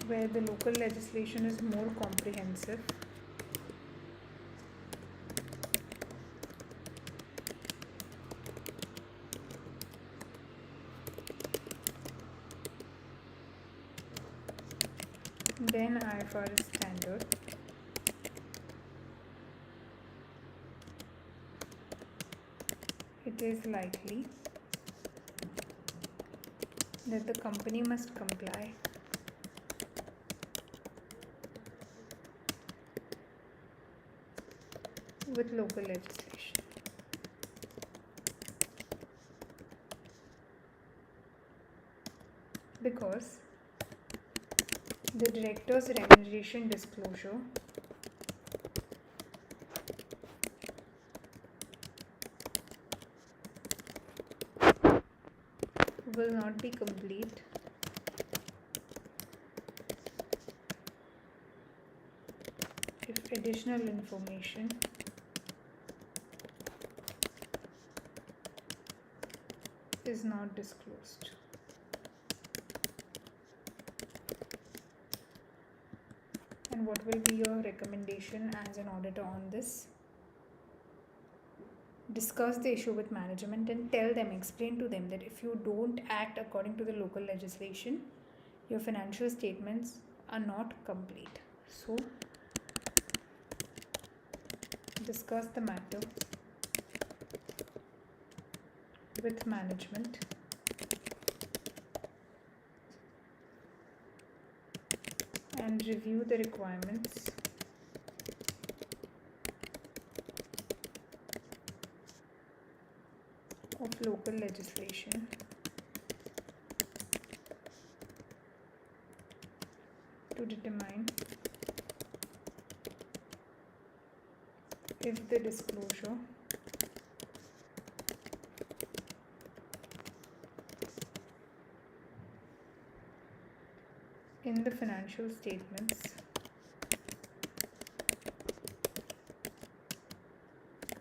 Speaker 1: Where the local legislation is more comprehensive, than IFRS standard, it is likely that the company must comply with local legislation. Because the director's remuneration disclosure will not be complete if additional information is not disclosed. And what will be your recommendation as an auditor on this? Discuss the issue with management and tell them, explain to them that if you don't act according to the local legislation, your financial statements are not complete. So, discuss the matter with management and review the requirements of local legislation to determine if the disclosure in the financial statements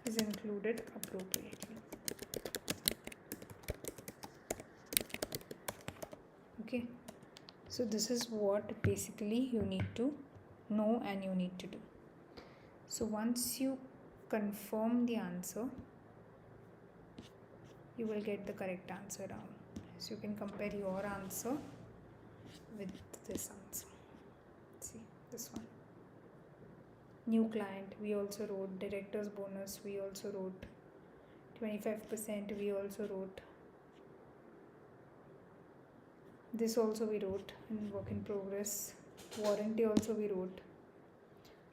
Speaker 1: is included appropriately. Okay, so this is what basically you need to know and you need to do. So once you confirm the answer, you will get the correct answer down. So you can compare your answer with this answer. See this one. New client, we also wrote. Director's bonus, we also wrote. 25%, we also wrote. This also we wrote in work in progress. Warranty also we wrote.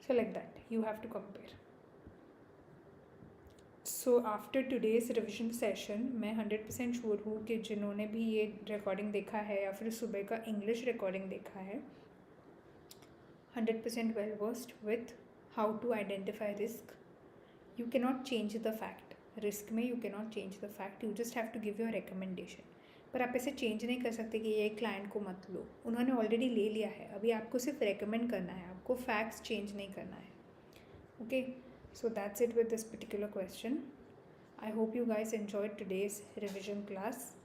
Speaker 1: So like that, you have to compare. So after today's revision session, मैं 100% sure हूँ कि जिन्होंने भी ये recording देखा है या फिर सुबह का इंग्लिश रिकॉर्डिंग देखा है, 100% well versed with how to identify risk. You cannot change the fact. Risk में you cannot change the fact. You just have to give your recommendation. पर आप ऐसे चेंज नहीं कर सकते कि ये क्लाइंट को मत लो, उन्होंने ऑलरेडी ले लिया है, अभी आपको सिर्फ रेकमेंड करना है, आपको फैक्ट्स चेंज नहीं करना है. Okay, so that's it with this particular question. I hope you guys enjoyed today's revision class.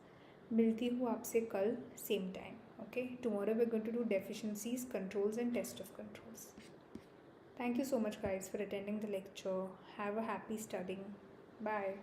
Speaker 1: मिलती हूँ आपसे कल same time. Okay, tomorrow we are going to do deficiencies, controls and test of controls. Thank you so much guys for attending the lecture. Have a happy studying. Bye.